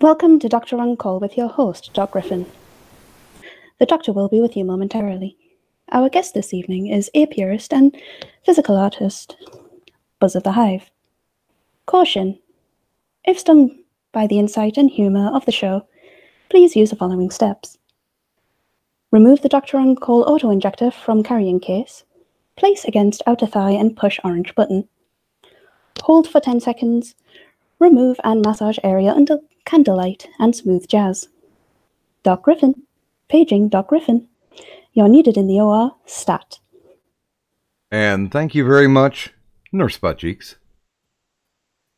Welcome to Doctor On Call with your host, DocGriffon. The Doctor will be with you momentarily. Our guest this evening is apiarist and physical artist, Buzz of the Hive. Caution: if stung by the insight and humour of the show, please use the following steps. Remove the Doctor On Call auto-injector from carrying case. Place against outer thigh and push orange button. Hold for 10 seconds. Remove and massage area under candlelight and smooth jazz. DocGriffon. Paging DocGriffon. You're needed in the OR. Stat. And thank you very much, Nurse Butt Cheeks.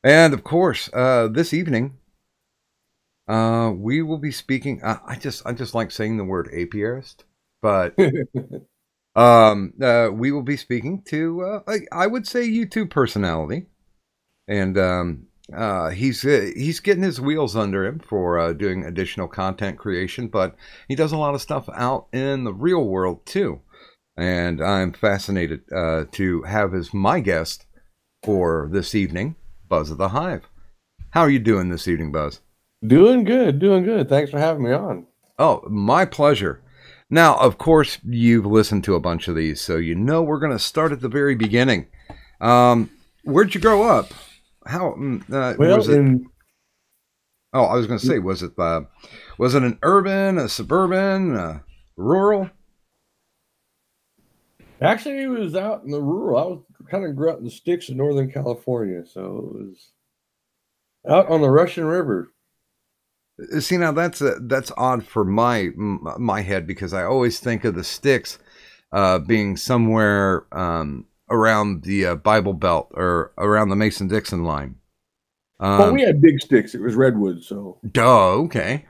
And of course, this evening, we will be speaking. I just like saying the word apiarist, but we will be speaking to I would say YouTube personality, and he's getting his wheels under him for doing additional content creation, but he does a lot of stuff out in the real world too. And I'm fascinated to have as my guest for this evening, Buzz of the Hive. How are you doing this evening, Buzz? Doing good, doing good. Thanks for having me on. Oh, my pleasure. Now, of course, you've listened to a bunch of these, so you know we're going to start at the very beginning. Where'd you grow up? How was it? Oh, I was going to say, was it an urban, a suburban, rural? Actually, it was out in the rural. I was kind of grew up in the sticks of Northern California, so it was out on the Russian River. See, now that's odd for my head, because I always think of the sticks being somewhere around the Bible Belt or around the Mason-Dixon line. Well, we had big sticks. It was redwood, so. Duh, okay.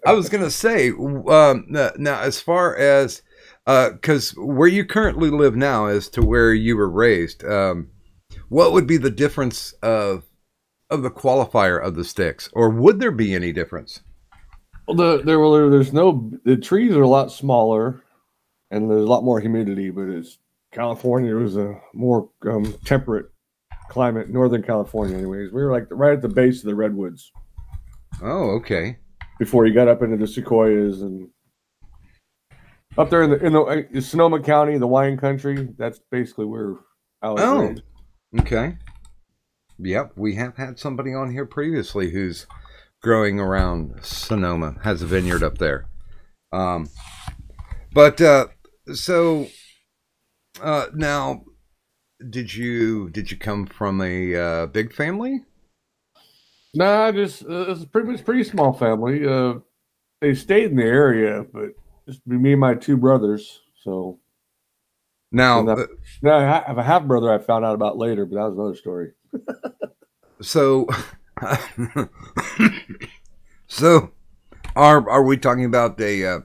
I was going to say, now as far as, because where you currently live now as to where you were raised, what would be the difference of the qualifier of the sticks, or would there be any difference? Well, the trees are a lot smaller, and there's a lot more humidity. But California was a more temperate climate. Northern California, anyways. We were like right at the base of the redwoods. Oh, okay. Before you got up into the sequoias and up there in the Sonoma County, the wine country. That's basically where I was raised. Okay. Yep, we have had somebody on here previously who's growing around Sonoma, has a vineyard up there. Now, did you come from a big family? Nah, just it's pretty small family. They stayed in the area, but just me and my two brothers. So now, I have a half brother I found out about later, but that was another story. So, are we talking about a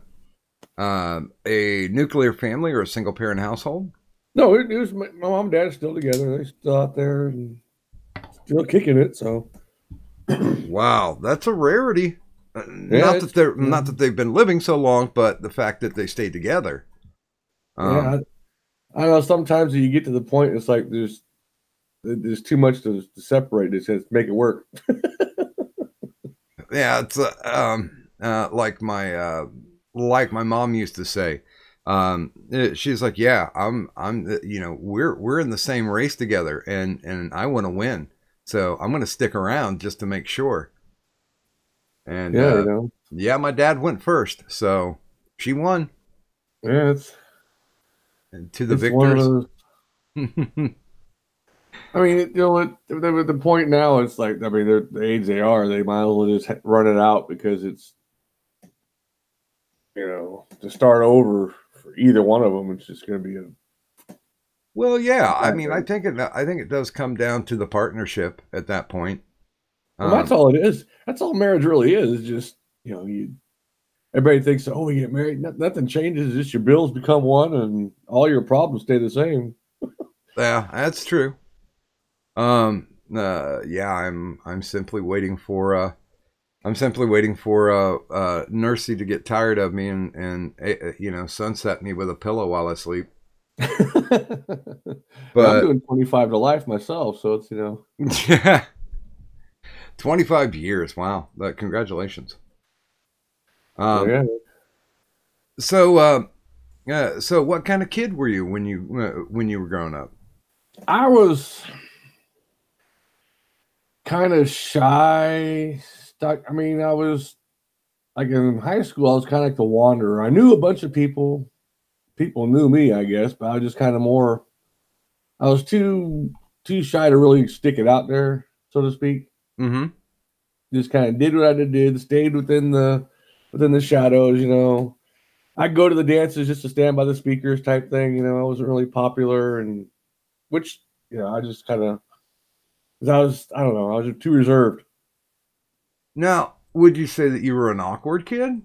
nuclear family or a single parent household? No, it was my mom and dad still together. They're still out there and still kicking it. So, wow, that's a rarity. Yeah, not that they've been living so long, but the fact that they stayed together. I know sometimes you get to the point, it's like there's too much to separate. It says make it work. Yeah, it's like my mom used to say. She's like, yeah, I'm we're in the same race together, and I want to win, so I'm going to stick around just to make sure. And yeah, my dad went first, so she won. Yeah, it's to the victors. I mean, the point now, it's like, I mean, they're the age they are, they might as well just run it out, because it's, to start over for either one of them, it's just going to be a. Well, yeah, I mean, I think it does come down to the partnership at that point. Well, that's all it is. That's all marriage really is. It's just, everybody thinks, oh, you get married, nothing changes. It's just your bills become one, and all your problems stay the same. Yeah, that's true. Yeah, I'm simply waiting for Nursey to get tired of me and sunset me with a pillow while I sleep. But I'm doing 25 to life myself, so it's Yeah. 25 years. Wow. Congratulations. So, yeah. So what kind of kid were you when you were growing up? I was kind of shy, stuck. I mean, I was like in high school, I was kind of like the wanderer. I knew a bunch of people. People knew me, I guess, but I was just kind of more. I was too shy to really stick it out there, so to speak. Mm-hmm. Just kind of did what I did, stayed within the shadows, you know. I'd go to the dances just to stand by the speakers type thing, you know. I wasn't really popular, and which, you know, I just kind of, I don't know, I was too reserved. Now, would you say that you were an awkward kid?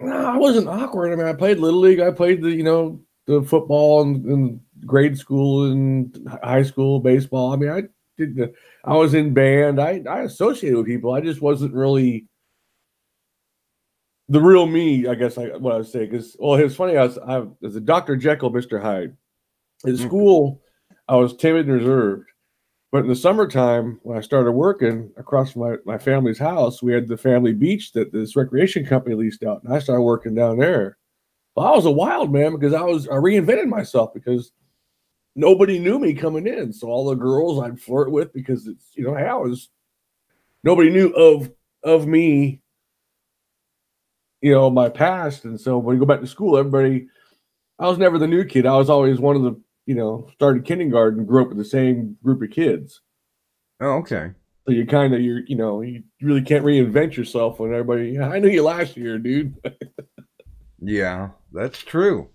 No, I wasn't awkward. I mean, I played Little League. I played the football in grade school and high school, baseball. I mean, I was in band. I associated with people. I just wasn't really the real me, I guess. What I would say, because it was funny. I was a Dr. Jekyll, Mr. Hyde. In school, I was timid and reserved. But in the summertime, when I started working across my family's house, we had the family beach that this recreation company leased out, and I started working down there. Well, I was a wild man because I reinvented myself because nobody knew me coming in. So all the girls I'd flirt with, because it's, you know, nobody knew of me, you know, my past. And so when you go back to school, I was never the new kid. I was always one of the, you know, started kindergarten, grew up with the same group of kids. Oh, okay. So you kind of, you really can't reinvent yourself when everybody, I knew you last year, dude. Yeah, that's true.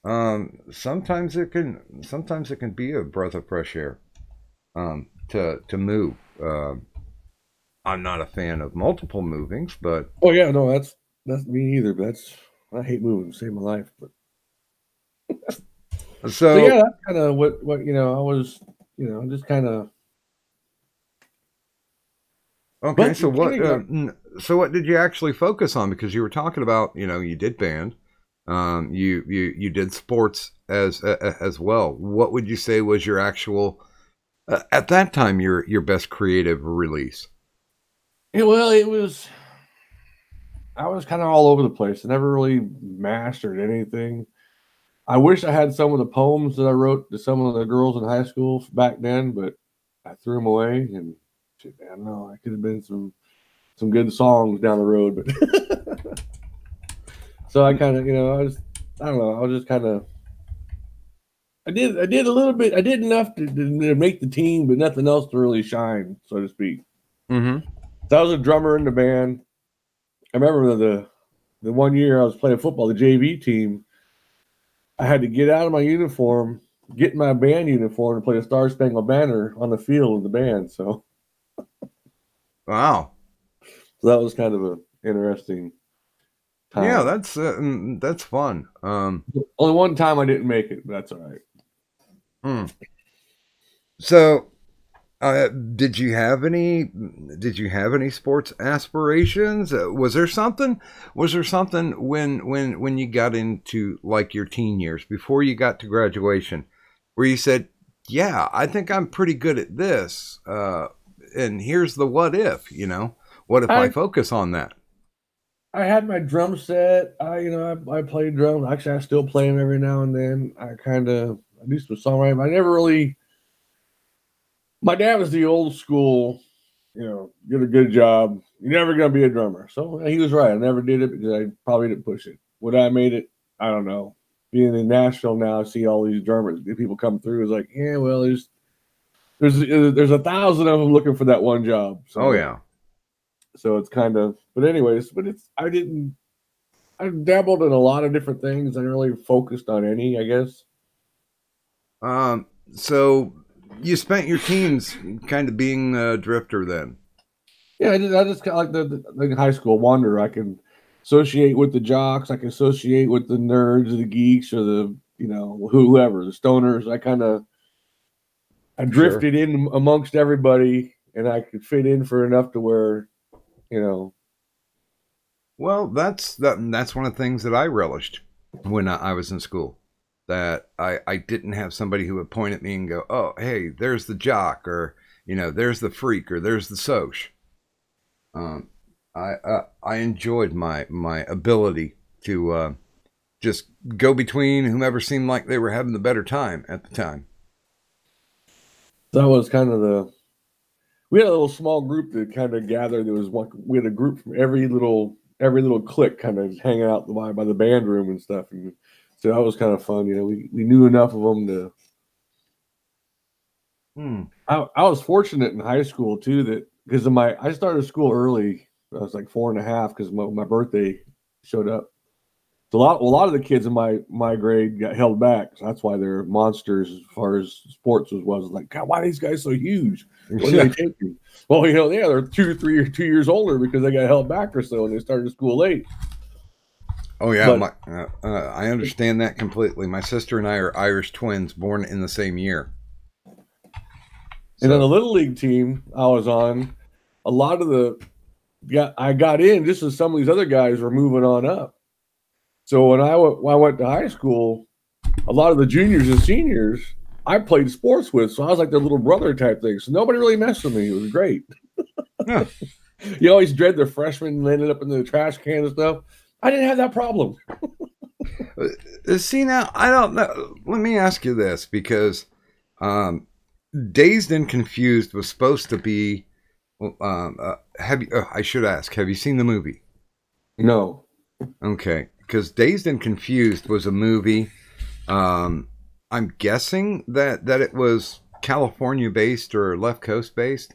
Sometimes it can be a breath of fresh air, to move. I'm not a fan of multiple movings, but oh yeah, no, that's me either. But I hate moving, save my life. But so yeah, that's kind of what I was, just kind of. Okay, but so what did you actually focus on? Because you were talking about, you did band, you did sports as well. What would you say was your actual at that time your best creative release? Yeah, well, I was kind of all over the place. I never really mastered anything. I wish I had some of the poems that I wrote to some of the girls in high school back then, but I threw them away. And shit, I don't know. I could have been some good songs down the road, but so I kind of, I don't know. I was just kind of, I did a little bit. I did enough to make the team, but nothing else to really shine, so to speak. Mm-hmm. So I was a drummer in the band. I remember the one year I was playing football, the JV team. I had to get out of my uniform, get in my band uniform, and play the Star Spangled Banner on the field with the band. So, wow. So that was kind of an interesting time. Yeah, that's fun. Only one time I didn't make it, but that's all right. So, did you have any sports aspirations? Was there something when you got into like your teen years before you got to graduation where you said, yeah, I think I'm pretty good at this, and here's the what if, what if I focus on that? I had my drum set. I played drums. Actually, I still play them every now and then. I do some songwriting. I never really. My dad was the old school, get a good job. You're never going to be a drummer. So he was right. I never did it because I probably didn't push it. Would I made it? I don't know. Being in Nashville now, I see all these drummers. People come through. It's like, yeah, well, there's 1,000 of them looking for that one job. So, oh yeah. So it's kind of, but anyways, I dabbled in a lot of different things. I didn't really focused on any, I guess. So you spent your teens kind of being a drifter then. Yeah, I just kind of like the high school wanderer. I can associate with the jocks. I can associate with the nerds or the geeks or the, whoever, the stoners. I drifted in amongst everybody, and I could fit in for enough to where, Well, that's one of the things that I relished when I was in school. That I didn't have somebody who would point at me and go, oh, hey, there's the jock, or, there's the freak, or there's the soch. Um, I enjoyed my ability to just go between whomever seemed like they were having the better time at the time. That was kind of we had a little small group that kind of gathered. There was we had a group from every little clique kind of hanging out by the band room and stuff. And so that was kind of fun. You know, we knew enough of them to. I was fortunate in high school too, that because I started school early. I was like 4.5 because my birthday showed up. So a lot of the kids in my grade got held back. So that's why they're monsters as far as sports was. Like, God, why are these guys so huge? What are they taking? Well, you know, they're 2 years older because they got held back or so, and they started school late. Oh yeah, I understand that completely. My sister and I are Irish twins, born in the same year. And on the little league team I was on, a lot of I got in just as some of these other guys were moving on up. So when I went to high school, a lot of the juniors and seniors I played sports with, so I was like their little brother type thing. So nobody really messed with me. It was great. Huh. You always dread the freshmen landed up in the trash can and stuff. I didn't have that problem. See, now I don't know. Let me ask you this, because Dazed and Confused was supposed to be. I should ask. Have you seen the movie? No. Okay, because Dazed and Confused was a movie. I'm guessing that it was California based or left coast based,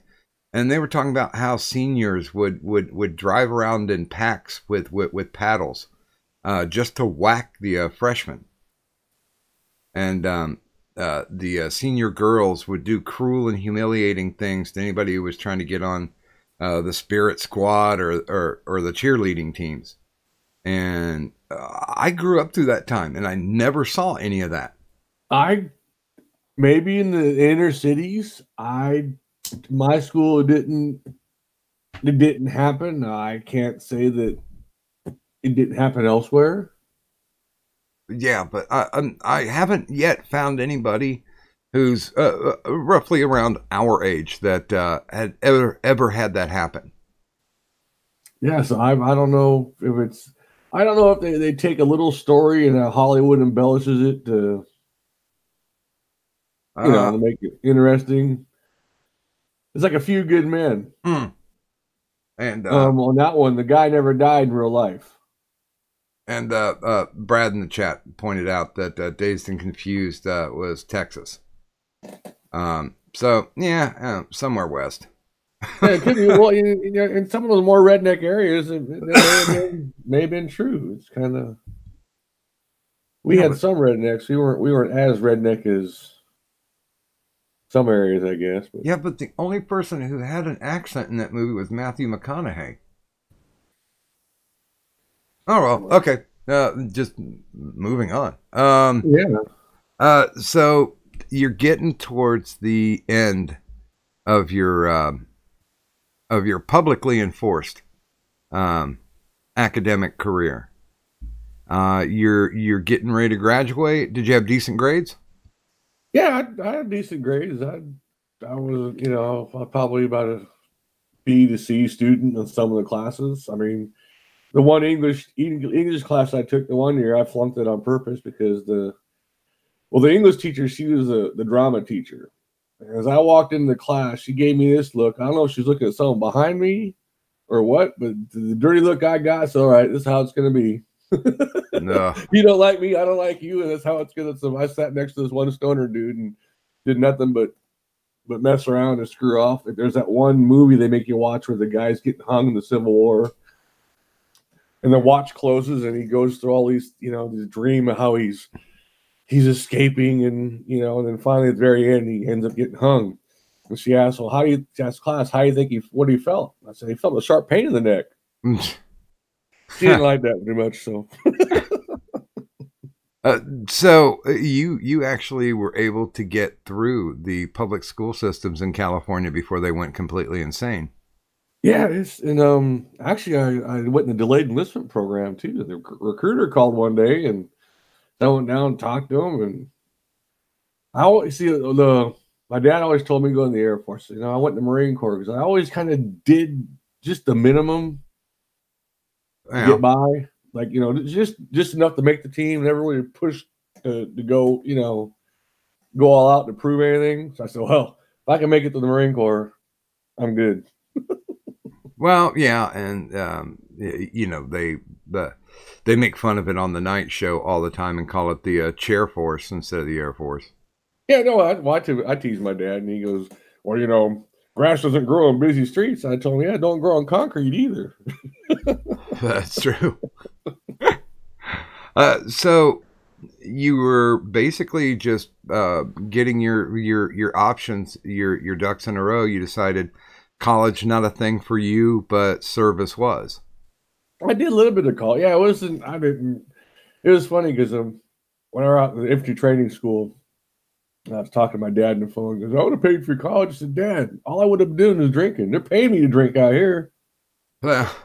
and they were talking about how seniors would drive around in packs with paddles, just to whack the freshmen, and the senior girls would do cruel and humiliating things to anybody who was trying to get on the spirit squad or the cheerleading teams. And I grew up through that time, and I never saw any of that. Maybe in the inner cities, my school it didn't happen. I can't say that it didn't happen elsewhere. Yeah, but I haven't yet found anybody who's roughly around our age that had ever had that happen. Yeah, so I don't know if I don't know if they take a little story and Hollywood embellishes it to to make it interesting. It's like A Few Good Men. And on that one, the guy never died in real life. And Brad in the chat pointed out that Dazed and Confused was Texas. So yeah, somewhere west. Yeah, it could be. Well, in some of those more redneck areas, it may have been true. It's kind of we had some rednecks. We weren't as redneck as some areas, I guess. But. Yeah, but the only person who had an accent in that movie was Matthew McConaughey. Oh well, okay. Just moving on. Yeah. So you're getting towards the end of your publicly enforced academic career. You're getting ready to graduate. Did you have decent grades? Yeah, I had decent grades. I was, probably about a B to C student in some of the classes. I mean, the one English class I took the one year, I flunked it on purpose because the English teacher, she was the drama teacher. As I walked into the class, she gave me this look. I don't know if she's looking at someone behind me or what, but the dirty look I got, so all right, this is how it's going to be. No. You don't like me, I don't like you, and that's how it's going to. So I sat next to this one stoner dude and did nothing but mess around and screw off. Like, there's that one movie they make you watch where the guy's getting hung in the Civil War. And the watch closes, and he goes through all these, this dream of how he's escaping, and and then finally at the very end, he ends up getting hung. And she asked, "Well, she asked class, how do you think what he felt?" I said, "He felt a sharp pain in the neck." She didn't like that very much, so. So you actually were able to get through the public school systems in California before they went completely insane. Yeah, actually I went in the delayed enlistment program too. The recruiter called one day, and I went down and talked to him. And I always my dad always told me to go in the Air Force. I went in the Marine Corps because I always kind of did just the minimum to get by. Like, you know, just enough to make the team. Never really pushed to go, you know, go all out to prove anything. So I said, well, if I can make it to the Marine Corps, I'm good. Well, yeah, and you know, they make fun of it on the night show all the time and call it the Chair Force instead of the Air Force. Yeah, no, I tease my dad, and he goes, well, you know, grass doesn't grow on busy streets. I told him, yeah, don't grow on concrete either. That's true. So you were basically just getting your options, your ducks in a row. You decided college not a thing for you, but service was. I did a little bit of college. Yeah, it wasn't. I didn't. It was funny because when I was out in the infantry training school, I was talking to my dad on the phone. He goes, I would have paid for your college. I said, Dad, all I would have been doing is drinking. They're paying me to drink out here. Well,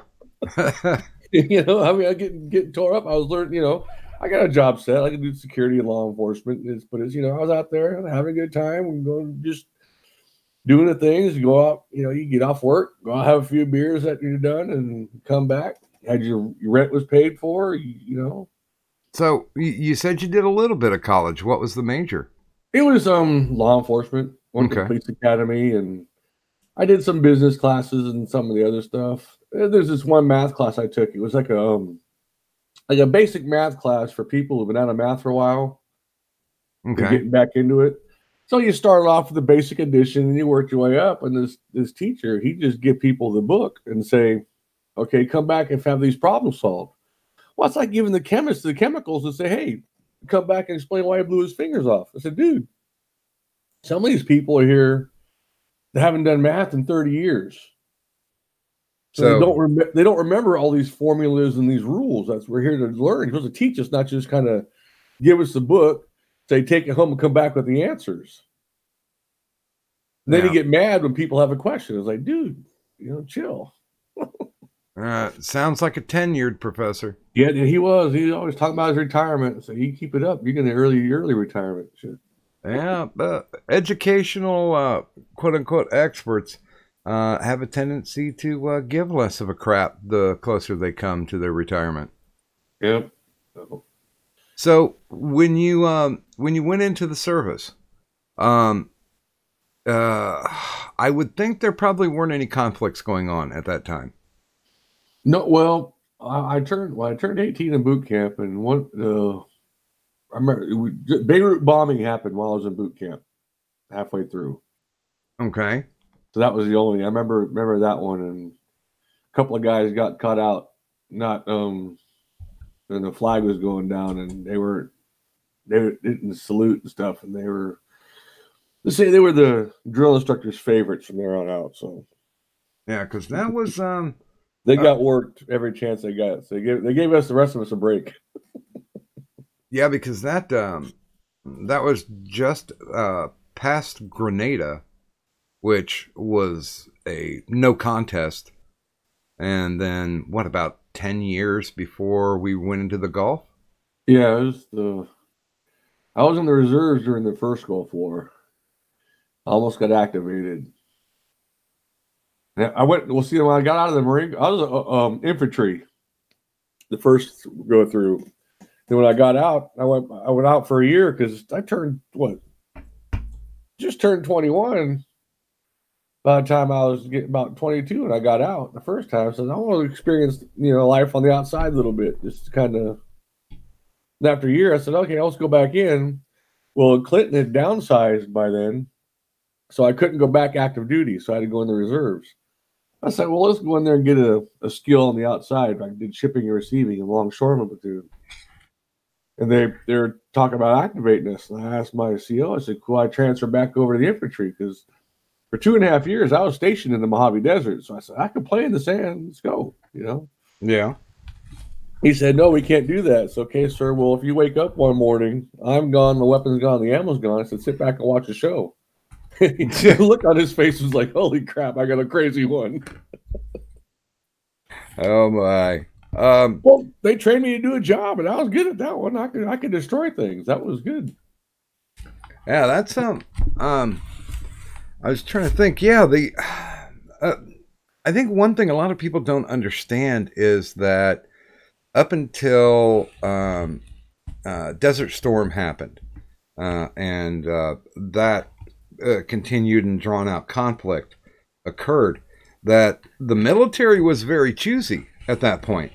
you know, I mean, I getting tore up. I was learning, you know, I got a job set. I could do security and law enforcement. But it's, you know, I was out there having a good time and going just doing the things. You go out, you know, you get off work, go out, have a few beers that you're done, and come back. Had your rent was paid for, you know. So you said you did a little bit of college. What was the major? It was law enforcement. Went to police academy, and I did some business classes and some of the other stuff. There's this one math class I took. It was like a basic math class for people who've been out of math for a while. Okay. Getting back into it. So you started off with the basic addition, and you worked your way up. And this teacher, he just give people the book and say, okay, come back and have these problems solved. Well, it's like giving the chemist the chemicals and say, hey, come back and explain why he blew his fingers off. I said, dude, some of these people are here that haven't done math in 30 years. So they don't remember all these formulas and these rules. That's we're here to learn. You're supposed to teach us, not just kind of give us the book, say take it home and come back with the answers. And then you get mad when people have a question. It's like, dude, you know, chill. Sounds like a tenured professor. Yeah, he was. He always talking about his retirement. So you keep it up, you're gonna early retirement. Shit. Yeah, but educational quote unquote experts have a tendency to give less of a crap the closer they come to their retirement. Yep. So when you went into the service, I would think there probably weren't any conflicts going on at that time. No, well, I turned 18 in boot camp, and I remember Beirut bombing happened while I was in boot camp, halfway through. Okay. So that was the only I remember that one, and a couple of guys got caught out, not and the flag was going down, and they didn't salute and stuff, and let's say they were the drill instructor's favorites from there on out. So yeah, because that was they got worked every chance they got. So they gave us the rest of us a break. Yeah, because that was just past Grenada, which was a no contest, and then what, about 10 years before we went into the Gulf? Yeah, I was in the reserves during the first Gulf War. I almost got activated. I went. Well, see, when I got out of the Marine, I was infantry. The first go through. Then when I got out, I went out for a year because I just turned 21. By the time I was getting about 22, and I got out the first time, so I want to experience, you know, life on the outside a little bit, just kind of. After a year, I said, okay, let's go back in. Well, Clinton had downsized by then, so I couldn't go back active duty, so I had to go in the reserves. I said, well, let's go in there and get a skill on the outside. I did shipping and receiving in longshoreman platoon. And they're talking about activating us. And I asked my CO, I said, could I transfer back over to the infantry? Because for 2.5 years, I was stationed in the Mojave Desert. So I said, I can play in the sand. Let's go, you know? Yeah. He said, no, we can't do that. It's okay, sir. Well, if you wake up one morning, I'm gone, the weapon's gone, the ammo's gone. I said, sit back and watch the show. The look on his face was like, holy crap, I got a crazy one. Oh, my. Well, they trained me to do a job, and I was good at that one. I could destroy things. That was good. Yeah, that's I was trying to think. Yeah, I think one thing a lot of people don't understand is that up until Desert Storm happened, and that continued and drawn out conflict occurred, that the military was very choosy at that point.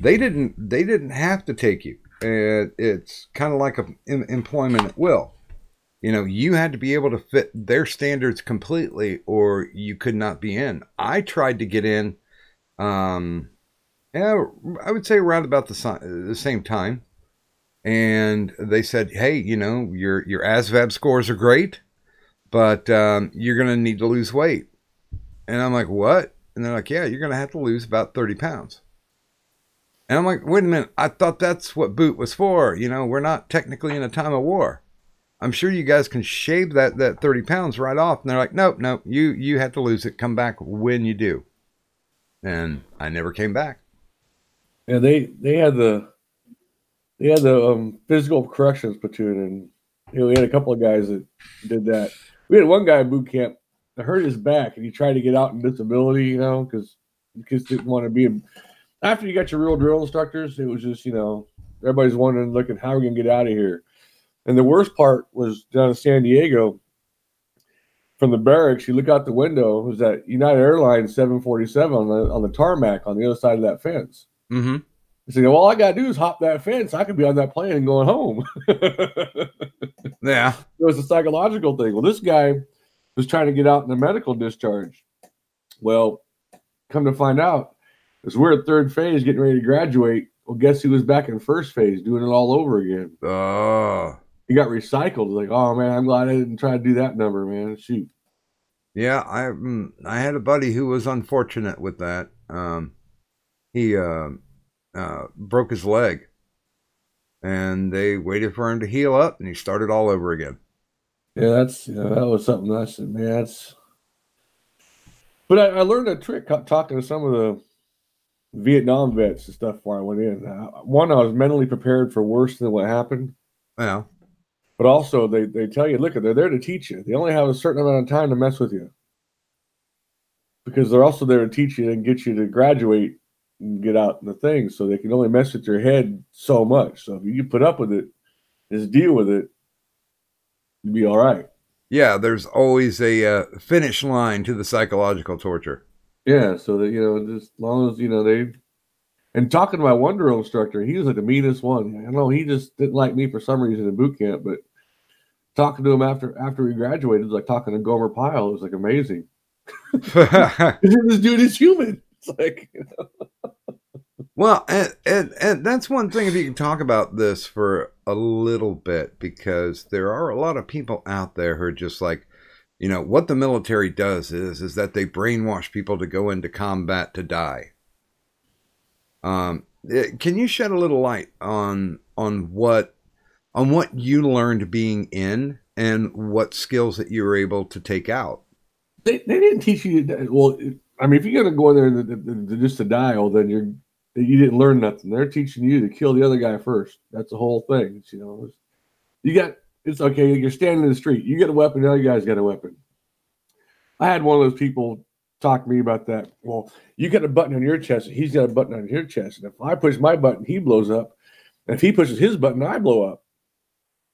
They didn't have to take you. It's kind of like employment at will. You know, you had to be able to fit their standards completely, or you could not be in. I tried to get in, yeah, I would say around about the same time, and they said, "Hey, you know, your ASVAB scores are great, but you're going to need to lose weight." And I'm like, "What?" And they're like, "Yeah, you're going to have to lose about 30 pounds." And I'm like, "Wait a minute, I thought that's what boot was for. You know, we're not technically in a time of war. I'm sure you guys can shave that 30 pounds right off." And they're like, "Nope, nope, you have to lose it. Come back when you do." And I never came back. Yeah, they had the physical corrections platoon, and you know, we had a couple of guys that did that. We had one guy at boot camp that hurt his back, and he tried to get out in disability, you know, because he just didn't want to be. After you got your real drill instructors, it was just, you know, everybody's wondering, looking, how are we gonna get out of here? And the worst part was down in San Diego. From the barracks, you look out the window. It was that United Airlines 747 on the tarmac on the other side of that fence. Mm-hmm. You say, well, all I gotta do is hop that fence. I could be on that plane and going home. Yeah. It was a psychological thing. Well, this guy was trying to get out in a medical discharge. Well, come to find out, as we're at third phase getting ready to graduate, well, guess who was back in first phase doing it all over again? Oh. He got recycled. Like, oh man, I'm glad I didn't try to do that number, man. Shoot. Yeah, I had a buddy who was unfortunate with that. He broke his leg, and they waited for him to heal up, and he started all over again. Yeah, that's, you know, that was something I said, man. That's. But I learned a trick talking to some of the Vietnam vets and stuff before I went in. One, I was mentally prepared for worse than what happened. Yeah. But also, they tell you, look, they're there to teach you. They only have a certain amount of time to mess with you, because they're also there to teach you and get you to graduate and get out in the thing. So they can only mess with your head so much. So if you put up with it, just deal with it, you'll be all right. Yeah, there's always a finish line to the psychological torture. Yeah, so that, you know, just as long as, you know, and talking to my one drill instructor, he was like the meanest one. I know he just didn't like me for some reason in boot camp, but talking to him after we graduated, it was like talking to Gomer Pyle. It was like amazing. This dude is human. It's like, you know. Well, and that's one thing, if you can talk about this for a little bit, because there are a lot of people out there who are just like, you know, what the military does is that they brainwash people to go into combat to die. Can you shed a little light on what you learned being in, and what skills that you were able to take out? They didn't teach you. Well, I mean, if you're gonna go in there just to die, well, then you didn't learn nothing. They're teaching you to kill the other guy first. That's the whole thing. It's, you know, it's okay. You're standing in the street. You get a weapon. The other guy's got a weapon. I had one of those people talk to me about that. Well, you got a button on your chest, and he's got a button on your chest. And if I push my button, he blows up. And if he pushes his button, I blow up.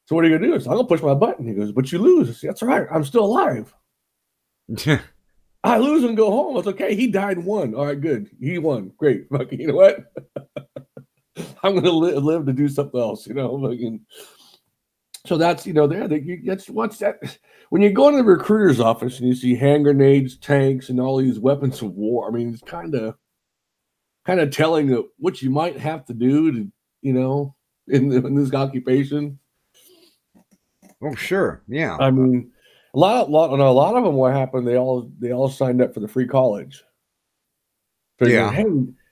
So what are you gonna do? I'm gonna push my button. He goes, but you lose. I say, that's all right. I'm still alive. I lose and go home. It's okay. He died and won. All right, good. He won. Great. You know what? I'm gonna live to do something else. You know. So that's, you know, that's what's that. When you go into the recruiter's office and you see hand grenades, tanks, and all these weapons of war, I mean, it's kind of telling of what you might have to do to, you know, in this occupation. Oh, sure, yeah. I mean, a lot of them. What happened? They all signed up for the free college. Yeah.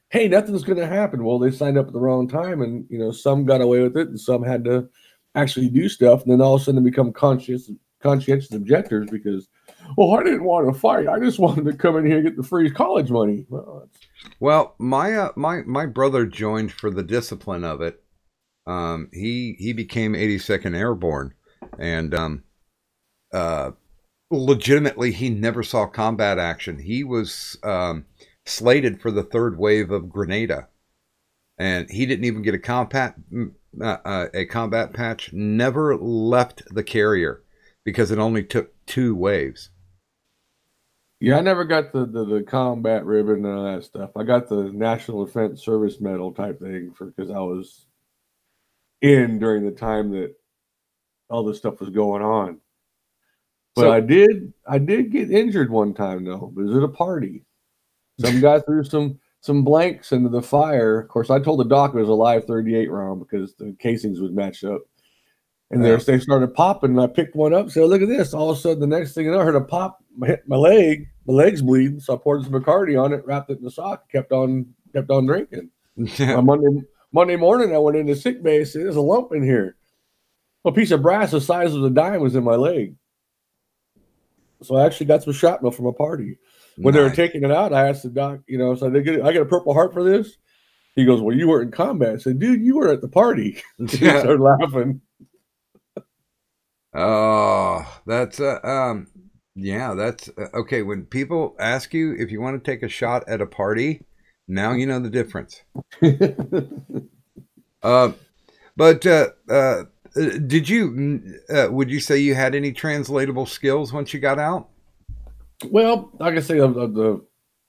Hey, nothing's going to happen. Well, they signed up at the wrong time, and you know, some got away with it, and some had to actually do stuff, and then all of a sudden they become conscientious objectors because, well, I didn't want to fight. I just wanted to come in here and get the free college money. Well, my brother joined for the discipline of it. He became 82nd Airborne, and legitimately, he never saw combat action. He was slated for the third wave of Grenada, and he didn't even get a combat patch. Never left the carrier because it only took 2 waves. Yeah, I never got the combat ribbon and all that stuff. I got the National Defense Service Medal type thing because I was in during the time that all this stuff was going on. But so, I did get injured one time though. It was at a party. Some guy threw some blanks into the fire. Of course, I told the doc it was a live 38 round because the casings would match up. And they started popping, and I picked one up. So look at this. All of a sudden, the next thing you know, I heard a pop, hit my leg. My leg's bleeding. So I poured some Bacardi on it, wrapped it in the sock, kept on drinking. Monday morning, I went into sick bay. Said, "There's a lump in here. A piece of brass the size of a dime was in my leg." So I actually got some shrapnel from a party. When they were taking it out, I asked the doc, so I got a Purple Heart for this. He goes, "Well, you were in combat." I said, "Dude, you were at the party." He started laughing. Oh, that's that's okay. When people ask you if you want to take a shot at a party, now you know the difference. But did you? Would you say you had any translatable skills once you got out? Well, like I say, of the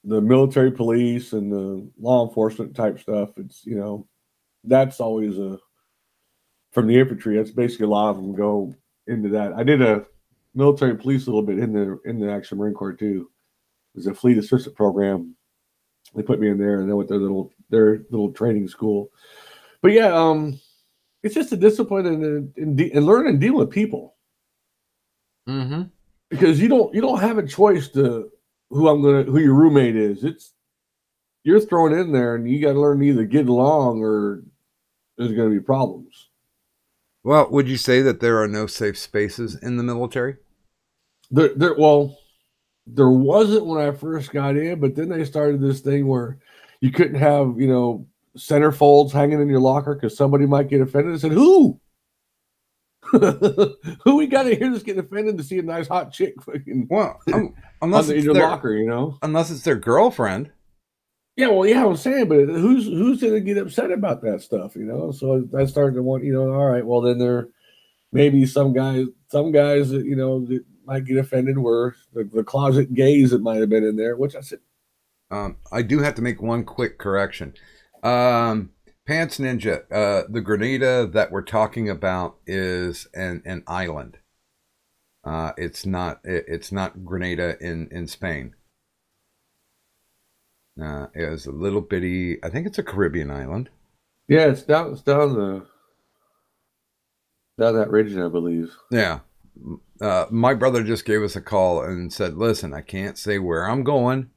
military police and the law enforcement type stuff, it's that's always from the infantry. That's basically a lot of them go into that. I did a military police a little bit in the actual Marine Corps too. It was a fleet assistant program. They put me in there, and then with their little training school. But yeah, it's just a discipline and learning and dealing with people. Mm-hmm. Because you don't have a choice to who your roommate is. You're thrown in there, and you got to learn to either get along or there's going to be problems. Well, would you say that there are no safe spaces in the military? There wasn't when I first got in, but then they started this thing where you couldn't have, centerfolds hanging in your locker because somebody might get offended. I said, who? Who we got in here that's getting offended to see a nice hot chick unless in your locker, Unless it's their girlfriend. Yeah, well, yeah, I'm saying, but who's going to get upset about that stuff, So I started to want, all right, well, then there may be some guys that, that might get offended were the closet gays that might have been in there, which I said. I do have to make one quick correction. Pants Ninja, the Grenada that we're talking about is an island. It's not Grenada in Spain. It was a little bitty. I think it's a Caribbean island. Yeah, it's down that region, I believe. Yeah. My brother just gave us a call and said, "Listen, I can't say where I'm going,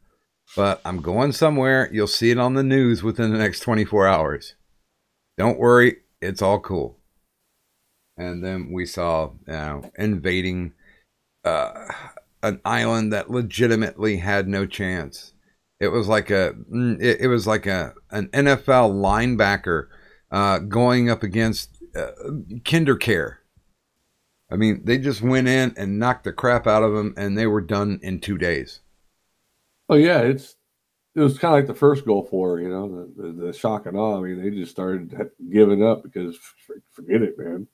but I'm going somewhere. You'll see it on the news within the next 24 hours. Don't worry, it's all cool." And then we saw invading an island that legitimately had no chance. It was like an NFL linebacker going up against Kindercare. I mean, they just went in and knocked the crap out of them, and they were done in 2 days. Oh yeah, it was kind of like the first Gulf War, the shock and awe. I mean, they just started giving up because forget it, man.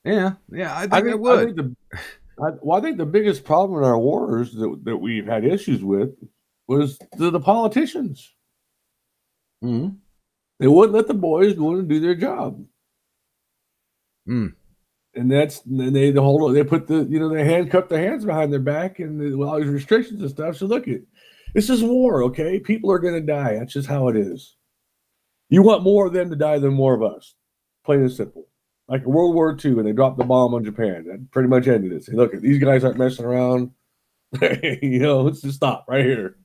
Yeah, I think it would. I think the biggest problem in our wars that we've had issues with was the politicians. Mm-hmm. They wouldn't let the boys go in and do their job. Mm. And they put they handcuffed their hands behind their back and all these restrictions and stuff. So look, this is war, okay? People are going to die. That's just how it is. You want more of them to die than more of us. Plain and simple. Like in World War II when they dropped the bomb on Japan. That pretty much ended it. Say, look, these guys aren't messing around. Let's just stop right here.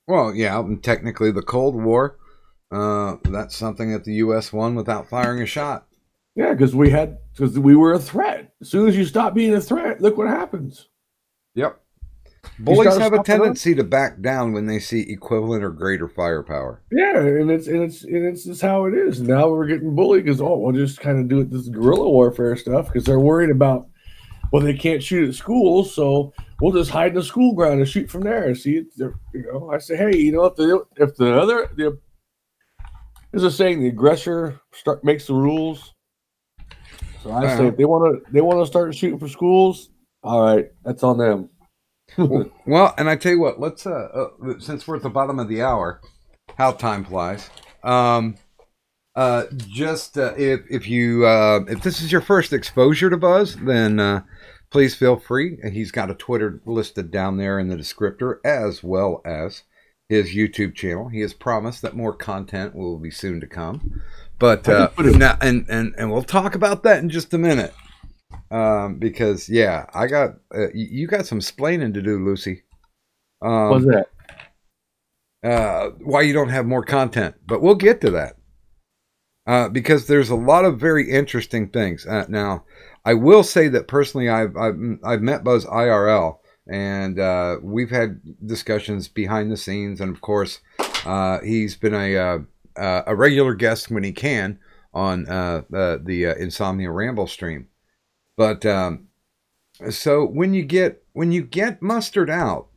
Well, yeah, and technically the Cold War, that's something that the U.S. won without firing a shot. Yeah, because we were a threat. As soon as you stop being a threat, look what happens. Yep. Bullies have a tendency to back down when they see equivalent or greater firepower. Yeah, and it's just how it is. Now we're getting bullied because we'll just kind of do this guerrilla warfare stuff because they're worried about well, they can't shoot at schools, so we'll just hide in the school ground and shoot from there. See, I say, hey, if there's a saying, the aggressor makes the rules. So I say, if they want to start shooting for schools, all right, that's on them. Well, and I tell you what, let's since we're at the bottom of the hour, how time flies. If this is your first exposure to Buzz, then please feel free. He's got a Twitter listed down there in the descriptor, as well as his YouTube channel. He has promised that more content will be soon to come. But now, and we'll talk about that in just a minute. Because yeah, I got you got some splaining to do, Lucy. What's that? Why you don't have more content, but we'll get to that. Because there's a lot of very interesting things. Now, I will say that personally, I've met Buzz IRL, and we've had discussions behind the scenes, and of course, he's been a regular guest when he can on the Insomnia Ramble stream. But so when you get mustered out,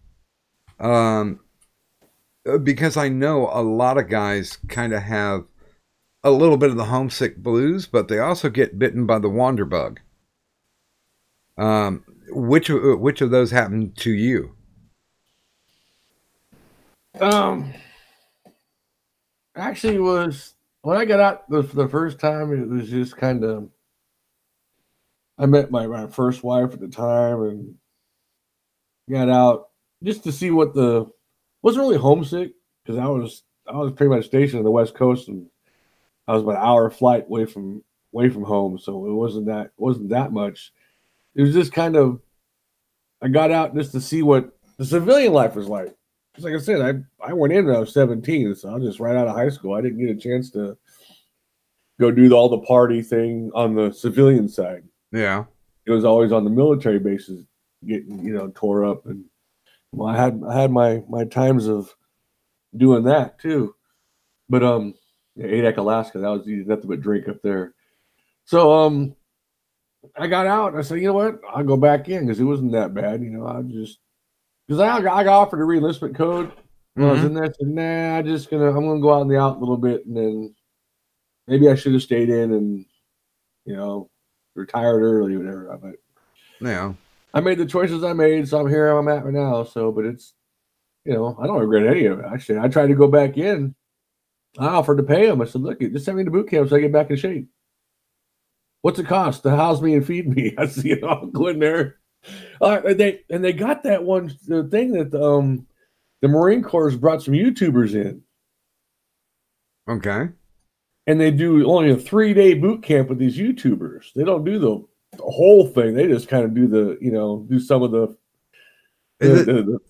because I know a lot of guys kind of have a little bit of the homesick blues, but they also get bitten by the wander bug. Which of those happened to you? Actually, was when I got out for the first time. It was just kind of. I met my first wife at the time and got out just to see wasn't really homesick because I was pretty much stationed on the West Coast and I was about an hour flight away from home, so it wasn't that much. It was just kind of I got out just to see what the civilian life was like. Because like I said, I went in when I was 17, so I was just right out of high school. I didn't get a chance to go do all the party thing on the civilian side. Yeah, it was always on the military bases getting tore up, and well, I had my times of doing that too. But Adak, Alaska, that was nothing but drink up there. So I got out and I said, you know what, I'll go back in because it wasn't that bad. I just because I got offered a re-enlistment code when I was in there. I said, nah, I'm gonna go out in the out a little bit, and then maybe I should have stayed in and retired early, whatever. But yeah, I made the choices I made, so I'm here. I'm at right now. So, but it's, I don't regret any of it. Actually, I tried to go back in. I offered to pay them. I said, look, just send me to boot camp so I get back in shape. What's it cost to house me and feed me? I said, I'll go in there. They got that one thing that the Marine Corps brought some YouTubers in. Okay. And they do only a 3-day boot camp with these YouTubers. They don't do the whole thing. They just kind of do do some of the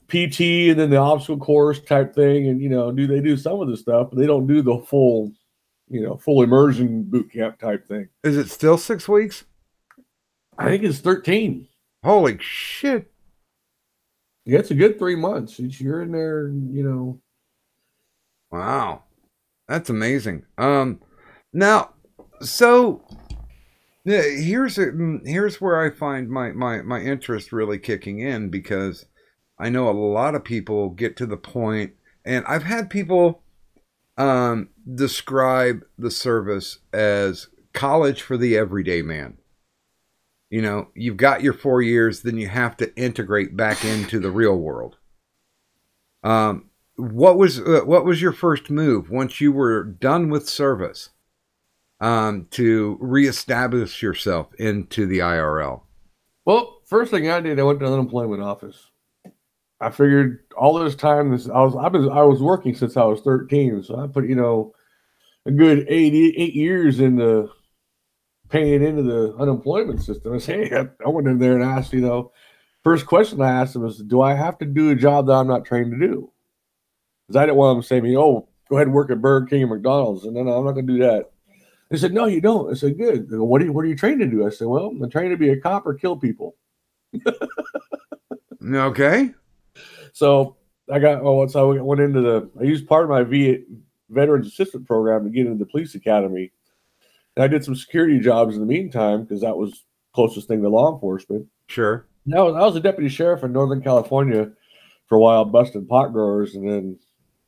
PT and then the obstacle course type thing. And, they do some of the stuff, but they don't do the full immersion boot camp type thing. Is it still 6 weeks? I think it's 13. Holy shit. Yeah, it's a good 3 months. You're in there, Wow. That's amazing. Now, so here's where I find my interest really kicking in, because I know a lot of people get to the point, and I've had people describe the service as college for the everyday man. You've got your 4 years, then you have to integrate back into the real world. What was your first move once you were done with service to reestablish yourself into the IRL? Well, first thing I did, I went to the unemployment office. I figured all this time I was working since I was 13, so I put a good 8 years into paying into the unemployment system. I said, hey, I went in there and asked, first question I asked them was, do I have to do a job that I'm not trained to do? Because I didn't want them to say to me, oh, go ahead and work at Burger King and McDonald's. And no, I'm not going to do that. They said, no, you don't. I said, good. They go, what are you trained to do? I said, well, I'm trained to be a cop or kill people. Okay. So I used part of my Veterans Assistant Program to get into the police academy. And I did some security jobs in the meantime because that was closest thing to law enforcement. Sure. No, I was a deputy sheriff in Northern California for a while, busting pot growers, and then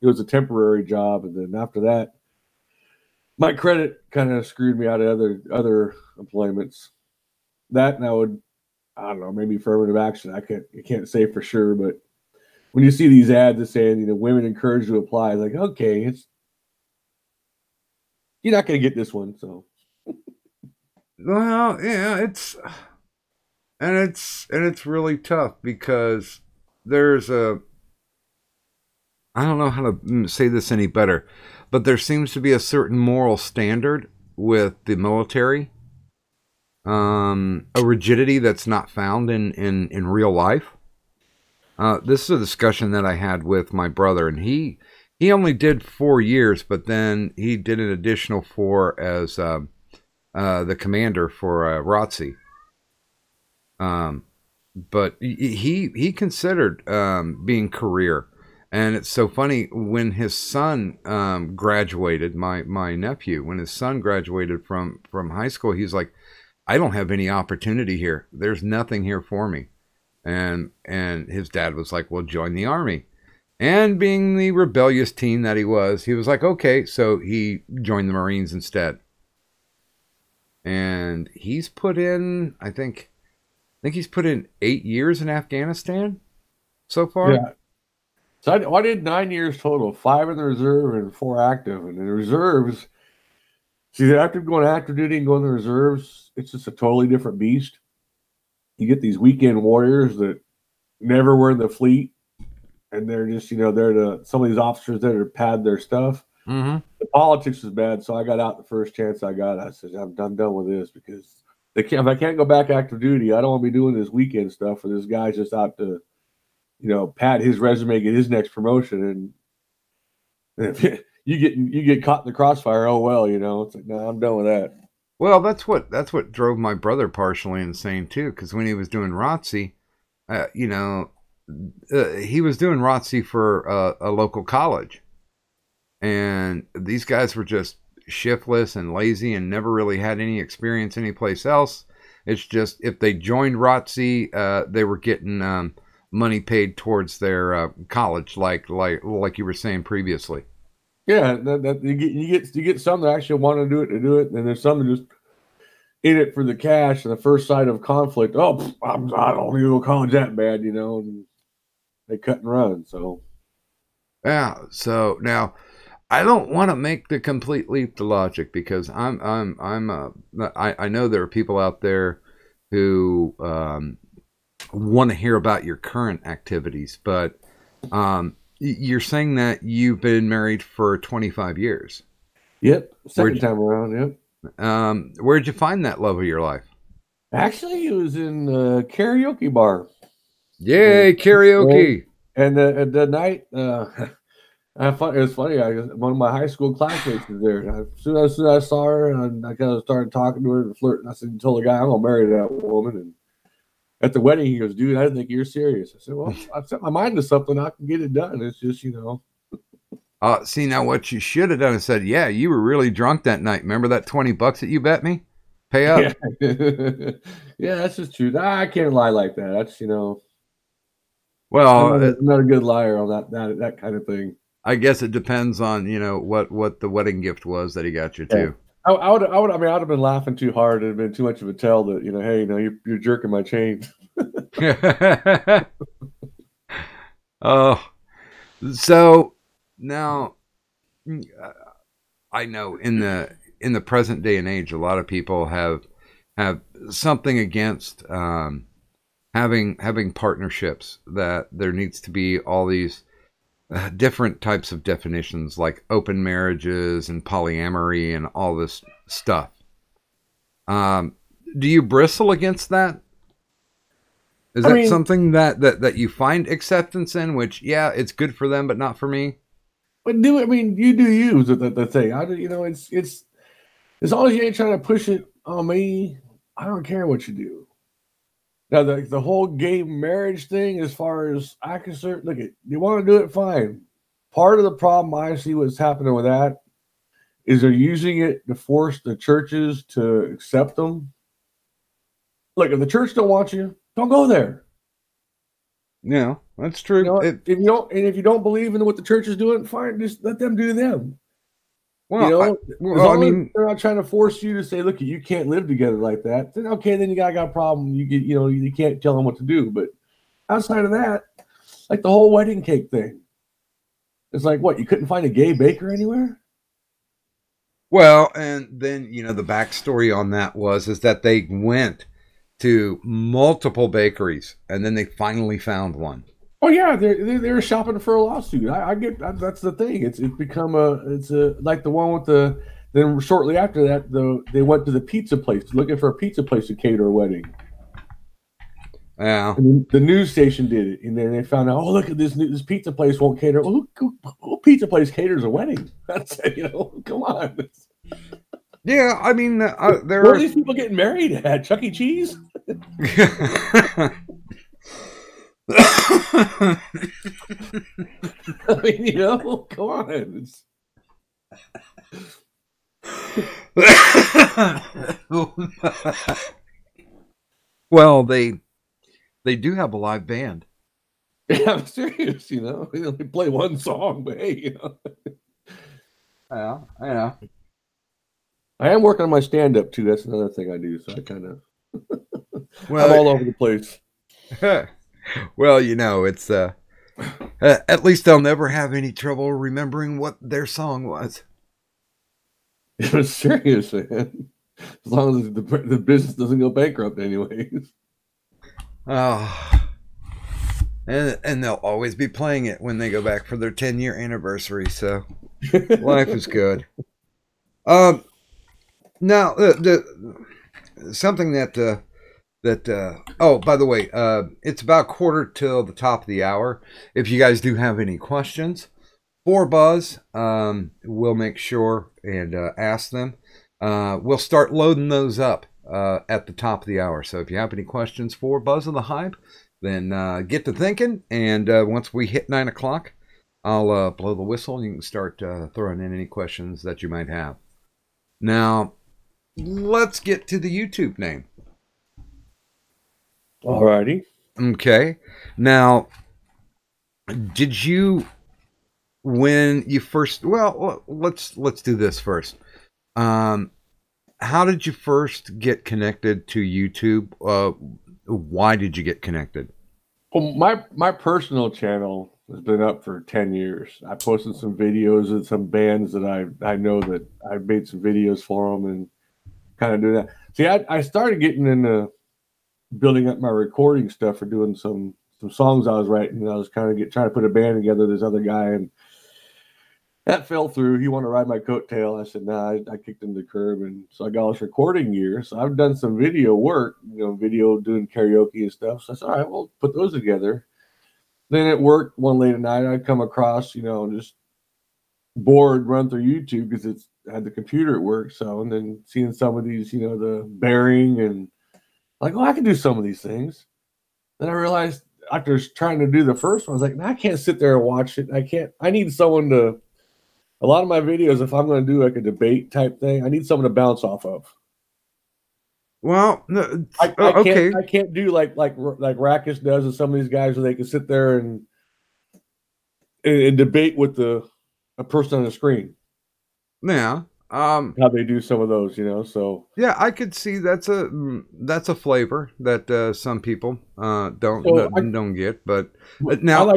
it was a temporary job, and then after that, my credit kind of screwed me out of other employments. That, and I don't know, maybe affirmative action. I can't say for sure, but when you see these ads that saying, women encouraged to apply, it's like, okay, you're not going to get this one. So, well, yeah, it's really tough because there's I don't know how to say this any better, but there seems to be a certain moral standard with the military, a rigidity that's not found in real life. This is a discussion that I had with my brother, and he only did 4 years, but then he did an additional 4 as the commander for ROTC. But he considered being career. And it's so funny, when his son graduated, my nephew, when his son graduated from high school, he's like, I don't have any opportunity here. There's nothing here for me. And his dad was like, well, join the Army. And being the rebellious teen that he was like, okay. So he joined the Marines instead. And he's put in, I think he's put in 8 years in Afghanistan so far. Yeah. So I did 9 years total, 5 in the reserve and 4 active. And in the reserves, see, after going active duty and going to the reserves, it's just a totally different beast. You get these weekend warriors that never were in the fleet, and they're just, they're some of these officers that are pad their stuff. Mm-hmm. The politics is bad, so I got out the first chance I got. I said, I'm done with this, because if I can't go back active duty, I don't want to be doing this weekend stuff where this guy's just out to, pad his resume, get his next promotion, and if you get caught in the crossfire, oh well, it's like, no, I'm done with that. Well, that's what drove my brother partially insane too, because when he was doing ROTC, he was doing ROTC for a local college, and these guys were just shiftless and lazy and never really had any experience anyplace else. It's just if they joined ROTC, they were getting money paid towards their college, like you were saying previously. Yeah, that you get some that actually want to do it, and there's some that just in it for the cash and the first sight of conflict. Oh, I don't need to go to college that bad, and they cut and run. So yeah. So now, I don't want to make the complete leap to logic, because I know there are people out there who want to hear about your current activities, but you're saying that you've been married for 25 years. Yep. Second time around. Yep. Where'd you find that love of your life? Actually, it was in a karaoke bar. Yay, karaoke. And the night, it was funny. One of my high school classmates was there. As soon as I saw her, and I kind of started talking to her and flirting, I told the guy, I'm going to marry that woman. And at the wedding, he goes, dude, I didn't think you're serious. I said, well, I've set my mind to something. I can get it done. It's just, See, now what you should have done is said, yeah, you were really drunk that night. Remember that $20 that you bet me? Pay up. Yeah, that's just true. I can't lie like that. That's, well, I'm not a good liar on that kind of thing. I guess it depends on, what the wedding gift was that he got you too. I would have been laughing too hard. It'd been too much of a tell that, hey, you're jerking my chain. Oh, so now I know in the present day and age, a lot of people have something against having partnerships, that there needs to be all these different types of definitions, like open marriages and polyamory and all this stuff. Do you bristle against that? Is that something that you find acceptance in? Which, yeah, it's good for them, but not for me. But you do you is the thing. It's as long as you ain't trying to push it on me, I don't care what you do. Now, the whole gay marriage thing, as far as I'm concerned, look, you want to do it, fine. Part of the problem I see what's happening with that is they're using it to force the churches to accept them. Look, if the church don't want you, don't go there. Yeah, that's true. You know, if you don't believe in what the church is doing, fine, just let them do them. Well, as long as they're not trying to force you to say, look, you can't live together like that. Then okay, then you got a problem. You can't tell them what to do. But outside of that, like the whole wedding cake thing, it's like what, you couldn't find a gay baker anywhere? Well, and then the backstory on that is that they went to multiple bakeries and then they finally found one. Oh yeah, they're shopping for a lawsuit. I get that's the thing. It's become like the one with the. Then shortly after that, they went to the pizza place looking for a pizza place to cater a wedding. Yeah. And the news station did it, and then they found out. Oh, look at this pizza place won't cater. Well, who pizza place caters a wedding? That's come on. Yeah, I mean, there Where are these people getting married at? Chuck E. Cheese? I mean, come on. Well, they do have a live band. Yeah, I'm serious. They play one song, but hey, Yeah. I am working on my stand-up too. That's another thing I do. So I kind of, well, I'm all over the place. Well, it's at least I'll never have any trouble remembering what their song was. It was serious, man. As long as the business doesn't go bankrupt, anyways. Oh, and they'll always be playing it when they go back for their 10-year anniversary. So life is good. Now something that. Oh, by the way, it's about 1/4 till the top of the hour. If you guys do have any questions for Buzz, we'll make sure and ask them. We'll start loading those up at the top of the hour. So if you have any questions for Buzz of the Hive, then get to thinking. And once we hit 9 o'clock, I'll blow the whistle and you can start throwing in any questions that you might have. Now, let's get to the YouTube name. Alrighty. Okay. Now, did you, when you first? Well, let's do this first. How did you first get connected to YouTube? Why did you get connected? Well, my personal channel has been up for 10 years. I posted some videos of some bands that I know that I made some videos for them and kind of doing that. See, I started getting into building up my recording stuff for doing some songs I was writing. I was kind of trying to put a band together. This other guy, and that fell through. He wanted to ride my coattail. I said, nah, I kicked him to the curb. And so I got all this recording gear. So I've done some video work, video doing karaoke and stuff. So I said, all right, well, put those together. Then at work one late at night, I'd come across, just bored, run through YouTube because I had the computer at work. So, and then seeing some of these, the bearing and like, oh, I can do some of these things. Then I realized after trying to do the first one, I was like, I can't sit there and watch it. I need someone to, a lot of my videos, if I'm going to do like a debate type thing, I need someone to bounce off of. Well, no, okay. I can't do like Rackus does and some of these guys where they can sit there and debate with a person on the screen. Yeah. How they do some of those, so yeah, I could see that's a flavor that some people don't get, but now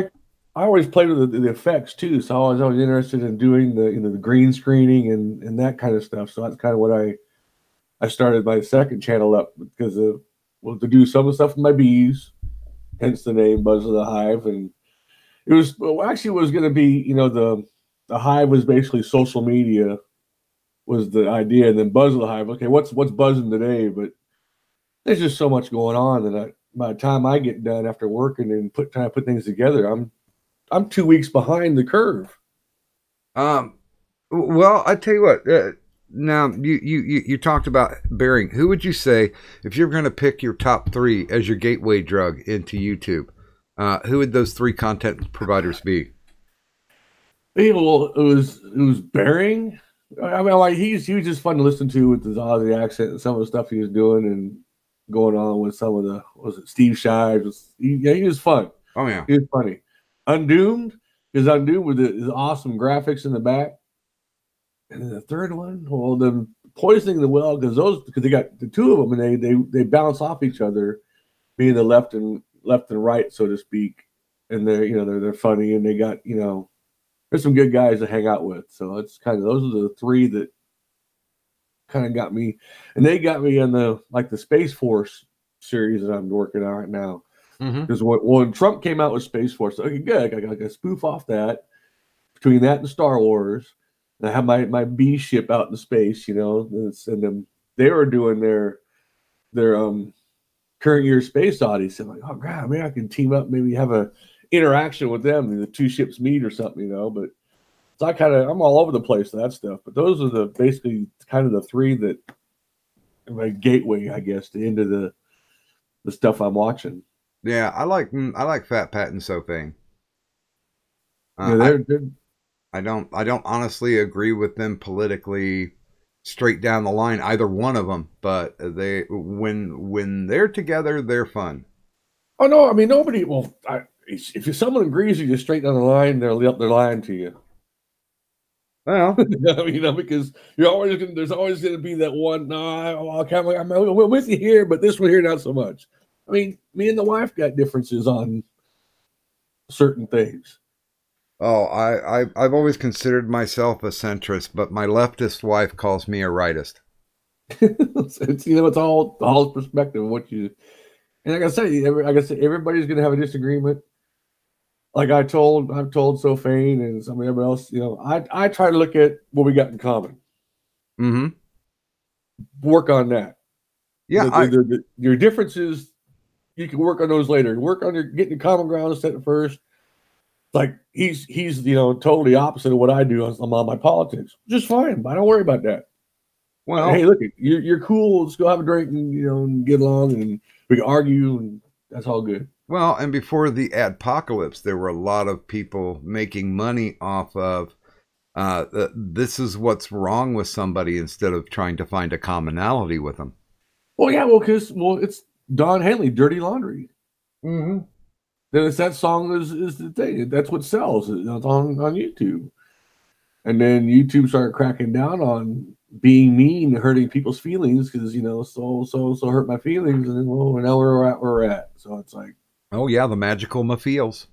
I always played with the effects too, so I was always interested in doing the green screening and that kind of stuff. So that's kind of what I started my second channel up because to do some of the stuff with my bees, hence the name Buzz of the Hive, and it was going to be the Hive was basically social media. Was the idea, and then Buzz of the Hive. Okay, what's buzzing today? But there's just so much going on that by the time I get done after working and put things together, I'm 2 weeks behind the curve. Well, I tell you what. Now you talked about bearing. Who would you say if you're going to pick your top 3 as your gateway drug into YouTube? Who would those 3 content providers be? Well, it was bearing. I mean, he was just fun to listen to with his Aussie accent and some of the stuff he was doing, and going on with some of the, was it Steve Shives? He was fun. Oh yeah, he was funny. Undoomed is Undoomed with his awesome graphics in the back. And then the third one, well, the Poisoning the Well, because they got the two of them and they bounce off each other, being the left and right, so to speak. And they're funny, and they got, there's some good guys to hang out with. So it's kind of, those are the three that kind of got me, and they got me in the Space Force series that I'm working on right now. Because when Trump came out with Space Force, okay, good, I got a spoof off that, between that and Star Wars. And I have my B ship out in space, and then they were doing their current year space odyssey. I'm like, oh god, maybe I can team up, maybe have a interaction with them, and the two ships meet or something, But so I'm all over the place with that stuff. But those are basically kind of the three that are my gateway, I guess, to into the stuff I'm watching. yeah. I like Fat Pat and Sophane. They're I don't honestly agree with them politically straight down the line, either one of them, but when they're together, they're fun. Oh no, I mean nobody. Well, if someone agrees with you straight down the line, they're lying to you. Well, because there's always going to be that one. No, I'm with you here, but this one here not so much. I mean, me and the wife got differences on certain things. Oh, I've always considered myself a centrist, but my leftist wife calls me a rightist. It's all perspective of what you. And like I said, everybody's going to have a disagreement. Like I've told Sophane and somebody else, I try to look at what we got in common. Mm-hmm. Work on that. Yeah, your differences, you can work on those later. Work on getting the common ground, set it first. Like he's totally opposite of what I do on my politics. Just fine, but I don't worry about that. Well, hey, look, you're cool. Let's go have a drink and get along, and we can argue, and that's all good. Well, and before the adpocalypse, there were a lot of people making money off of this is what's wrong with somebody instead of trying to find a commonality with them. Well, yeah, because it's Don Henley, Dirty Laundry. Mm-hmm. Then it's that song is the thing. That's what sells. It's on YouTube. And then YouTube started cracking down on being mean and hurting people's feelings because, so hurt my feelings. And then, now we're at. So it's like. Oh, yeah, the magical Mafiels.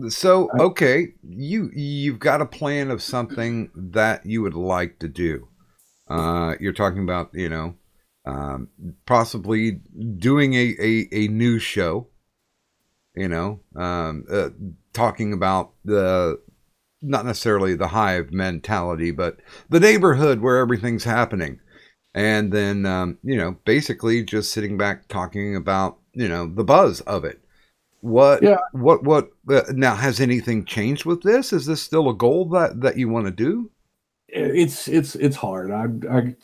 So, okay, you've got a plan of something that you would like to do. You're talking about, possibly doing a news show, talking about not necessarily the hive mentality, but the neighborhood where everything's happening. And then, basically just sitting back talking about, the buzz of it. What now, has anything changed with this? Is this still a goal that you want to do? It's hard.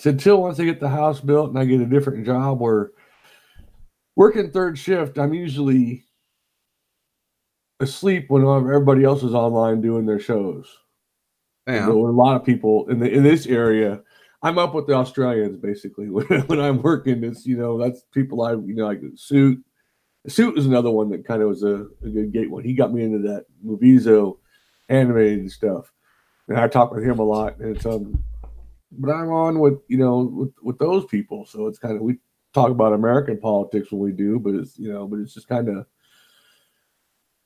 Until once I get the house built and I get a different job where working third shift, I'm usually asleep when everybody else is online doing their shows. Yeah. A lot of people in this area, I'm up with the Australians basically when I'm working. It's that's people like Suit. Suit is another one that kind of was a good gate one. He got me into that Movizo animated stuff. And I talk with him a lot, and it's but I'm on with with those people, so it's kind of, we talk about American politics when we do, but it's just kind of,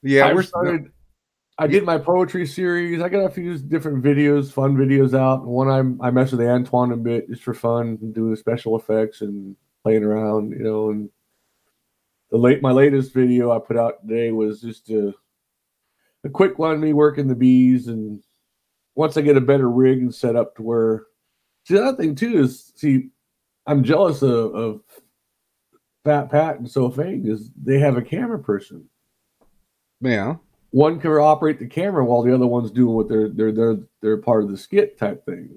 yeah. I did my poetry series. I got a few different videos, fun videos out. And one I mess with Antoine a bit just for fun, doing the special effects and playing around, And my latest video I put out today was just a quick one, me working the bees. And once I get a better rig and set up to where, the other thing too is, I'm jealous of Fat Pat and Sophane is they have a camera person. Yeah. One can operate the camera while the other one's doing what they're part of the skit type thing.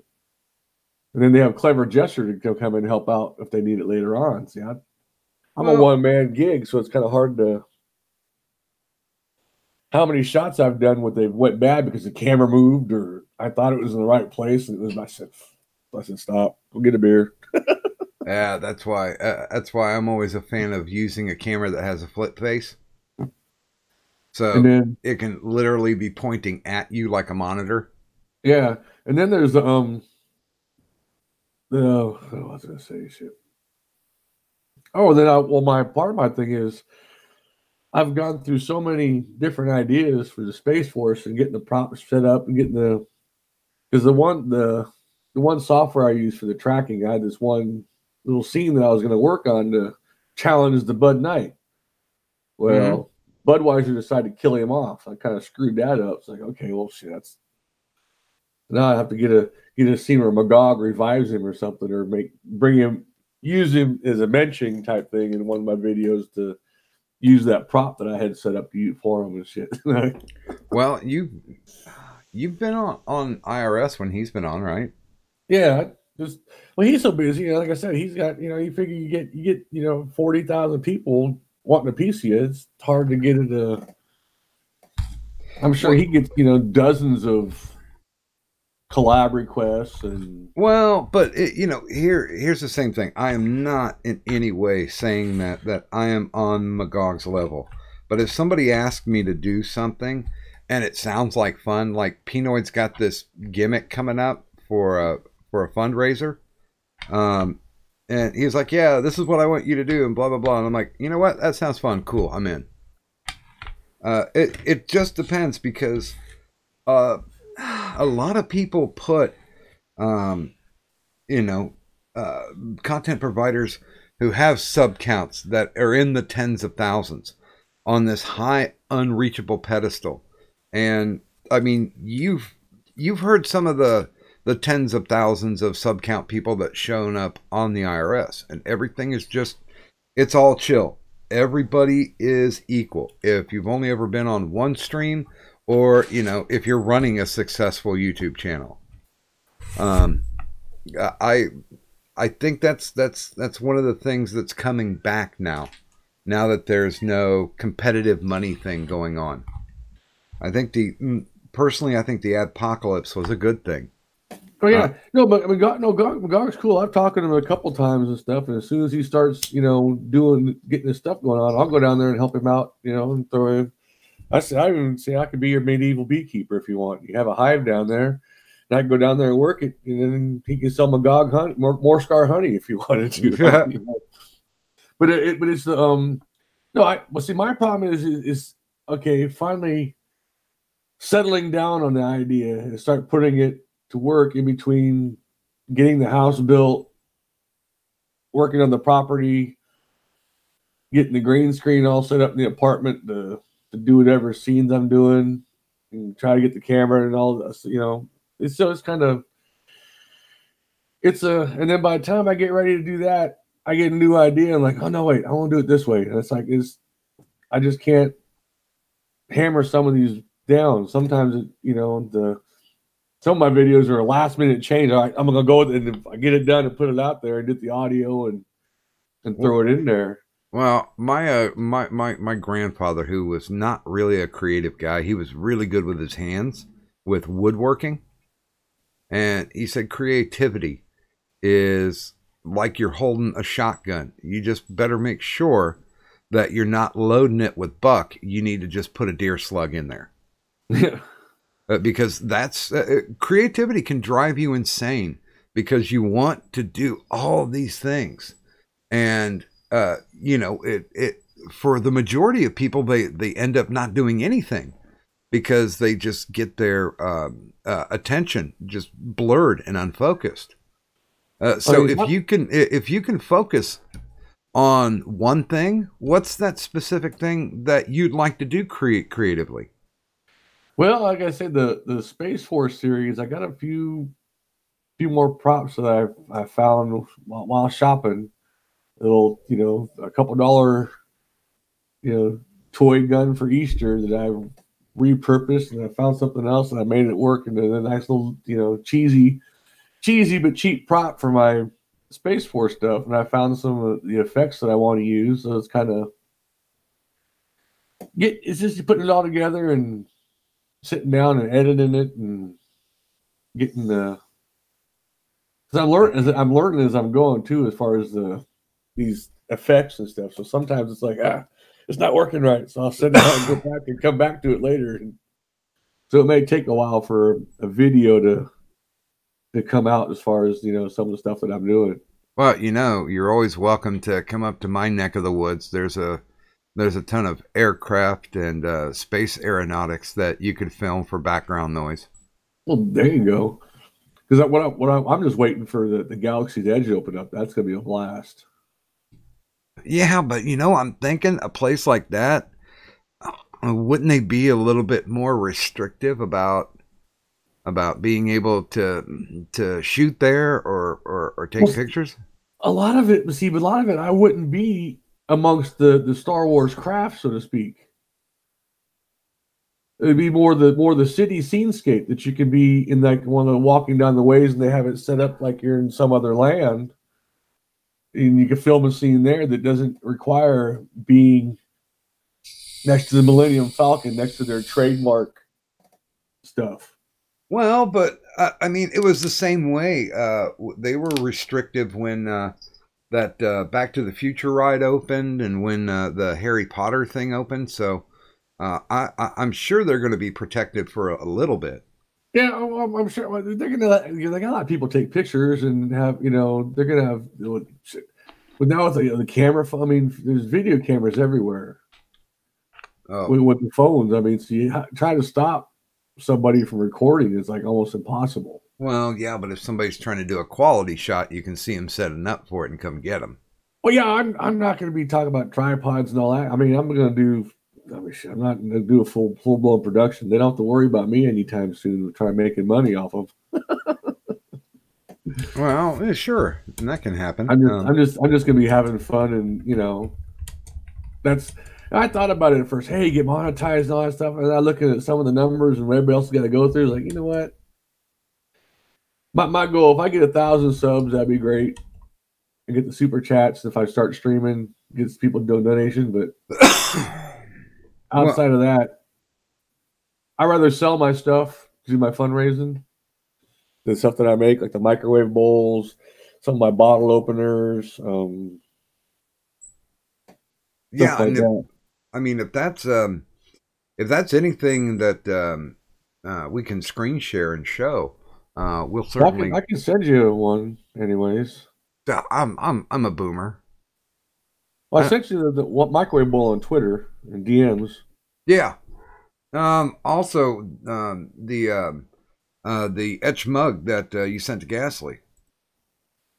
And then they have clever gesture to come in and help out if they need it later on. See, I'm a one-man gig, so it's kind of hard to. How many shots I've done they went bad because the camera moved or I thought it was in the right place and it was myself. I said, stop, go get a beer. Yeah, that's why I'm always a fan of using a camera that has a flip face. So And then it can literally be pointing at you like a monitor. yeah, and then there's what was I gonna say? Shit. Oh, and then my part of my thing is I've gone through so many different ideas for the Space Force and getting the props set up and getting because the one software I use for the tracking, I had this one little scene that I was going to work on to challenge the Bud Knight. Well, Budweiser decided to kill him off. I kind of screwed that up. It's like, okay, well, shit, now I have to get a scene where Magog revives him or something, or use him as a mention type thing in one of my videos to use that prop that I had set up for him and shit. Well, you've been on IRS when he's been on, right? Yeah, he's so busy. Like I said, he's got, you figure you get 40,000 people wanting a piece of you. It's hard to get it. I'm sure he gets dozens of collab requests and. Well, but here's the same thing. I am not in any way saying that I am on Magog's level. But if somebody asked me to do something and it sounds like fun, like Pinoid's got this gimmick coming up for a fundraiser, and he was like, "Yeah, this is what I want you to do," and blah blah blah. And I'm like, you know what? That sounds fun. Cool, I'm in. It just depends because a lot of people put content providers who have sub counts that are in the tens of thousands on this high unreachable pedestal. And I mean, you've heard some of the tens of thousands of sub count people that shown up on the IRS, and everything is just, it's all chill. Everybody is equal. If you've only ever been on one stream, or if you're running a successful YouTube channel, I think that's one of the things that's coming back now that there's no competitive money thing going on. I think the adpocalypse was a good thing. Oh yeah, but Magog's cool. I've talked to him a couple times and stuff, and as soon as he starts, getting his stuff going on, I'll go down there and help him out, and throw him. I even say I could be your medieval beekeeper if you want. You have a hive down there, and I can go down there and work it, and then he can sell Magog honey, more scar honey if you wanted to. But it's the my problem is okay, finally settling down on the idea and start putting it to work in between getting the house built, working on the property, getting the green screen all set up in the apartment to do whatever scenes I'm doing, and try to get the camera and all this, it's kind of, and then by the time I get ready to do that, I get a new idea. I'm like, oh no, wait, I want to do it this way. And it's like, I just can't hammer some of these down. Sometimes, some of my videos are a last minute change. All right, I'm going to go with it, and if I get it done and put it out there and get the audio and throw it in there. Well, my grandfather, who was not really a creative guy, he was really good with his hands, with woodworking. And he said creativity is like you're holding a shotgun. You just better make sure that you're not loading it with buck. You need to just put a deer slug in there. Yeah. Because that's creativity can drive you insane because you want to do all these things. And it for the majority of people, they end up not doing anything because they just get their attention just blurred and unfocused. So if you can focus on one thing, what's that specific thing that you'd like to do creatively? Well, like I said, the Space Force series, I got a few more props that I found while shopping. Little, a couple $, toy gun for Easter that I repurposed, and I found something else and I made it work, and then a nice little, cheesy but cheap prop for my Space Force stuff. And I found some of the effects that I want to use. So it's kind of it's just putting it all together and sitting down and editing it and getting Because I'm learning as I'm going too, as far as these effects and stuff. So sometimes it's like, it's not working right. So I'll send it out and go back and come back to it later. And so it may take a while for a video to come out as far as, some of the stuff that I'm doing. Well, you're always welcome to come up to my neck of the woods. There's a ton of aircraft and space aeronautics that you could film for background noise. Well, there you go. Because I'm just waiting for the Galaxy's Edge to open up. That's going to be a blast. Yeah, but I'm thinking a place like that, wouldn't they be a little bit more restrictive about being able to shoot there or take pictures? A lot of it, I wouldn't be amongst the Star Wars craft, so to speak. It'd be more the city scenescape that you can be in, like one of the walking down the ways, and they have it set up like you're in some other land, and you can film a scene there that doesn't require being next to the Millennium Falcon, next to their trademark stuff. Well, but I mean, it was the same way. They were restrictive when that Back to the Future ride opened, and when the Harry Potter thing opened. So I'm sure they're going to be protected for a little bit. Yeah, I'm sure they're going to let. They got a lot of people take pictures and have. They're going to have. But now with the camera, I mean, there's video cameras everywhere. Oh. With the phones, I mean, so you try to stop somebody from recording is like almost impossible. Well, yeah, but if somebody's trying to do a quality shot, you can see them setting up for it and come get them. Well, yeah, I'm not going to be talking about tripods and all that. I mean, I'm not going to do a full blown production. They don't have to worry about me anytime soon to try making money off of. Well, yeah, sure, and that can happen. I'm just going to be having fun, and that's. I thought about it at first. Hey, get monetized and all that stuff. And I looking at some of the numbers and what everybody else has got to go through. Like, you know what? My goal, if I get 1,000 subs, that'd be great. And get the super chats if I start streaming, gets people doing donations. But outside of that, I'd rather sell my stuff, do my fundraising, the stuff that I make, like the microwave bowls, some of my bottle openers. Yeah, like I mean, if that's anything that we can screen share and show, we'll certainly. I can send you one, anyways. I'm a boomer. Well, I sent you the microwave bowl on Twitter and DMs. Yeah. Also, the etch mug that you sent to Gasly.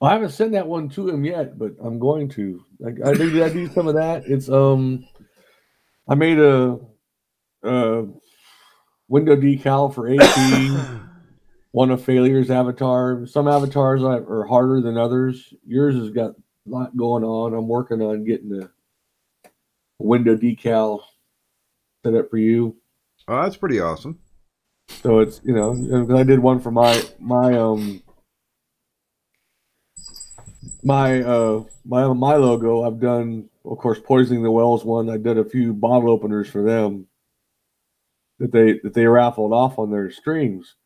Well, I haven't sent that one to him yet, but I'm going to. I do some of that. It's I made a window decal for AP. One of Failure's avatar. Some avatars are harder than others. Yours has got a lot going on. I'm working on getting a window decal set up for you. Oh, that's pretty awesome. So it's I did one for my logo. I've done, of course, Poisoning the Wells one. I did a few bottle openers for them that they raffled off on their streams.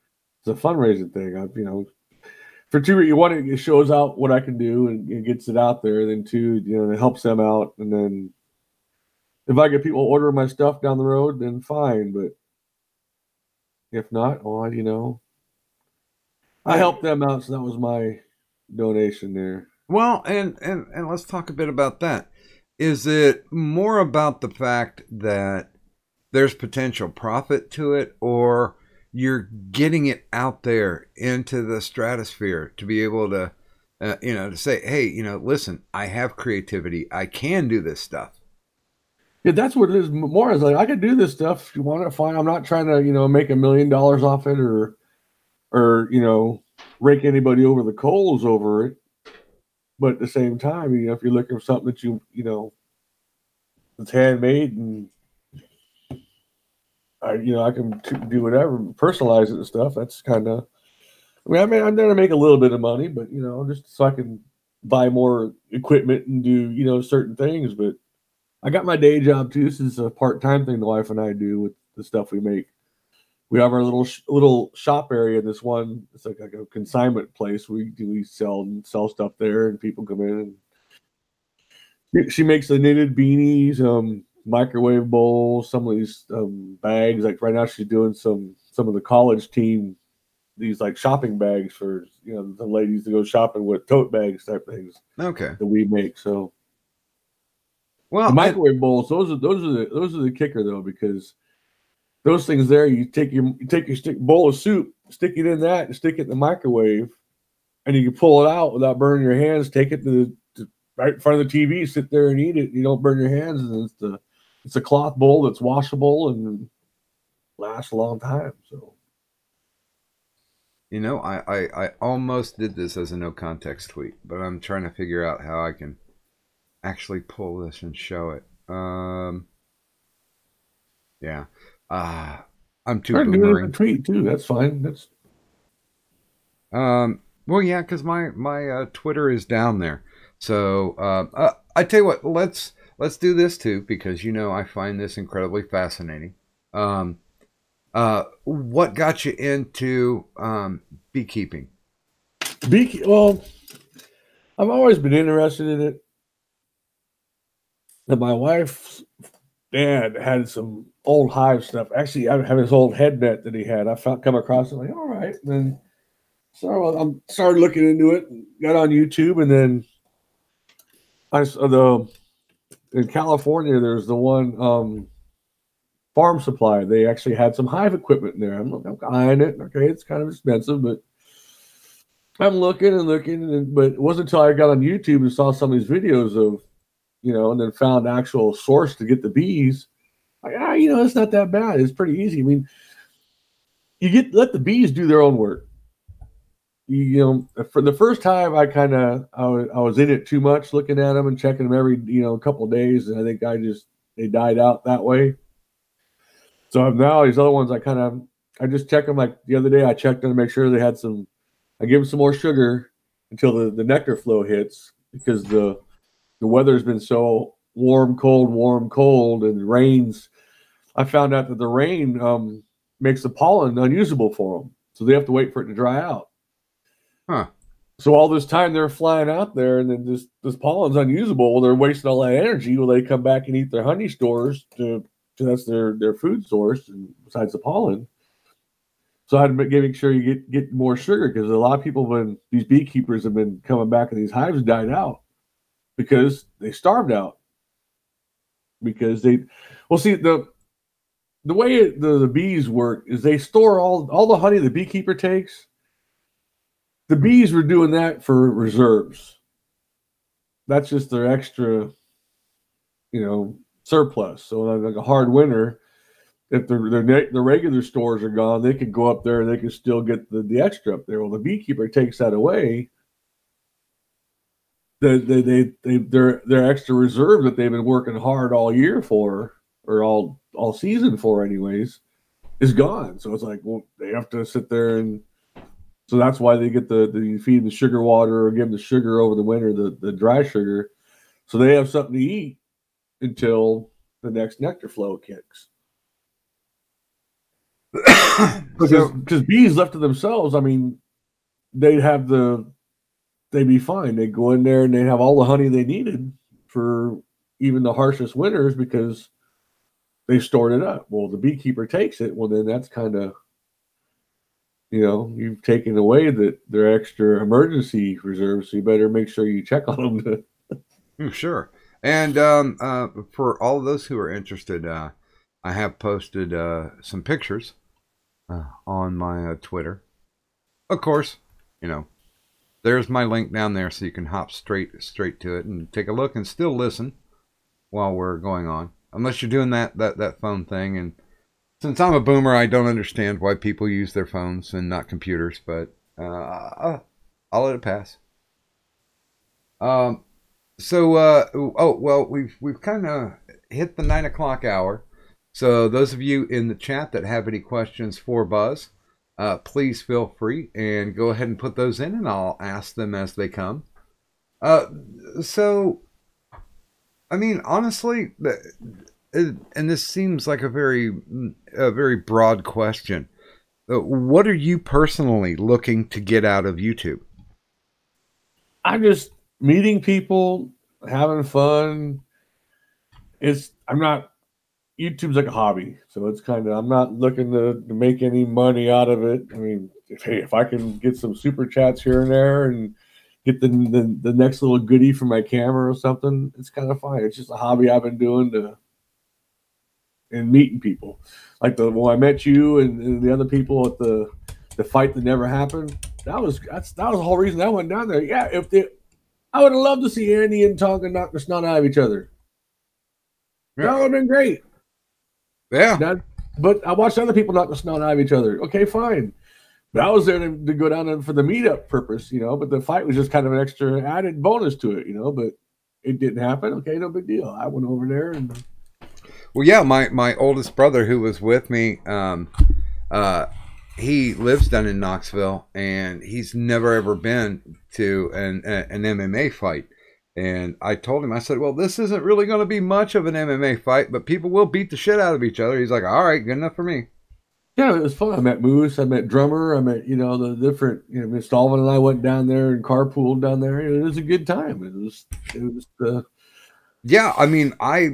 It's a fundraising thing. For two, one, it shows out what I can do and it gets it out there. Then two, it helps them out. And then if I get people ordering my stuff down the road, then fine. But if not, well, I helped them out. So that was my donation there. Well, and let's talk a bit about that. Is it more about the fact that there's potential profit to it, or you're getting it out there into the stratosphere to be able to, to say, hey, listen, I have creativity. I can do this stuff. Yeah, that's what it is. More is like, I can do this stuff. If you want it, fine. I'm not trying to, make $1 million off it or rake anybody over the coals over it. But at the same time, if you're looking for something that it's handmade and I can do whatever, personalize it and stuff. That's kind of, I'm going to make a little bit of money, but just so I can buy more equipment and do certain things. But I got my day job too. This is a part-time thing the wife and I do with the stuff we make. we have our little shop area in this one. It's like a consignment place. We sell stuff there, and people come in. And she makes the knitted beanies, microwave bowls, some of these bags. Like right now, she's doing some of the college team, these like shopping bags for the ladies to go shopping with, tote bags type things. Okay. That we make. So, well, the microwave bowls, those are the kicker though, because those things there, you take your bowl of soup, stick it in that, and stick it in the microwave, and you can pull it out without burning your hands. Take it to right in front of the TV, sit there and eat it. You don't burn your hands, and it's a cloth bowl that's washable and lasts a long time. So, I almost did this as a no context tweet, but I'm trying to figure out how I can actually pull this and show it. Yeah. I'm too boomerang. Tweet too. That's fine. That's well, yeah, because my Twitter is down there. So I tell you what, let's do this too, because I find this incredibly fascinating. What got you into beekeeping? Well, I've always been interested in it. And my wife's dad had some old hive stuff. Actually, I have his old head net that he had. Come across it, like, all right. And then so I started looking into it, and got on YouTube, and then in California, there's the one farm supply. They actually had some hive equipment in there. I'm eyeing it. Okay, it's kind of expensive, but I'm looking, but it wasn't until I got on YouTube and saw some of these videos of, and then found actual source to get the bees. Like, it's not that bad. It's pretty easy. I mean, let the bees do their own work. For the first time, I was in it too much, looking at them and checking them every couple of days, and I think they died out that way. So now these other ones, I just check them. Like the other day, I checked them to make sure they had some. I give them some more sugar until the nectar flow hits, because the weather's been so warm, cold, and rains. I found out that the rain makes the pollen unusable for them, so they have to wait for it to dry out. Huh. So all this time they're flying out there, and then this pollen's unusable. Well, they're wasting all that energy. Well, they come back and eat their honey stores so that's their food source, and besides the pollen. So I had to make sure you get more sugar, because a lot of people, when these beekeepers have been coming back and these hives died out, because they starved out. Because the way the bees work is they store all the honey the beekeeper takes. The bees were doing that for reserves. That's just their extra, surplus. So like a hard winter, if the regular stores are gone, they could go up there and they can still get the extra up there. Well, the beekeeper takes that away. Their extra reserve that they've been working hard all year for, or all season for anyways, is gone. So it's like, well, they have to sit there, and so that's why they get you feed the sugar water, or give them the sugar over the winter, the dry sugar, so they have something to eat until the next nectar flow kicks. Because bees left to themselves, I mean, they'd be fine. They'd go in there and they'd have all the honey they needed for even the harshest winters, because they stored it up. Well, the beekeeper takes it. Well, then that's kind of, you've taken away their extra emergency reserves. So you better make sure you check on them. Sure. And for all of those who are interested, I have posted some pictures on my Twitter. Of course, there's my link down there, so you can hop straight to it and take a look and still listen while we're going on. Unless you're doing that phone thing. And since I'm a boomer, I don't understand why people use their phones and not computers, but I'll let it pass. Well, we've kind of hit the 9 o'clock hour. So those of you in the chat that have any questions for Buzz, please feel free and go ahead and put those in, and I'll ask them as they come. So, I mean, honestly, and this seems like a very broad question, what are you personally looking to get out of YouTube? I'm just meeting people, having fun. YouTube's like a hobby, so it's kind of, I'm not looking to make any money out of it. I mean, if I can get some super chats here and there and get the next little goodie for my camera or something, it's kind of fine. It's just a hobby I've been doing and meeting people. Like when I met you and the other people at the fight that never happened. That was the whole reason I went down there. Yeah, I would have loved to see Andy and Tonga knock the snot out of each other. Yeah. That would have been great. Yeah. But I watched other people knock the snot out of each other. Okay, fine. But I was there to go down there for the meetup purpose, but the fight was just kind of an extra added bonus to it, but it didn't happen. Okay, no big deal. I went over there and... Well, yeah, my oldest brother who was with me, he lives down in Knoxville, and he's never ever been to an MMA fight. And I told him, I said, well, this isn't really going to be much of an MMA fight, but people will beat the shit out of each other. He's like, all right, good enough for me. Yeah, it was fun. I met Moose, I met Drummer, I met, the different, Miss Stalvin and I went down there and carpooled down there. It was a good time. It was yeah, I mean, I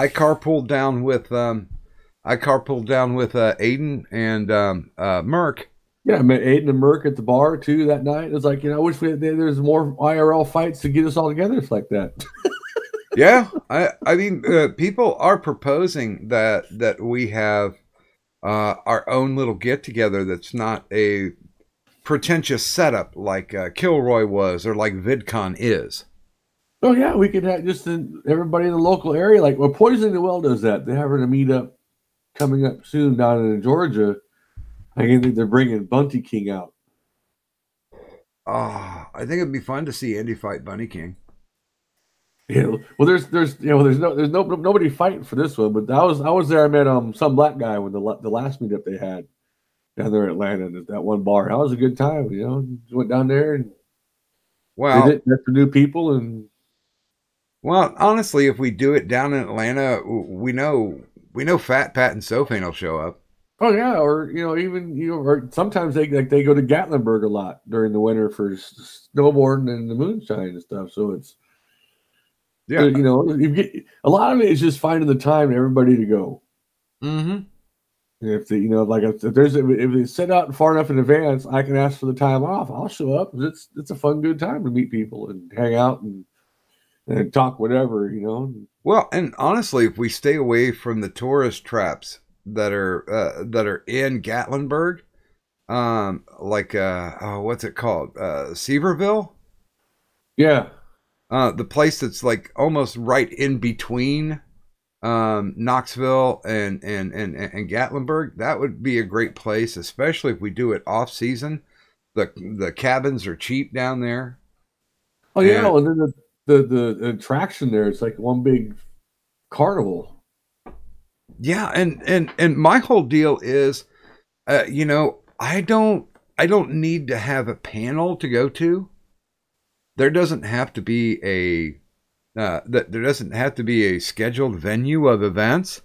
carpooled down with Aiden and Merc. Yeah, I met Aiden and Merc at the bar too that night. It was like, I wish there's more IRL fights to get us all together. It's like that. Yeah, I mean, people are proposing that we have our own little get together. That's not a pretentious setup like Kilroy was or like VidCon is. Oh yeah, we could have just everybody in the local area. Like, well, Poison the Well does that. They're having a meetup coming up soon down in Georgia. I think they're bringing Bunty King out. Oh, I think it'd be fun to see Andy fight Bunny King. Yeah, well, there's nobody fighting for this one, but I was there. I met some black guy when the last meetup they had down there in Atlanta at that one bar. That was a good time. Went down there and met for new people and. Well, honestly, if we do it down in Atlanta, we know Fat Pat and Sophane will show up. Oh yeah, or or sometimes they go to Gatlinburg a lot during the winter for snowboarding and the moonshine and stuff. So it's you get a lot of it is just finding the time for everybody to go. Mm-hmm. If if they set out far enough in advance, I can ask for the time off. I'll show up. It's a fun, good time to meet people and hang out and talk whatever. Well, and honestly, if we stay away from the tourist traps that are in Gatlinburg, what's it called? Seaverville? Yeah. The place that's like almost right in between Knoxville and Gatlinburg. That would be a great place, especially if we do it off season. The cabins are cheap down there. Oh yeah, and then the attraction there, it's like one big carnival. Yeah, and my whole deal is, I don't need to have a panel to go to. There doesn't have to be a scheduled venue of events.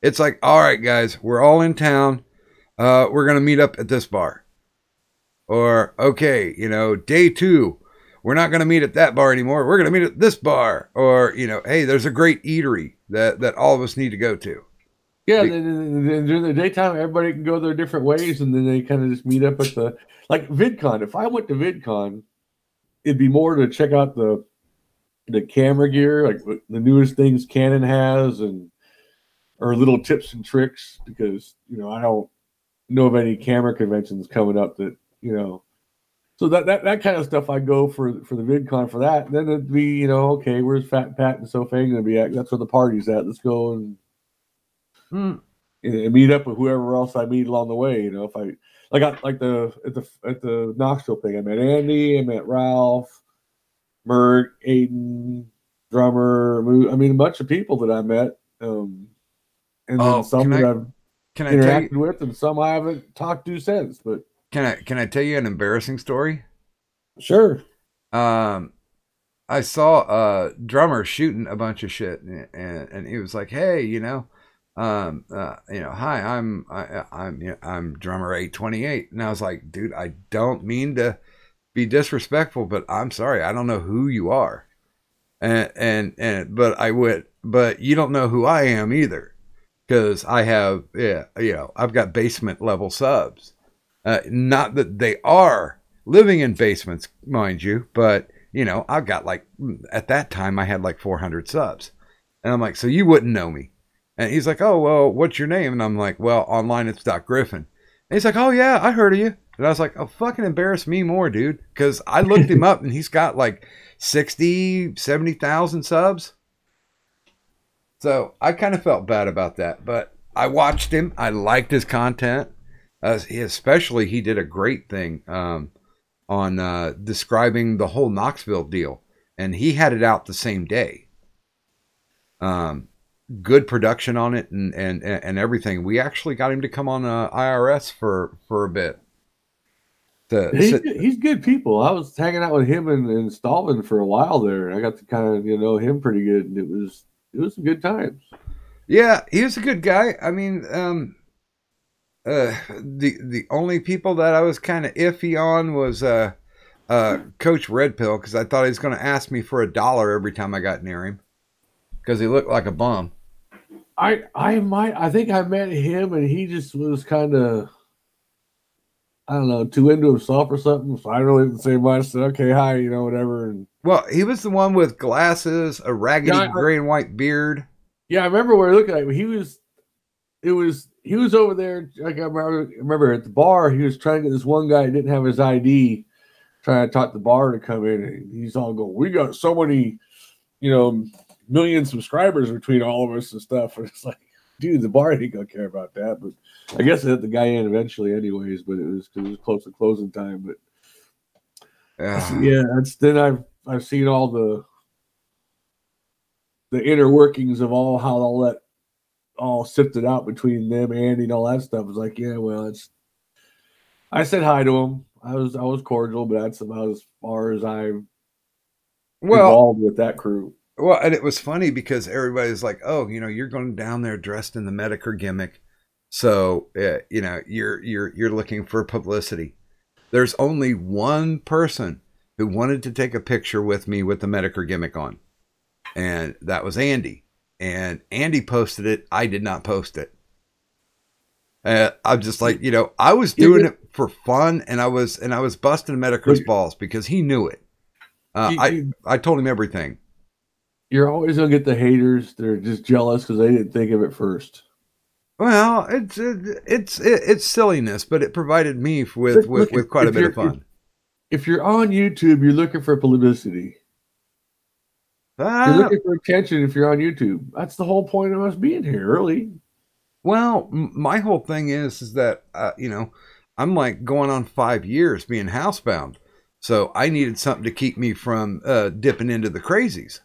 It's like, all right, guys, we're all in town. We're gonna meet up at this bar, or okay, day 2. We're not going to meet at that bar anymore. We're going to meet at this bar, or hey, there's a great eatery that all of us need to go to. Yeah, during the daytime, everybody can go their different ways, and then they kind of just meet up at like VidCon. If I went to VidCon, it'd be more to check out the camera gear, like the newest things Canon has, or little tips and tricks, because I don't know of any camera conventions coming up that So that kind of stuff I go for the VidCon for that. And then it'd be okay, where's Fat Pat and Sophane going to be at? That's where the party's at. Let's go and meet up with whoever else I meet along the way. If I at the Knoxville thing, I met Andy, I met Ralph, Merc, Aiden, Drummer. I mean, a bunch of people that I met, and then some that I've interacted with, and some I haven't talked to since. But can I tell you an embarrassing story? Sure. I saw a drummer shooting a bunch of shit, and he was like, hey, Hi, I'm drummer 828. And I was like, dude, I don't mean to be disrespectful, but I'm sorry, I don't know who you are. But you don't know who I am either, because I have, I've got basement level subs. Not that they are living in basements, mind you, but I've got like, at that time I had like 400 subs, and I'm like, so you wouldn't know me. And he's like, oh, well, what's your name? And I'm like, well, online it's DocGriffon. And he's like, oh yeah, I heard of you. And I was like, oh, fucking embarrass me more, dude. Because I looked him up and he's got like 60, 70,000 subs. So I kind of felt bad about that. But I watched him. I liked his content. Especially, he did a great thing on describing the whole Knoxville deal. And he had it out the same day. Good production on it and everything. We actually got him to come on IRS for a bit. He's good people. I was hanging out with him in Stallman for a while there. I got to kind of know him pretty good, and it was some good times. Yeah, he was a good guy. I mean, the only people that I was kind of iffy on was Coach Red Pill, because I thought he was going to ask me for $1 every time I got near him, because he looked like a bum. I think I met him and he just was kind of, I don't know, too into himself or something. So I really didn't say much. Said, okay, hi, whatever. And well, he was the one with glasses, a raggedy gray and white beard. Yeah, I remember we were looking at him. He was over there. Like I remember at the bar, he was trying to get this one guy who didn't have his ID, trying to talk the bar to come in. And he's all going, we got so many, million subscribers between all of us and stuff. And it's like, dude, the bar ain't gonna care about that. But I guess I let the guy in eventually anyways, but it was close to closing time. But then I've seen all the inner workings of how all that all sifted out between them, Andy, and all that stuff. It was like, yeah, well, I said hi to him. I was cordial, but that's about as far as I'm involved with that crew. Well, and it was funny because everybody's like, oh, you're going down there dressed in the Medicare gimmick. So, you're looking for publicity. There's only one person who wanted to take a picture with me with the Medicare gimmick on. And that was Andy. And Andy posted it. I did not post it. I'm just like, I was doing it for fun, and I was busting Medicare's balls because he knew it. I told him everything. You're always gonna get the haters. They're just jealous because they didn't think of it first. Well, it's silliness, but it provided me with quite a bit of fun. If you're on YouTube, you're looking for publicity. You're looking for attention. If you're on YouTube, that's the whole point of us being here, really. Well, my whole thing is that I'm like going on 5 years being housebound, so I needed something to keep me from dipping into the crazies.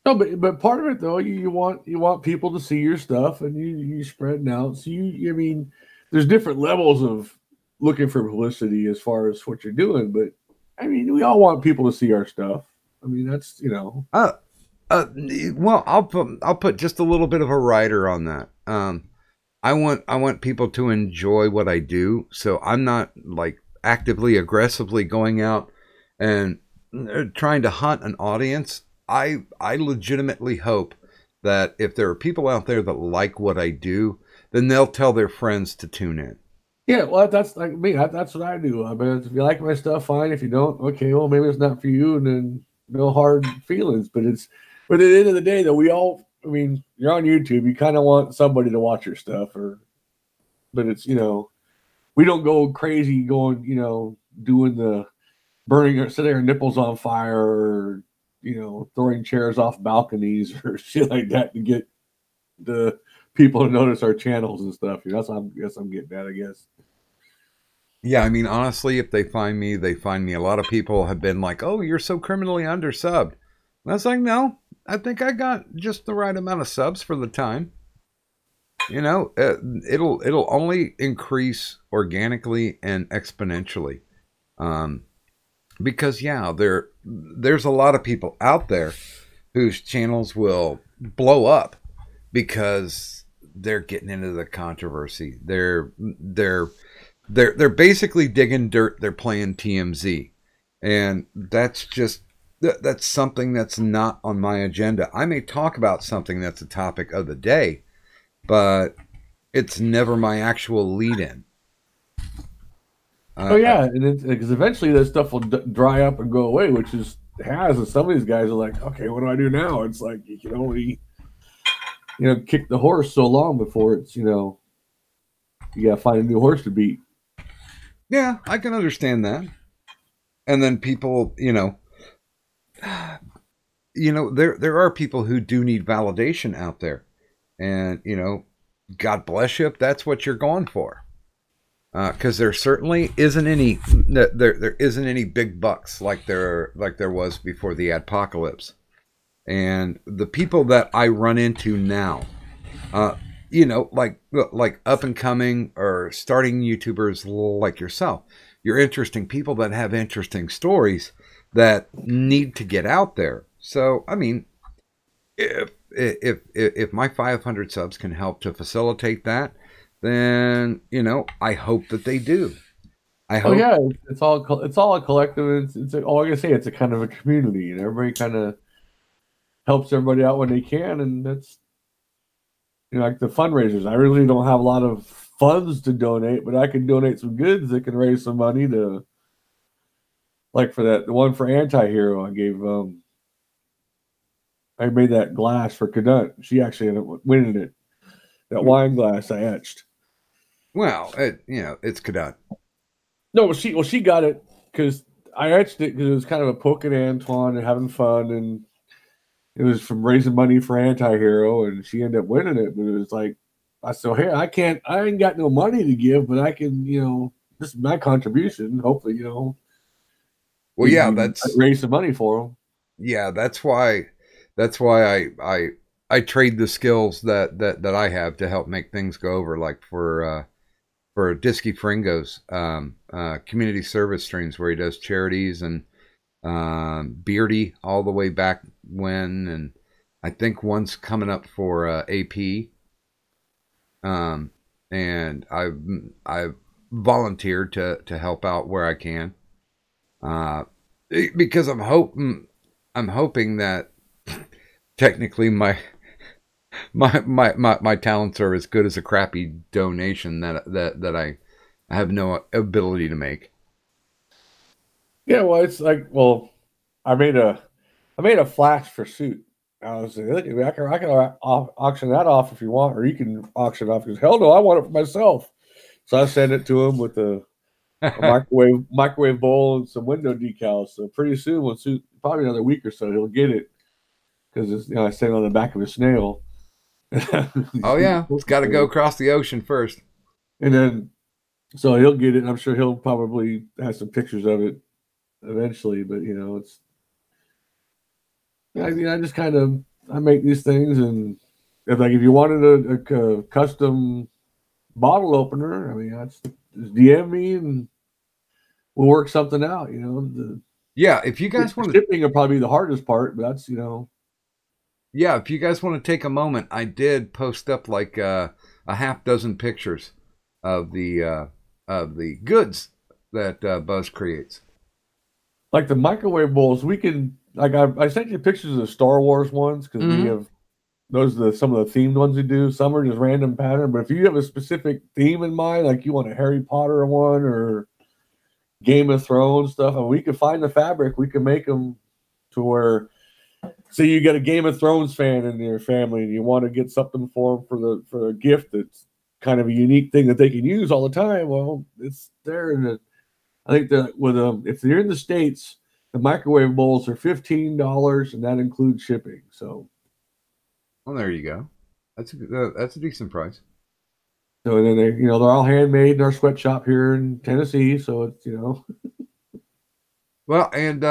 No, but part of it though, you want people to see your stuff, and you spreading out. So there's different levels of looking for publicity as far as what you're doing. But we all want people to see our stuff. That's well, I'll put just a little bit of a rider on that. I want people to enjoy what I do, so I'm not like actively, aggressively going out and trying to hunt an audience. I legitimately hope that if there are people out there that like what I do, then they'll tell their friends to tune in. Yeah, well, that's like me. That's what I do. If you like my stuff, fine. If you don't, okay, well, maybe it's not for you, and then no hard feelings. But at the end of the day, though, you're on YouTube. You kind of want somebody to watch your stuff, but it's we don't go crazy going doing the burning or setting our nipples on fire or throwing chairs off balconies or shit like that to get the people to notice our channels and stuff. That's what I'm getting at, I guess. Yeah, honestly, if they find me, they find me. A lot of people have been like, "Oh, you're so criminally undersubbed." And I was like, "No, I think I got just the right amount of subs for the time." It'll only increase organically and exponentially. Because there's a lot of people out there whose channels will blow up because they're getting into the controversy. They're basically digging dirt. They're playing TMZ, and that's something that's not on my agenda. I may talk about something that's a topic of the day, but it's never my actual lead-in. Oh yeah, and because eventually that stuff will dry up and go away, which is has. And some of these guys are like, okay, what do I do now? It's like you can only, kick the horse so long before it's, you got to find a new horse to beat. Yeah, I can understand that. And then people, there are people who do need validation out there, and God bless you if that's what you're going for. Because there certainly isn't any there isn't any big bucks like there was before the adpocalypse, and the people that I run into now, like up and coming or starting YouTubers like yourself, you're interesting people that have interesting stories that need to get out there. So I mean, if my 500 subs can help to facilitate that, then I hope that they do. I hope. Oh yeah, it's all a collective. It's all I can say. It's a kind of a community, and everybody kind of helps everybody out when they can. And that's like the fundraisers. I really don't have a lot of funds to donate, but I can donate some goods that can raise some money to, like for the one for Anti-Hero. I gave I made that glass for Cadunt. She actually ended up winning it. That wine glass I etched. Well, it's Cadunt. No, she got it because I etched it because it was kind of a poke at Antoine and having fun, and it was from raising money for Anti-Hero, and she ended up winning it. But it was like, I said, hey, I ain't got no money to give, but I can, this is my contribution. Hopefully, Well, yeah, that's raise some money for them. Yeah, that's why I trade the skills that I have to help make things go over, like for Disky Fringo's community service streams where he does charities, and Beardy all the way back when, and I think one's coming up for AP, and I've volunteered to help out where I can, because I'm hoping that technically my talents are as good as a crappy donation that I have no ability to make. Yeah, well, it's like, I made a flash for suit. I was like, I can auction that off if you want, or you can auction it off. Because hell no, I want it for myself. So I sent it to him with a microwave bowl and some window decals. So pretty soon, probably another week or so, he'll get it because I sent it on the back of a snail. Oh yeah, it's got to go across the ocean first, and then so he'll get it. And I'm sure he'll probably have some pictures of it eventually. But it's I just kind of make these things, and if you wanted a custom bottle opener, just DM me and we'll work something out. Yeah, if you guys want, shipping will probably be the hardest part, but that's Yeah, if you guys want to take a moment, I did post up like a half dozen pictures of the goods that Buzz creates. Like the microwave bowls, we can I sent you pictures of the Star Wars ones because we have those are some of the themed ones we do. Some are just random pattern, but if you have a specific theme in mind, like you want a Harry Potter one or Game of Thrones stuff, and we can find the fabric, we can make them to where. So you got a Game of Thrones fan in your family, and you want to get something for them for a gift that's kind of a unique thing that they can use all the time. Well, it's there, and I think that if they're in the States, the microwave bowls are $15, and that includes shipping. So, well, there you go. That's a decent price. So and then they're all handmade in our sweatshop here in Tennessee. So it's Well, and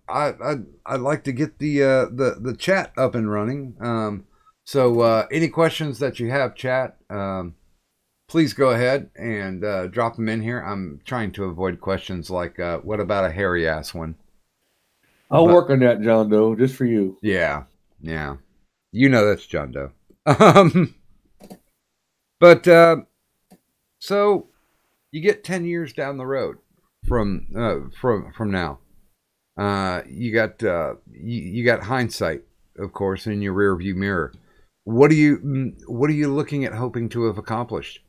I'd like to get the chat up and running. So any questions that you have, chat, please go ahead and drop them in here. I'm trying to avoid questions like, what about a hairy ass one? I'll work on that, John Doe, just for you. Yeah. That's John Doe. But so you get 10 years down the road from now. You got hindsight, of course, in your rear view mirror. What are you looking at hoping to have accomplished?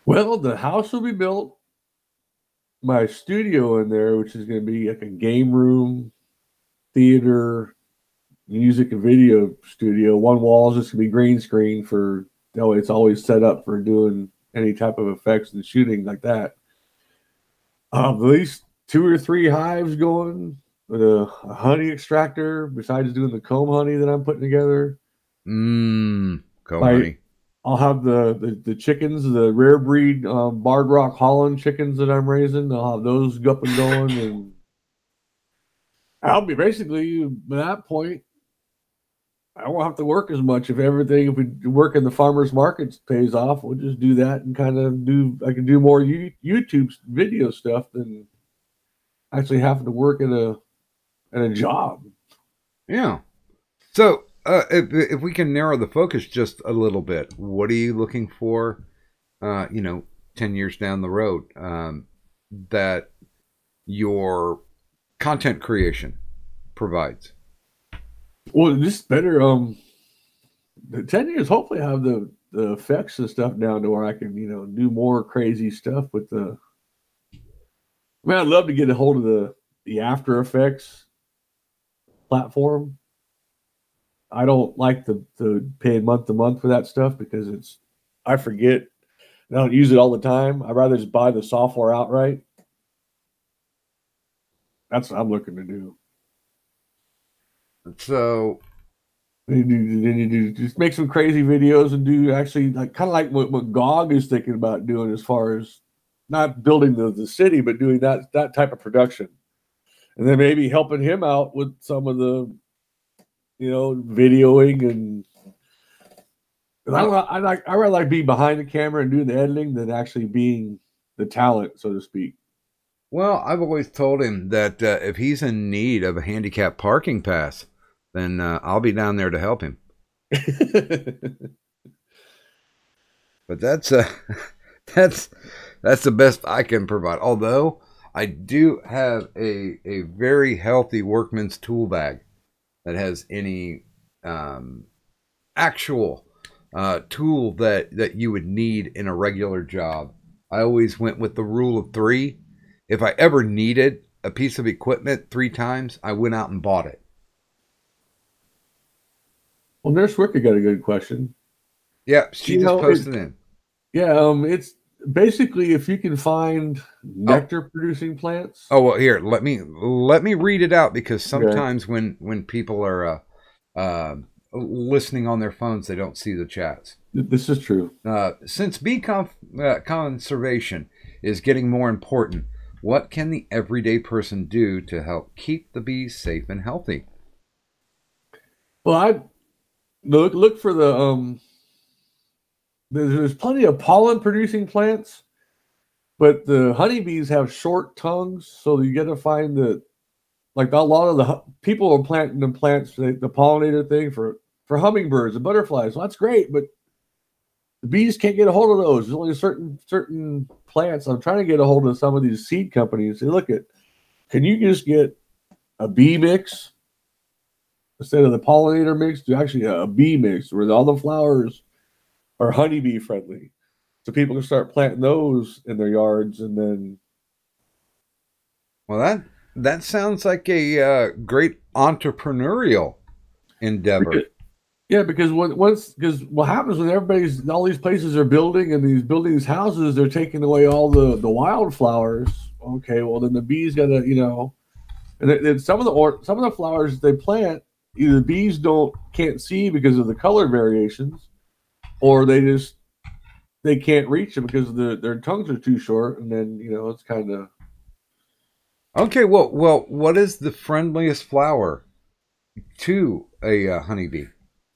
Well, the house will be built. My studio in there, which is going to be like a game room, theater, music and video studio. One wall is just going to be green screen for that way it's always set up for doing any type of effects and shooting like that. At least 2 or 3 hives going with a honey extractor besides doing the comb honey that I'm putting together. Comb honey. I'll have the chickens, the rare breed Barred Rock Holland chickens that I'm raising. I'll have those up and going, and I'll be basically at that point. I won't have to work as much if we work in the farmers markets pays off. We'll just do that and kind of I can do more YouTube video stuff than actually having to work at a job. Yeah. So if we can narrow the focus just a little bit, what are you looking for, 10 years down the road, that your content creation provides? Well, just better, the 10 years, hopefully I have the effects and stuff down to where I can, do more crazy stuff with I'd love to get a hold of the After Effects platform. I don't like the paying month to month for that stuff because I forget. I don't use it all the time. I'd rather just buy the software outright. That's what I'm looking to do. So then you just make some crazy videos and do actually kind of like what Magog is thinking about doing as far as not building the city, but doing that type of production. And then maybe helping him out with some of the videoing and I rather like being behind the camera and doing the editing than actually being the talent, so to speak. Well, I've always told him that if he's in need of a handicap parking pass, then I'll be down there to help him. But that's the best I can provide. Although I do have a very healthy workman's tool bag that has any actual tool that you would need in a regular job. I always went with the rule of 3. If I ever needed a piece of equipment 3 times, I went out and bought it. Well, Nurse Wicker got a good question. Yeah, she just posted in. Yeah, it's basically if you can find nectar producing plants. Oh well, here let me read it out because sometimes when people are listening on their phones, they don't see the chats. This is true. Since bee conservation is getting more important, what can the everyday person do to help keep the bees safe and healthy? Well, I look for the there's plenty of pollen producing plants, but the honeybees have short tongues, so you got to find a lot of the people are planting the plants, the pollinator thing for hummingbirds and butterflies. Well, that's great, but the bees can't get a hold of those. There's only certain plants. I'm trying to get a hold of some of these seed companies. Say, look, can you just get a bee mix instead of the pollinator mix? Do actually a bee mix where all the flowers are honeybee friendly, so people can start planting those in their yards. And then, well, that sounds like a great entrepreneurial endeavor. Because what happens when all these places are building and these houses, they're taking away all the wildflowers. Okay, well then the bees got to and then some of the flowers they plant, either the bees can't see because of the color variations, or they can't reach them because their tongues are too short, and then it's kind of okay. Well, what is the friendliest flower to a honeybee?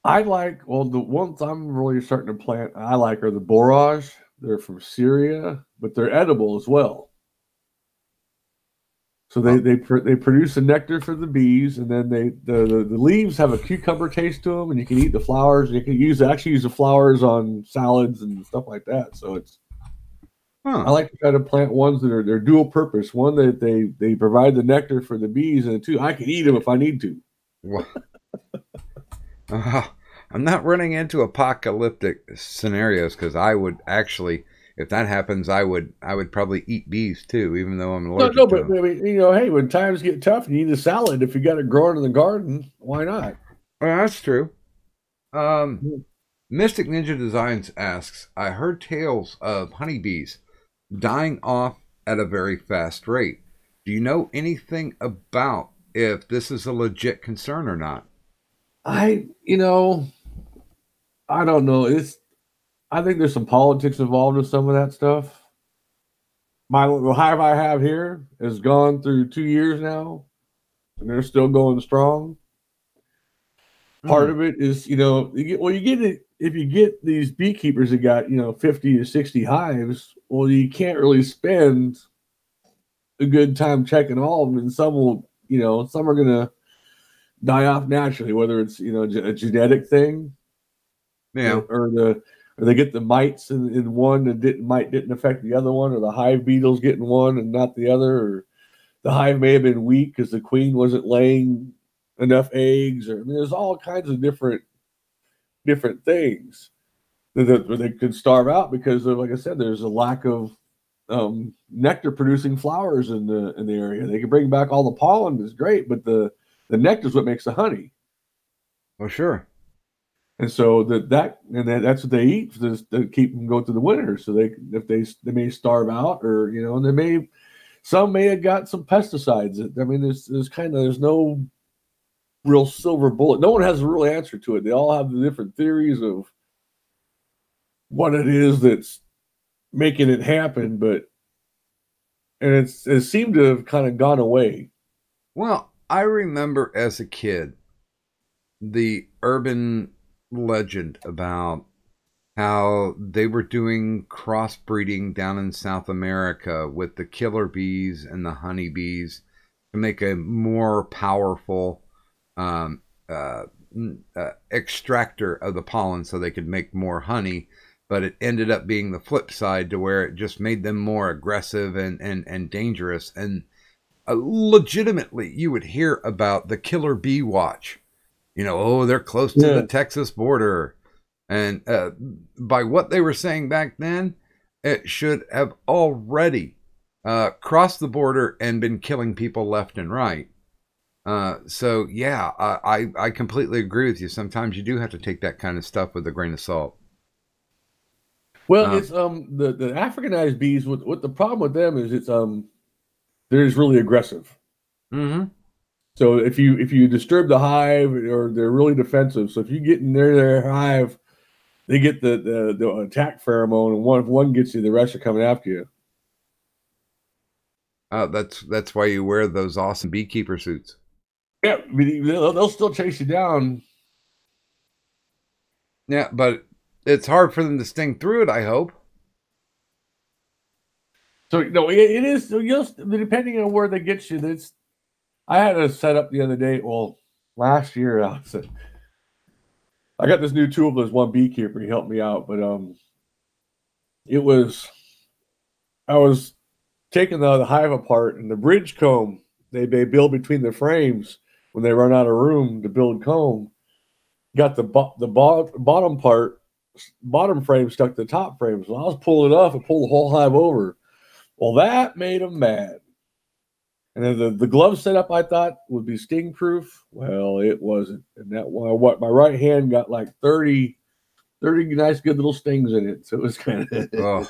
the ones I'm really starting to plant I like are the borage. They're from Syria, but they're edible as well. So they produce the nectar for the bees, and then the leaves have a cucumber taste to them, and you can eat the flowers. And you can use the flowers on salads and stuff like that. So it's I like to try to plant ones that they're dual purpose. One that they provide the nectar for the bees, and two, I can eat them if I need to. Well, I'm not running into apocalyptic scenarios because I would actually, if that happens, I would probably eat bees too, even though I'm allergic to them. I mean, hey, when times get tough and you need a salad, if you got it growing in the garden, why not? Well, that's true. Mystic Ninja Designs asks, I heard tales of honeybees dying off at a very fast rate. Do you know anything about if this is a legit concern or not? I don't know. I think there's some politics involved with some of that stuff. The hive I have here has gone through 2 years now, and they're still going strong. Part of it is, you get it if you get these beekeepers that got 50 to 60 hives. Well, you can't really spend a good time checking all of them, and some will, some are gonna die off naturally, whether it's a genetic thing, or they get the mites in one that didn't affect the other one, or the hive beetles getting one and not the other, or the hive may have been weak because the queen wasn't laying enough eggs, or there's all kinds of different things that they could starve out because of, like I said, there's a lack of nectar producing flowers in the area. They can bring back all the pollen, is great, but the nectar is what makes the honey. Oh, sure. And so that's what they eat to keep them going through the winter. So they may starve out, or and some may have got some pesticides. I mean, there's no real silver bullet. No one has a real answer to it. They all have the different theories of what it is that's making it happen, and it seemed to have kind of gone away. Well, I remember as a kid the urban legend about how they were doing crossbreeding down in South America with the killer bees and the honeybees to make a more powerful extractor of the pollen so they could make more honey. But it ended up being the flip side, to where it just made them more aggressive and dangerous. And legitimately, you would hear about the killer bee watch. They're close to the Texas border. And by what they were saying back then, it should have already crossed the border and been killing people left and right. So, yeah, I completely agree with you. Sometimes you do have to take that kind of stuff with a grain of salt. Well, it's the Africanized bees. What the problem with them is they're just really aggressive. Mm-hmm. So if you disturb the hive, or they're really defensive. So if you get in their hive, they get the attack pheromone, and if one gets you, the rest are coming after you. That's why you wear those awesome beekeeper suits. Yeah, they'll still chase you down. Yeah, but it's hard for them to sting through it, I hope. So it is. So depending on where they get you, I had a setup the other day. Well, last year I got this new tool. There's one beekeeper. He helped me out, but I was taking the hive apart, and the bridge comb they build between the frames when they run out of room to build comb got the bottom frame stuck to the top frame. So I was pulling it off and pulled the whole hive over. Well, that made them mad. And then the glove setup I thought would be sting proof. Well, it wasn't. And my right hand got like 30 nice good little stings in it. So it was kind of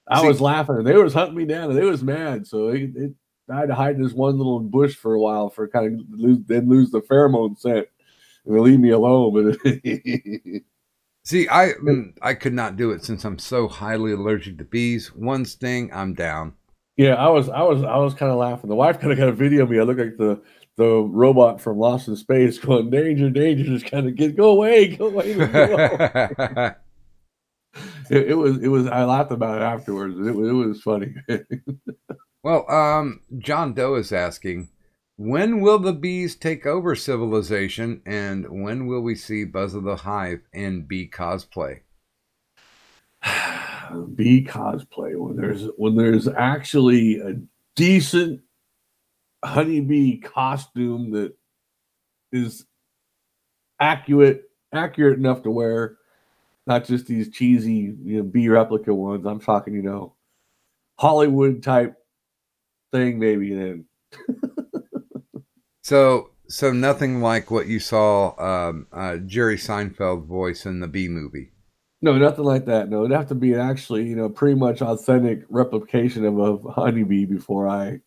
I was laughing, and they was hunting me down, and they was mad. So I had to hide in this one little bush for a while for kind of lose the pheromone scent, and they leave me alone. But see, I could not do it since I'm so highly allergic to bees. One sting, I'm down. Yeah, I was kind of laughing. The wife kind of got a video of me. I look like the robot from Lost in Space, going danger, danger, just kind of go away. It was. I laughed about it afterwards. It was funny. Well, John Doe is asking, when will the bees take over civilization, and when will we see Buzz of the Hive in bee cosplay? Bee cosplay when there's actually a decent honeybee costume that is accurate enough to wear, not just these cheesy bee replica ones. I'm talking Hollywood type thing maybe then. So nothing like what you saw Jerry Seinfeld voice in the Bee movie. No, nothing like that. No, it'd have to be actually, pretty much authentic replication of a honeybee before I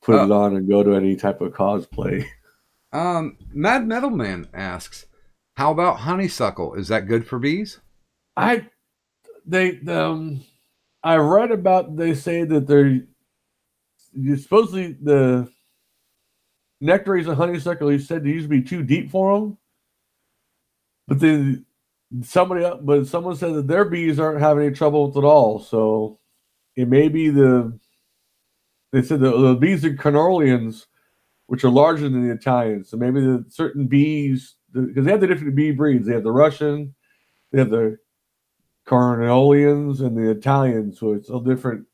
put it on and go to any type of cosplay. Mad Metal Man asks, how about honeysuckle? Is that good for bees? I read about, they say that supposedly the nectaries of honeysuckle, he said they used to be too deep for them. But then someone said that their bees aren't having any trouble with it at all. So it may be they said the bees are Carnolians, which are larger than the Italians. So maybe the certain bees, because they have the different bee breeds. They have the Russian, they have the Carnolians, and the Italians. So it's all different.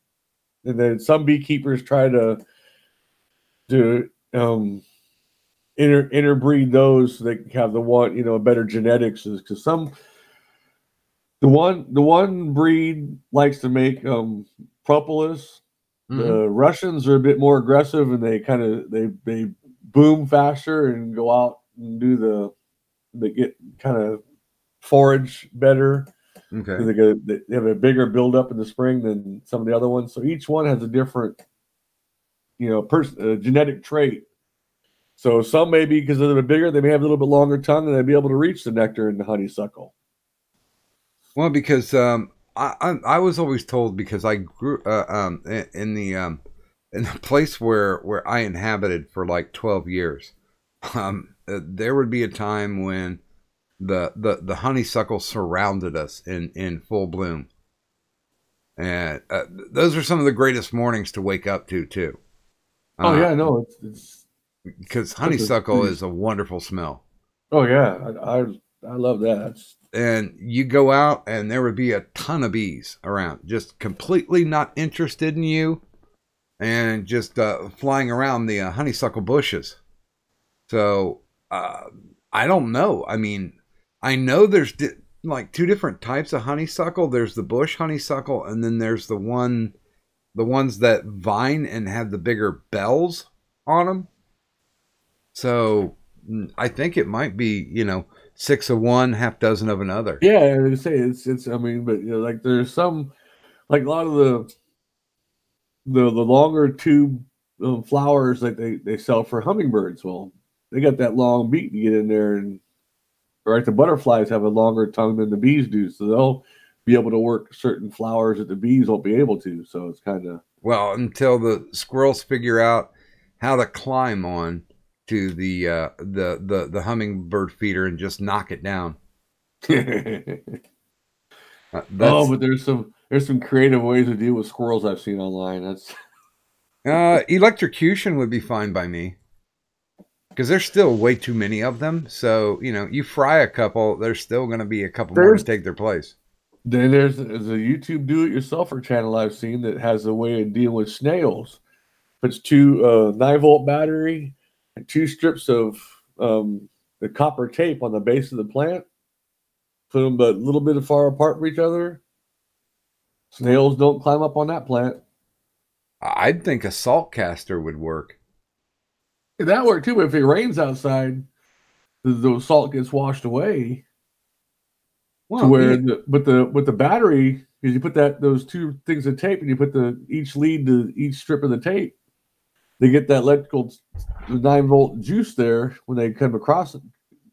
And then some beekeepers try to interbreed those so they can have better genetics. Because the one breed likes to make propolis. Mm-hmm. The Russians are a bit more aggressive, and they they boom faster and go out and they get kind of forage better. Okay, they have a bigger buildup in the spring than some of the other ones. So each one has a different genetic trait. So some maybe because they're bigger, they may have a little bit longer tongue, and they'll be able to reach the nectar in the honeysuckle. Well, because I was always told, because I grew in the place where I inhabited for like 12 years, there would be a time when the honeysuckle surrounded us in full bloom, and those are some of the greatest mornings to wake up to too. Oh yeah, no, it's because honeysuckle is a wonderful smell. Oh yeah, I love that. And you go out, and there would be a ton of bees around, just completely not interested in you, and just flying around the honeysuckle bushes. So I don't know. I mean, I know there's like two different types of honeysuckle. There's the bush honeysuckle, and then there's the ones that vine and have the bigger bells on them. So I think it might be, 6 of one, half dozen of another. Yeah, I would say it's. I mean, but like there's some, like a lot of the longer tube flowers that they sell for hummingbirds. Well, they got that long beak to get in there, and right, the butterflies have a longer tongue than the bees do, so they'll be able to work certain flowers that the bees won't be able to. So it's kind of until the squirrels figure out how to climb on to the hummingbird feeder and just knock it down. But there's some creative ways to deal with squirrels I've seen online. That's electrocution would be fine by me, because there's still way too many of them. So you fry a couple, there's still going to be a couple more to take their place. Then there's a YouTube do-it-yourselfer channel I've seen that has a way of dealing with snails. Puts 2 9-volt battery and 2 strips of the copper tape on the base of the plant. Put them a little bit far apart from each other. Snails don't climb up on that plant. I'd think a salt caster would work. That worked too, but if it rains outside, the salt gets washed away. Well, with the battery, because you put those 2 things of tape, and you put each lead to each strip of the tape, they get that electrical 9-volt juice there when they come across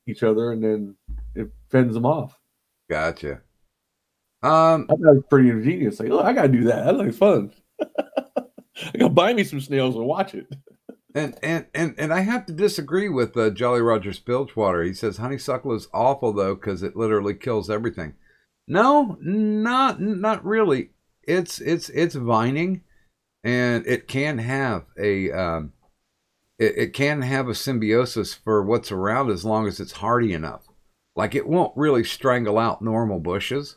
each other, and then it fends them off. Gotcha. I thought it was pretty ingenious. Like, look, I gotta do that. That looks fun. I gotta buy me some snails and watch it. And I have to disagree with Jolly Roger Spilchwater. He says honeysuckle is awful though, because it literally kills everything. No, not really. It's vining, and it can have a symbiosis for what's around as long as it's hardy enough. Like it won't really strangle out normal bushes,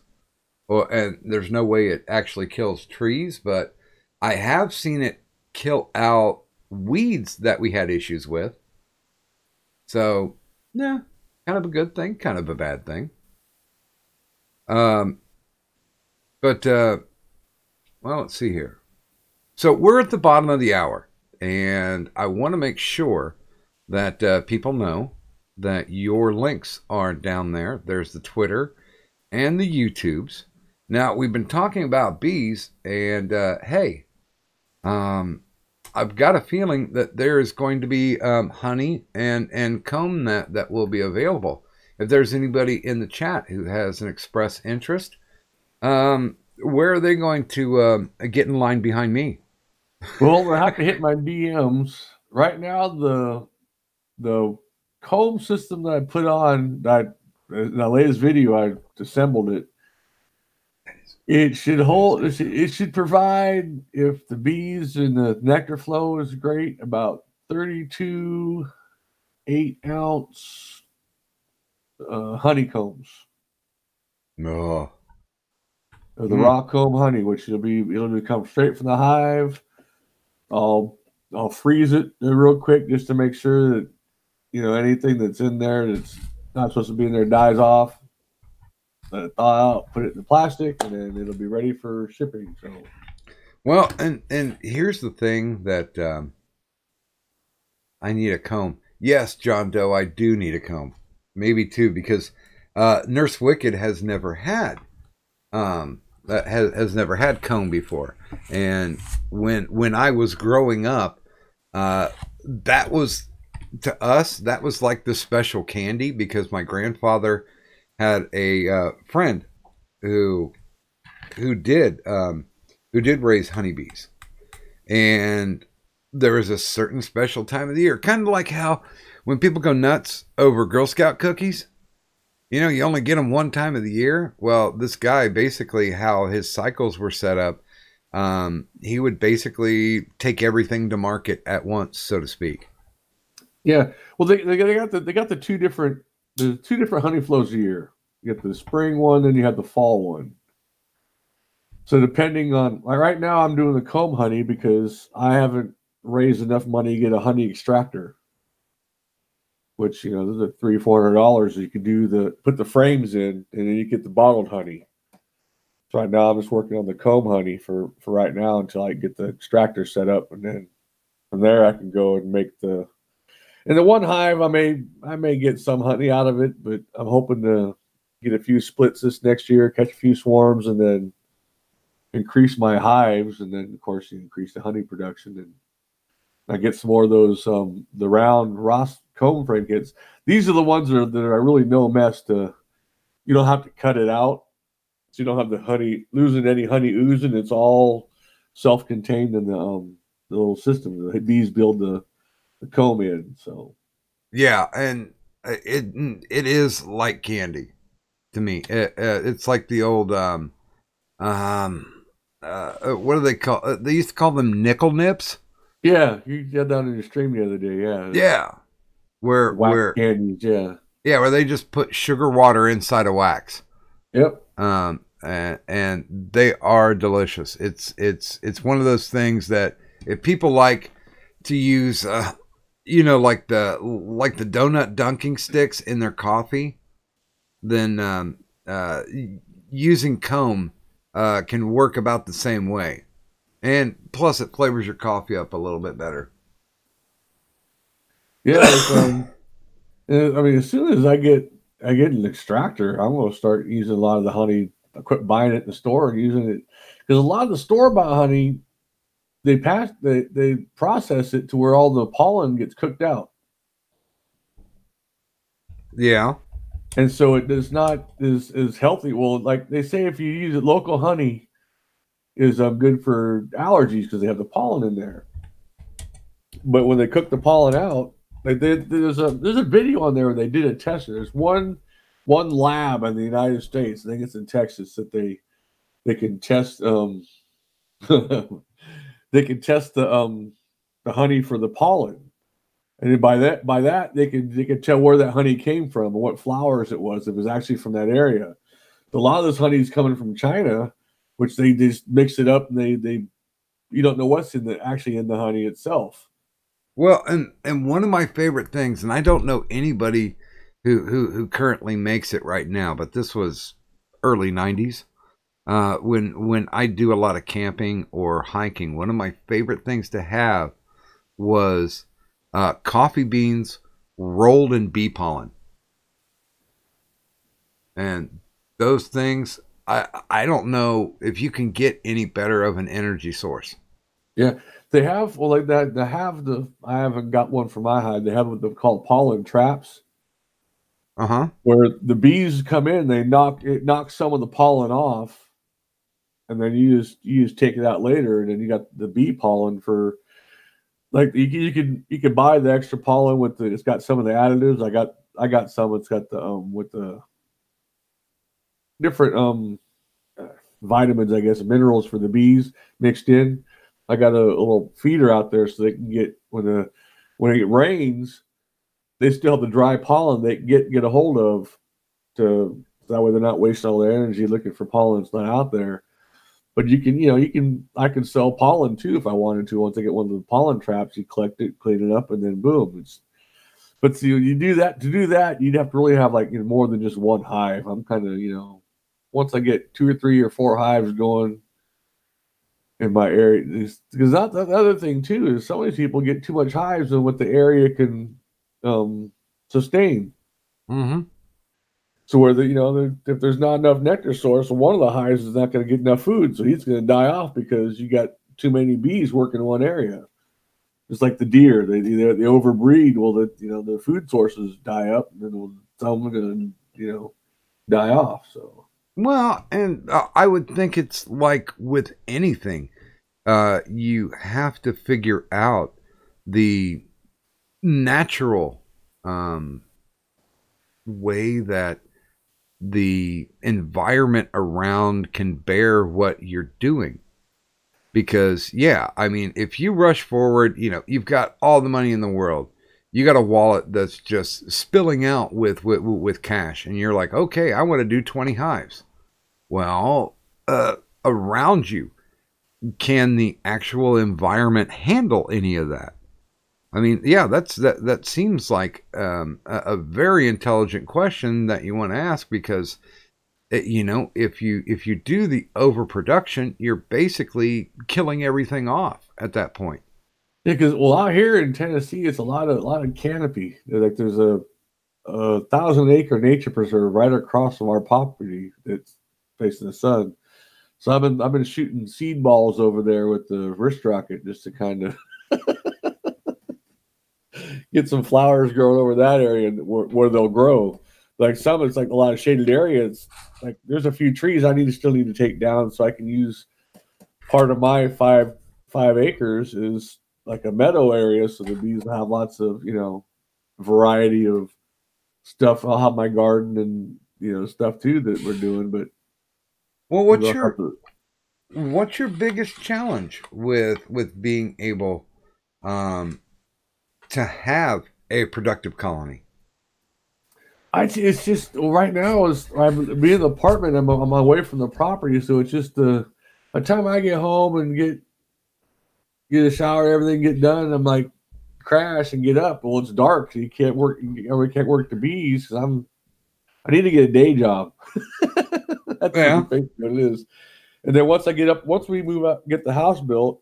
and there's no way it actually kills trees, but I have seen it kill out weeds that we had issues with. So, yeah, kind of a good thing, kind of a bad thing. But well, let's see here. So we're at the bottom of the hour, and I want to make sure that people know that your links are down there. There's the Twitter and the YouTubes. Now, we've been talking about bees, and hey, I've got a feeling that there is going to be honey and comb that will be available. If there's anybody in the chat who has an express interest, where are they going to get in line behind me? Well, we'll have to hit my DMs. Right now, the comb system that I put on, in the latest video, I assembled it. It should provide, if the bees and the nectar flow is great, about 32 8-ounce honeycombs. No. The raw comb honey, which it'll come straight from the hive. I'll freeze it real quick just to make sure that anything that's in there that's not supposed to be in there dies off. Let it thaw out, put it in the plastic, and then it'll be ready for shipping. So, well, and here's the thing that I need a comb. Yes, John Doe, I do need a comb. Maybe two, because Nurse Wicked has never had has never had comb before. And when I was growing up, that was, to us, that was like the special candy, because my grandfather had a friend who did raise honeybees, and there was a certain special time of the year, kind of like how when people go nuts over Girl Scout cookies, you only get them one time of the year. Well, this guy, basically how his cycles were set up, he would basically take everything to market at once, so to speak. Yeah, well, they got the two different honey flows a year. You get the spring one, then you have the fall one. So depending on, like right now, I'm doing the comb honey because I haven't raised enough money to get a honey extractor, which those are $300-400. You can put the frames in, and then you get the bottled honey. So right now I'm just working on the comb honey for right now until I get the extractor set up, and then from there I can go and make the. In the one hive, I may get some honey out of it, but I'm hoping to get a few splits this next year, catch a few swarms, and then increase my hives, and then of course increase the honey production, and I get some more of those the round Ross comb frame kits. These are the ones that are really no mess. You don't have to cut it out, so you don't have the honey losing any honey oozing. It's all self-contained in the little system. The bees build the comb in. So yeah, and it is like candy to me. It's like the old what do they call? They used to call them nickel nips. Yeah, you had that on your stream the other day. Yeah, where candies, where they just put sugar water inside of wax. Yep. And they are delicious. It's one of those things that if people like to use, like the donut dunking sticks in their coffee, then using comb can work about the same way. And plus, it flavors your coffee up a little bit better. Yeah, I mean, as soon as I get an extractor, I'm going to start using a lot of the honey. I quit buying it in the store and using it, because a lot of the store-bought honey, they process it to where all the pollen gets cooked out. Yeah, and so it does not is healthy. Well, like they say, if you use it, local honey is good for allergies because they have the pollen in there. But when they cook the pollen out, there's a video on there where they did a test. There's one lab in the United States, I think it's in Texas, that they can test they can test the honey for the pollen. And then by that they could tell where that honey came from and what flowers it was. It was actually from that area. But a lot of this honey is coming from China, which they just mix it up and they you don't know what's actually in the honey itself. Well, and one of my favorite things, and I don't know anybody who currently makes it right now, but this was early 90s. When I do a lot of camping or hiking, one of my favorite things to have was coffee beans rolled in bee pollen. And those things, I don't know if you can get any better of an energy source. Yeah, they have, well, like that. I haven't got one for my hive. They have what they call pollen traps. Where the bees come in, they knock some of the pollen off, and then you just take it out later, and then you got the bee pollen for, like, you could buy the extra pollen with it's got some of the additives. I got some. It's got the with the different vitamins, I guess, minerals for the bees mixed in. I got a little feeder out there so they can get when it rains, they still have the dry pollen they can get a hold of, to that way they're not wasting all their energy looking for pollen that's not out there. But I can sell pollen too if I wanted to. Once I get one of the pollen traps, you collect it, clean it up, and then boom. But see, you do that. To do that, you'd have to really have more than just one hive. I'm kind of once I get 2 or 3 or 4 hives going in my area, because the other thing too is some of these people get too much hives than what the area can sustain. Mm-hmm. So where if there's not enough nectar source, one of the hives is not going to get enough food, so he's going to die off because you got too many bees working in one area. Just like the deer, they overbreed. Well, the food sources die up, and then some are going to die off. So. Well, and I would think it's like with anything, you have to figure out the natural way that the environment around can bear what you're doing. Because, yeah, I mean, if you rush forward, you've got all the money in the world. You got a wallet that's just spilling out with cash. And you're like, okay, I want to do 20 hives. Well, around you, can the actual environment handle any of that? I mean, yeah, that seems like a very intelligent question that you want to ask, because if you do the overproduction, you're basically killing everything off at that point. Yeah, because out here in Tennessee, it's a lot of canopy. Like there's a 1,000-acre nature preserve right across from our property that's facing the sun. So I've been shooting seed balls over there with the wrist rocket just to kind of get some flowers growing over that area where they'll grow. Like some, it's like a lot of shaded areas. Like there's a few trees I still need to take down so I can use part of my five acres is like a meadow area, so the bees will have lots of variety of stuff. I'll have my garden and stuff too that we're doing. But well, what's your biggest challenge with being able to have a productive colony? It's just right now I'm being in the apartment. I'm away from the property, so it's just by the time I get home and get a shower, everything get done, I'm like crash and get up. Well, it's dark, so you can't work. We can't work the bees because I need to get a day job. That's what it is. And then once we move up, get the house built,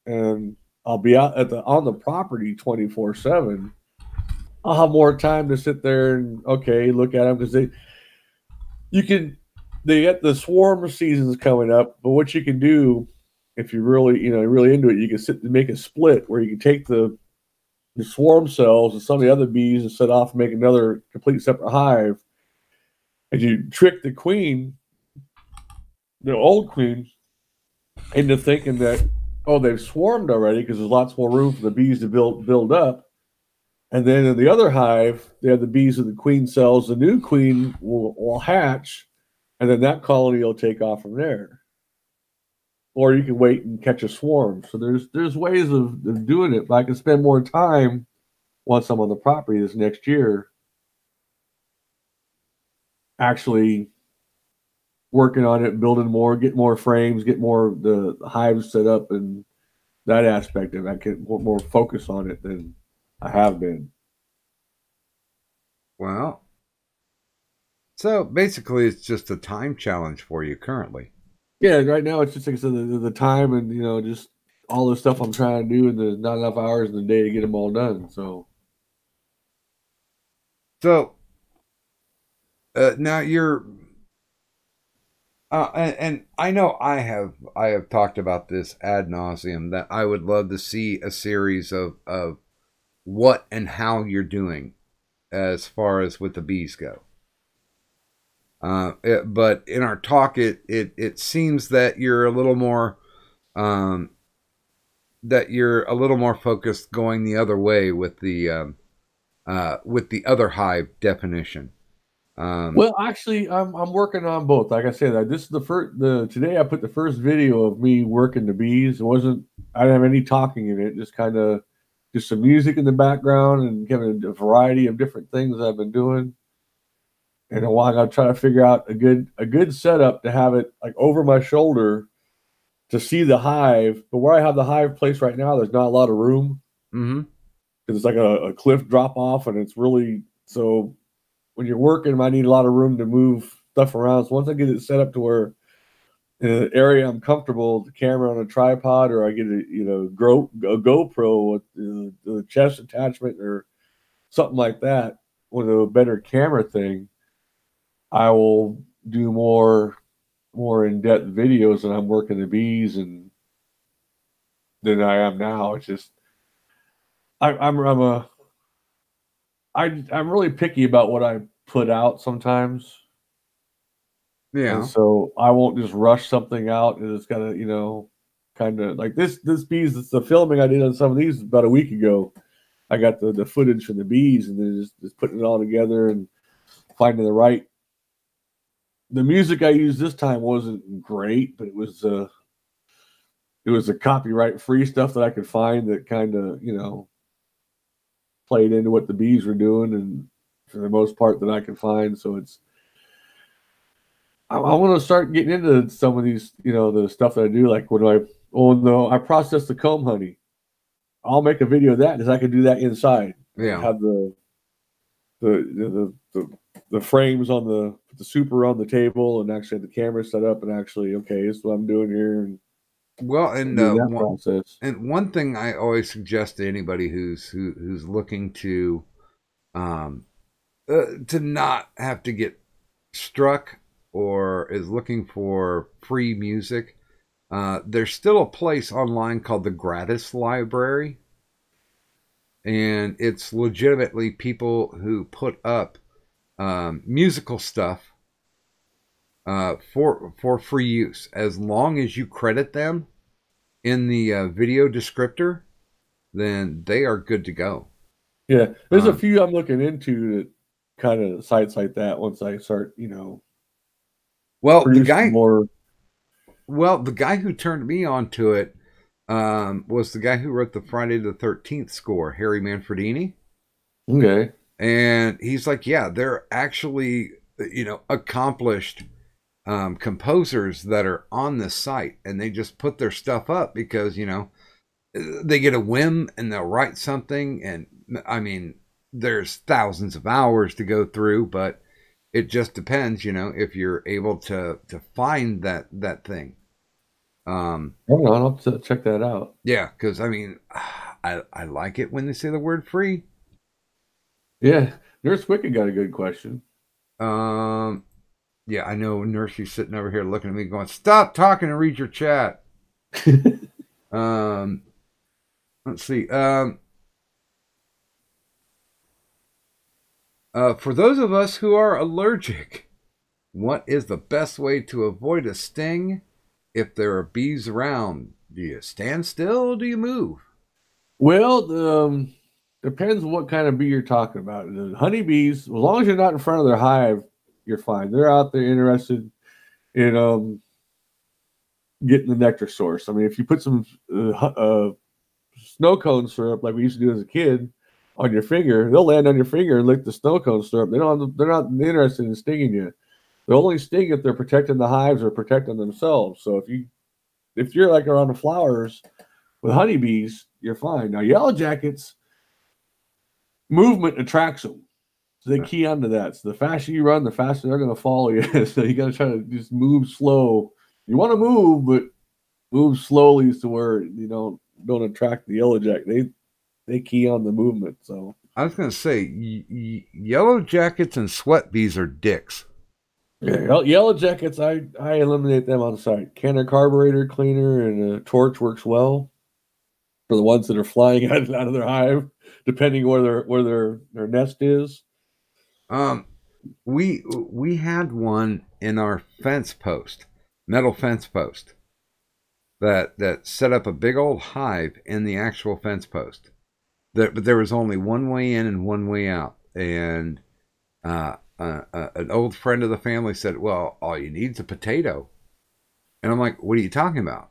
and I'll be out on the property 24/7. I'll have more time to sit there and look at them, because they get the swarm seasons coming up. But what you can do if you're really into it, you can sit and make a split where you can take the swarm cells and some of the other bees and set off and make another complete separate hive. And you trick the queen, the old queen, into thinking that they've swarmed already because there's lots more room for the bees to build up. And then in the other hive, they have the bees of the queen cells. The new queen will hatch, and then that colony will take off from there. or you can wait and catch a swarm. So there's ways of doing it, but I can spend more time once I'm on the property this next year actually working on it, building more, get more frames, get more the hives set up, and that aspect of it. I get more focus on it than I have been. Well, so basically it's just a time challenge for you currently. Yeah, right now it's just like I said, the time and, you know, just all the stuff I'm trying to do, and there's not enough hours in the day to get them all done. So now you're and I know I have talked about this ad nauseum, that I would love to see a series of what and how you're doing as far as with the bees go. But in our talk, it seems that you're a little more focused going the other way with the other hive definition. well, actually, I'm working on both. Like I said, this is today I put the first video of me working the bees. I didn't have any talking in it, just some music in the background and giving a variety of different things I've been doing. And a while I'm trying to figure out a good setup to have it like over my shoulder to see the hive. But where I have the hive placed right now, there's not a lot of room. Mm-hmm. It's like a cliff drop off, and it's really so. When you're working, I need a lot of room to move stuff around. So once I get it set up to where in an area I'm comfortable, the camera on a tripod, or I get a GoPro with the chest attachment or something like that with a better camera thing, I will do more in-depth videos when I'm working the bees and than I am now. It's just I'm really picky about what I put out sometimes. Yeah. And so I won't just rush something out, and it's got to, you know, kind of like this bees. It's the filming I did on some of these about a week ago. I got the footage from the bees, and then just putting it all together and finding the music I used this time wasn't great, but it was the copyright free stuff that I could find that kind of, you know, played into what the bees were doing, and for the most part that I could find. So I want to start getting into some of these, you know, the stuff that I do. Like I process the comb honey. I'll make a video of that because I can do that inside. Yeah. Have the frames on the super on the table, and actually have the camera set up, and actually, okay, this is what I'm doing here. And well, and that process. And one thing I always suggest to anybody who's looking to not have to get struck or is looking for free music, there's still a place online called the Gratis Library, and it's legitimately people who put up musical stuff for free use, as long as you credit them in the video descriptor, then they are good to go. Yeah, there's a few I'm looking into that kind of sites like that. Once I start, you know, the guy who turned me on to it was the guy who wrote the Friday the 13th score, Harry Manfredini. Okay, and he's like, yeah, they're actually, you know, accomplished composers that are on this site, and they just put their stuff up because, you know, they get a whim and they'll write something. And I mean, there's thousands of hours to go through, but it just depends, you know, if you're able to find that thing. I'll have to check that out. Yeah, because I mean, I like it when they say the word free. Yeah, Nurse Wicked got a good question. Yeah, I know Nurse's sitting over here looking at me going, stop talking and read your chat. Let's see. For those of us who are allergic, what is the best way to avoid a sting if there are bees around? Do you stand still or do you move? Well, depends what kind of bee you're talking about. The honeybees, as long as you're not in front of their hive, you're fine. They're out there interested in getting the nectar source. I mean, if you put some snow cone syrup, like we used to do as a kid, on your finger, they'll land on your finger and lick the snow cone syrup. They're not interested in stinging you. They'll only sting if they're protecting the hives or protecting themselves. So if you're like around the flowers with honeybees, you're fine. Now, yellow jackets, movement attracts them. So they key onto that. So the faster you run, the faster they're going to follow you. So you got to try to just move slow. You want to move, but move slowly is the word. You don't attract the yellow jacket. They key on the movement. So I was going to say, yellow jackets and sweat bees are dicks. Yeah, yellow jackets, I eliminate them on site. Can a carburetor cleaner and a torch works well for the ones that are flying out of their hive, depending where their nest is. We had one in our fence post, metal fence post, that set up a big old hive in the actual fence post. But there was only one way in and one way out, and an old friend of the family said, well, all you need is a potato. And I'm like, what are you talking about?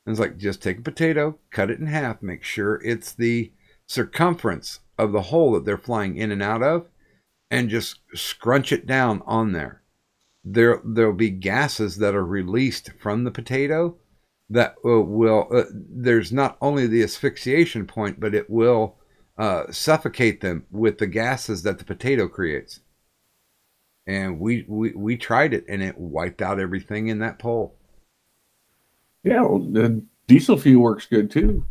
And it's like, just take a potato, cut it in half, make sure it's the circumference of the hole that they're flying in and out of, and just scrunch it down on there. There'll be gases that are released from the potato that will there's not only the asphyxiation point, but it will suffocate them with the gases that the potato creates. And we tried it, and it wiped out everything in that pole. Yeah, well, the diesel fuel works good too.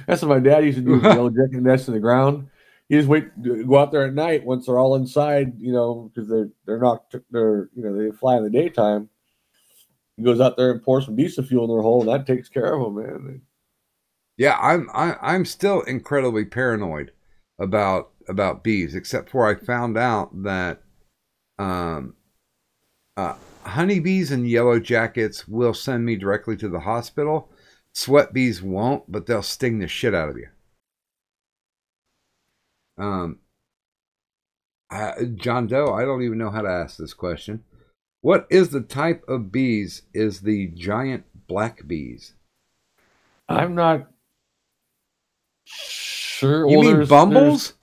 That's what my dad used to do. Yellow jacket nest in the ground. You just go out there at night once they're all inside, because they fly in the daytime. He goes out there and pours some diesel fuel in their hole, and that takes care of them, man. Yeah, I'm still incredibly paranoid about bees, except for I found out that honeybees and yellow jackets will send me directly to the hospital. Sweat bees won't, but they'll sting the shit out of you. John Doe, I don't even know how to ask this question. What is the type of bees is the giant black bees? I'm not sure. You mean bumbles?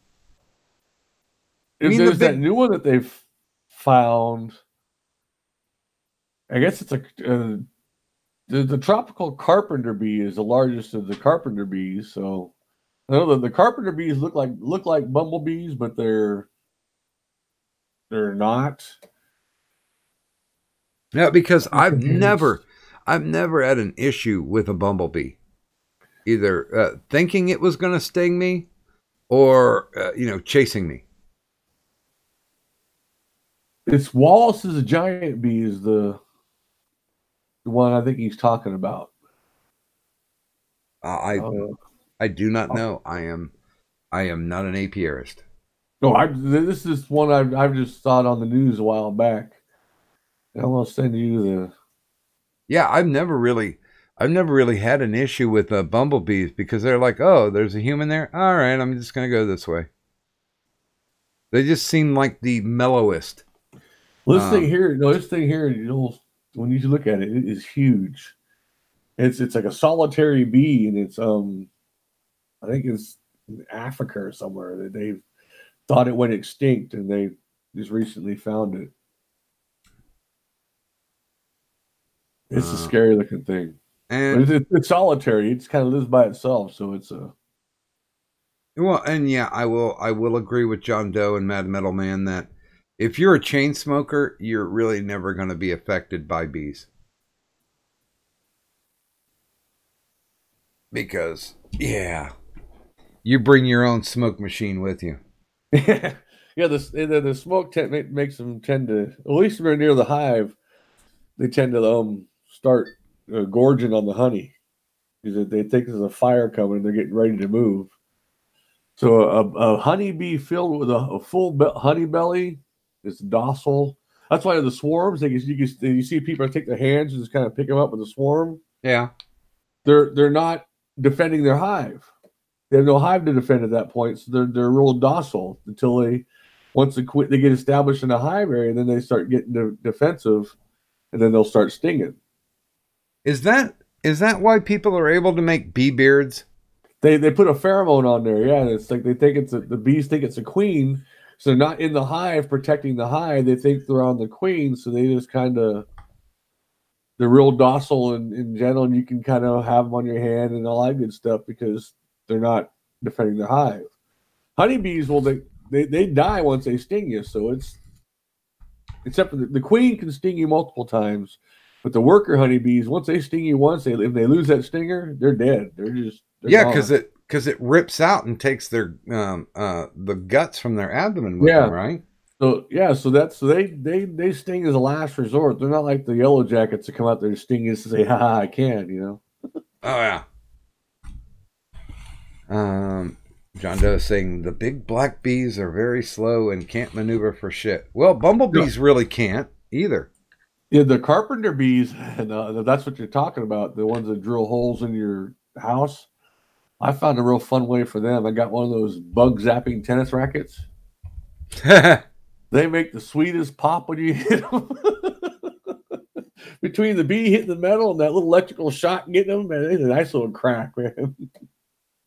There's that new one that they've found. I guess it's the tropical carpenter bee is the largest of the carpenter bees. So I know that the carpenter bees look like bumblebees, but they're not. Yeah, because I've never had an issue with a bumblebee, either thinking it was going to sting me, or chasing me. It's Wallace's giant bee is the one I think he's talking about. I do not know. I am not an apiarist. No, this is one I've just saw it on the news a while back. I'm gonna send you the. Yeah, I've never really had an issue with bumblebees, because they're like, oh, there's a human there. All right, I'm just gonna go this way. They just seem like the mellowest. Well, this thing here, when you look at it, it is huge. It's like a solitary bee, and it's I think it's in Africa or somewhere that they thought it went extinct, and they just recently found it. It's a scary looking thing, and it's solitary. It just kind of lives by itself, so it's a. Well, and yeah, I will agree with John Doe and Mad Metal Man that if you're a chain smoker, you're really never going to be affected by bees, because you bring your own smoke machine with you. Yeah, the smoke makes them tend to, at least if they're near the hive, they tend to start gorging on the honey, because they think there's a fire coming and they're getting ready to move. So a honeybee filled with a full honey belly is docile. That's why the swarms, you see people take their hands and just kind of pick them up with a swarm. Yeah, they're not defending their hive. They have no hive to defend at that point, so they're real docile until once they get established in a hive area, then they start getting defensive. and then they'll start stinging. Is that why people are able to make bee beards? They put a pheromone on there, yeah. And it's like they think the bees think it's a queen, so they're not in the hive protecting the hive. They think they're on the queen, so they just kind of they're real docile and gentle, and you can kind of have them on your hand and all that good stuff because they're not defending the hive. Honeybees, well, they die once they sting you, so it's except for the queen can sting you multiple times, but the worker honeybees, once they sting you once, if they lose that stinger, they're dead. They're yeah, because it rips out and takes their the guts from their abdomen with them, right? So they sting as a last resort. They're not like the yellow jackets that come out there to sting you to say, "Ha, I can," you know. Oh yeah. John Doe is saying the big black bees are very slow and can't maneuver for shit. Well, bumblebees really can't either. Yeah, the carpenter bees, and that's what you're talking about. The ones that drill holes in your house. I found a real fun way for them. I got one of those bug zapping tennis rackets. They make the sweetest pop when you hit them. Between the bee hitting the metal and that little electrical shock getting them, man, it's a nice little crack, man.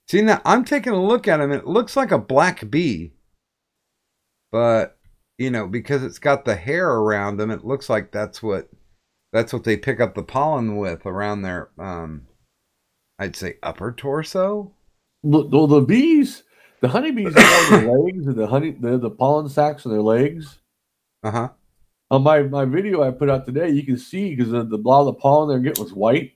See, now I'm taking a look at him. It looks like a black bee, but you know, because it's got the hair around them, it looks like that's what they pick up the pollen with around their, I'd say, upper torso. The bees, the honeybees have on their legs and the pollen sacs on their legs. Uh-huh. On my video I put out today, you can see because a lot of the pollen they're getting was white.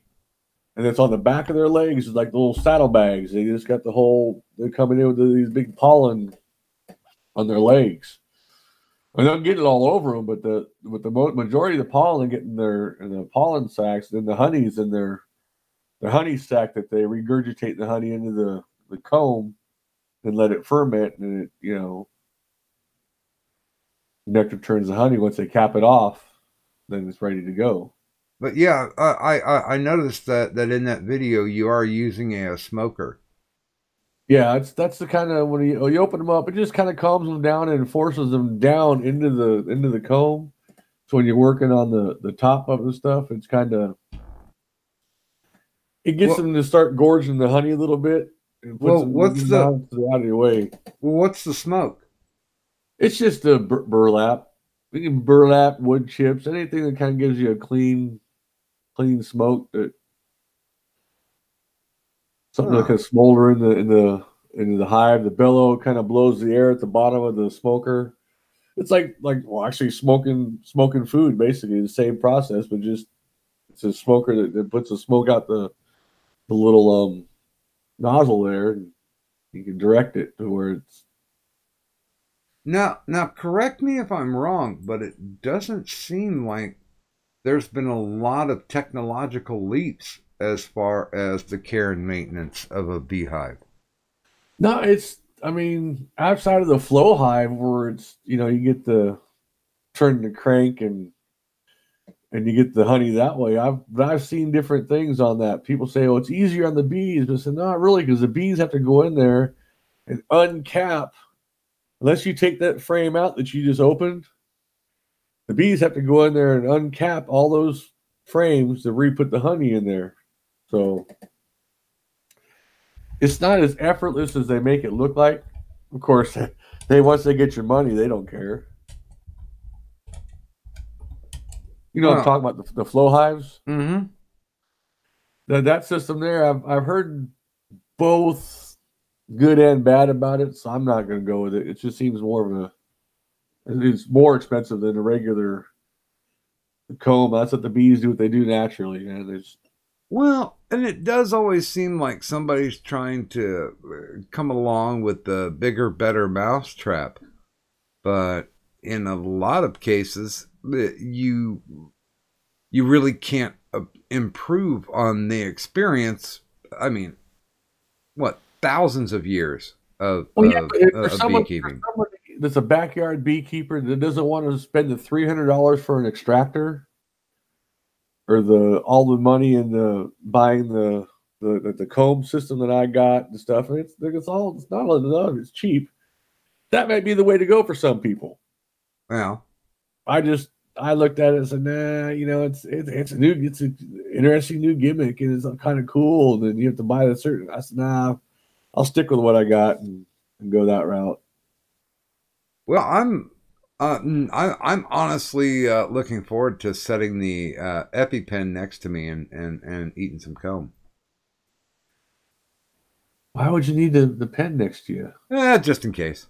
And it's on the back of their legs, it's like little saddlebags. They just got they're coming in with these big pollen on their legs. And they'll get it all over them, but the majority of the pollen getting in the pollen sacs, then the honey's in their honey sac that they regurgitate the honey into the comb and let it ferment, and it, you know, nectar turns the honey. Once they cap it off, then it's ready to go. But yeah, I noticed that in that video you are using a smoker. Yeah, that's the kind of when you open them up, it just kind of calms them down and forces them down into the comb. So when you're working on the top of the stuff, it's kind of it gets them to start gorging the honey a little bit. And puts them out of your way? Well, what's the smoke? It's just a burlap. We can burlap, wood chips, anything that kind of gives you a clean smoke that something that can smolder in the hive. The bellow kind of blows the air at the bottom of the smoker. It's actually smoking food, basically the same process, but just it's a smoker that puts the smoke out the little nozzle there, and you can direct it to where it's. Now correct me if I'm wrong, but it doesn't seem like there's been a lot of technological leaps as far as the care and maintenance of a beehive. No, outside of the flow hive where it's, you get the turn the crank and you get the honey that way. I've seen different things on that. People say, oh, it's easier on the bees, but I said, not really, because the bees have to go in there and uncap. Unless you take that frame out that you just opened, the bees have to go in there and uncap all those frames to re-put the honey in there. So it's not as effortless as they make it look like. Of course, once they get your money, they don't care. You know what I'm talking about, the flow hives? Mm-hmm. That system there, I've heard both good and bad about it, so I'm not going to go with it. It just seems it's more expensive than a regular comb. That's what the bees do, what they do naturally. Well, and it does always seem like somebody's trying to come along with the bigger, better mousetrap. But in a lot of cases, you really can't improve on the experience. I mean, what, thousands of years of beekeeping. That's a backyard beekeeper that doesn't want to spend the $300 for an extractor, or all the money in buying the comb system that I got and stuff. It's not enough. It's cheap. That might be the way to go for some people. Well, I just I looked at it and said, nah, it's an interesting new gimmick and it's kind of cool. And then you have to buy the certain. I said, nah, I'll stick with what I got and go that route. Well, I'm honestly looking forward to setting the EpiPen next to me and eating some comb. Why would you need the pen next to you? Just in case.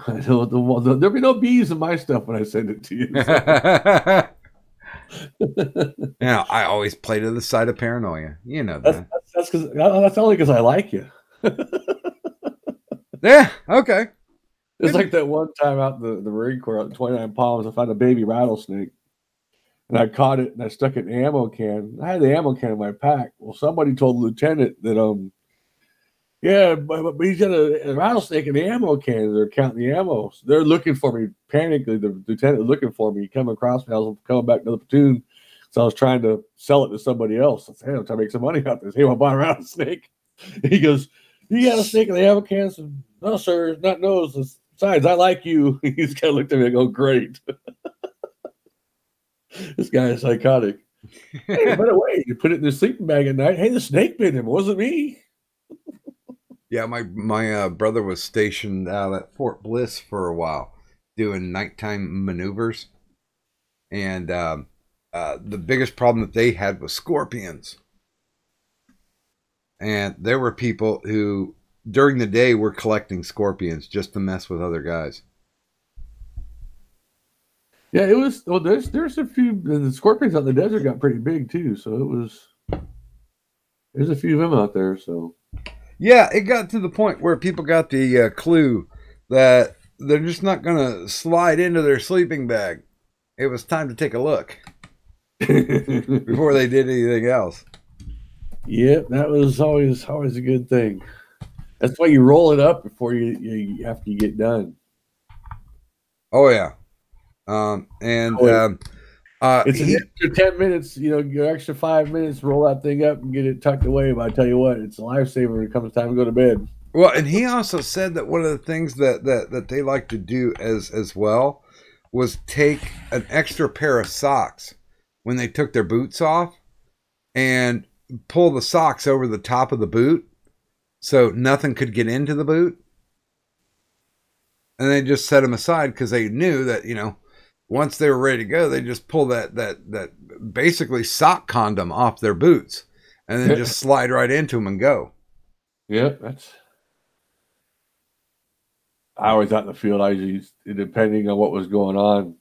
There'll be no bees in my stuff when I send it to you. So. I always play to the side of paranoia. You know that. That's only because I like you. Yeah. Okay. It's like that one time out in the Marine Corps out in 29 Palms, I found a baby rattlesnake. And I caught it and I stuck it in an ammo can. I had the ammo can in my pack. Well, somebody told the lieutenant that yeah, but he's got a rattlesnake in the ammo can. They're counting the ammo. So they're looking for me panically. The lieutenant was looking for me. He came across me. I was coming back to the platoon. So I was trying to sell it to somebody else. I said, hey, I'm trying to make some money out of this. Hey, I'll buy a rattlesnake. He goes, you got a snake in the ammo can? I said, no, sir. Not nose. Besides, I like you. He's kind of looked at me and go, great. This guy is psychotic. Hey, by the way, you put it in the sleeping bag at night. Hey, the snake bit him. It wasn't me. Yeah, my brother was stationed out at Fort Bliss for a while doing nighttime maneuvers. And the biggest problem that they had was scorpions. And there were people who, during the day, were collecting scorpions just to mess with other guys. Yeah, it was. Well, there's a few. The scorpions out in the desert got pretty big too. So there's a few of them out there. So yeah, it got to the point where people got the clue that they're just not going to slide into their sleeping bag. It was time to take a look before they did anything else. Yep, that was always a good thing. That's why you roll it up before you after you get done. Oh yeah, it's an extra 10 minutes. Your extra 5 minutes, roll that thing up and get it tucked away. But I tell you what, it's a lifesaver when it comes time to go to bed. Well, and he also said that one of the things that they like to do as well was take an extra pair of socks when they took their boots off and pull the socks over the top of the boot so nothing could get into the boot. And they just set them aside because they knew that, once they were ready to go, they just pull that basically sock condom off their boots and then just slide right into them and go. Yeah, I always out in the field. I usually, depending on what was going on,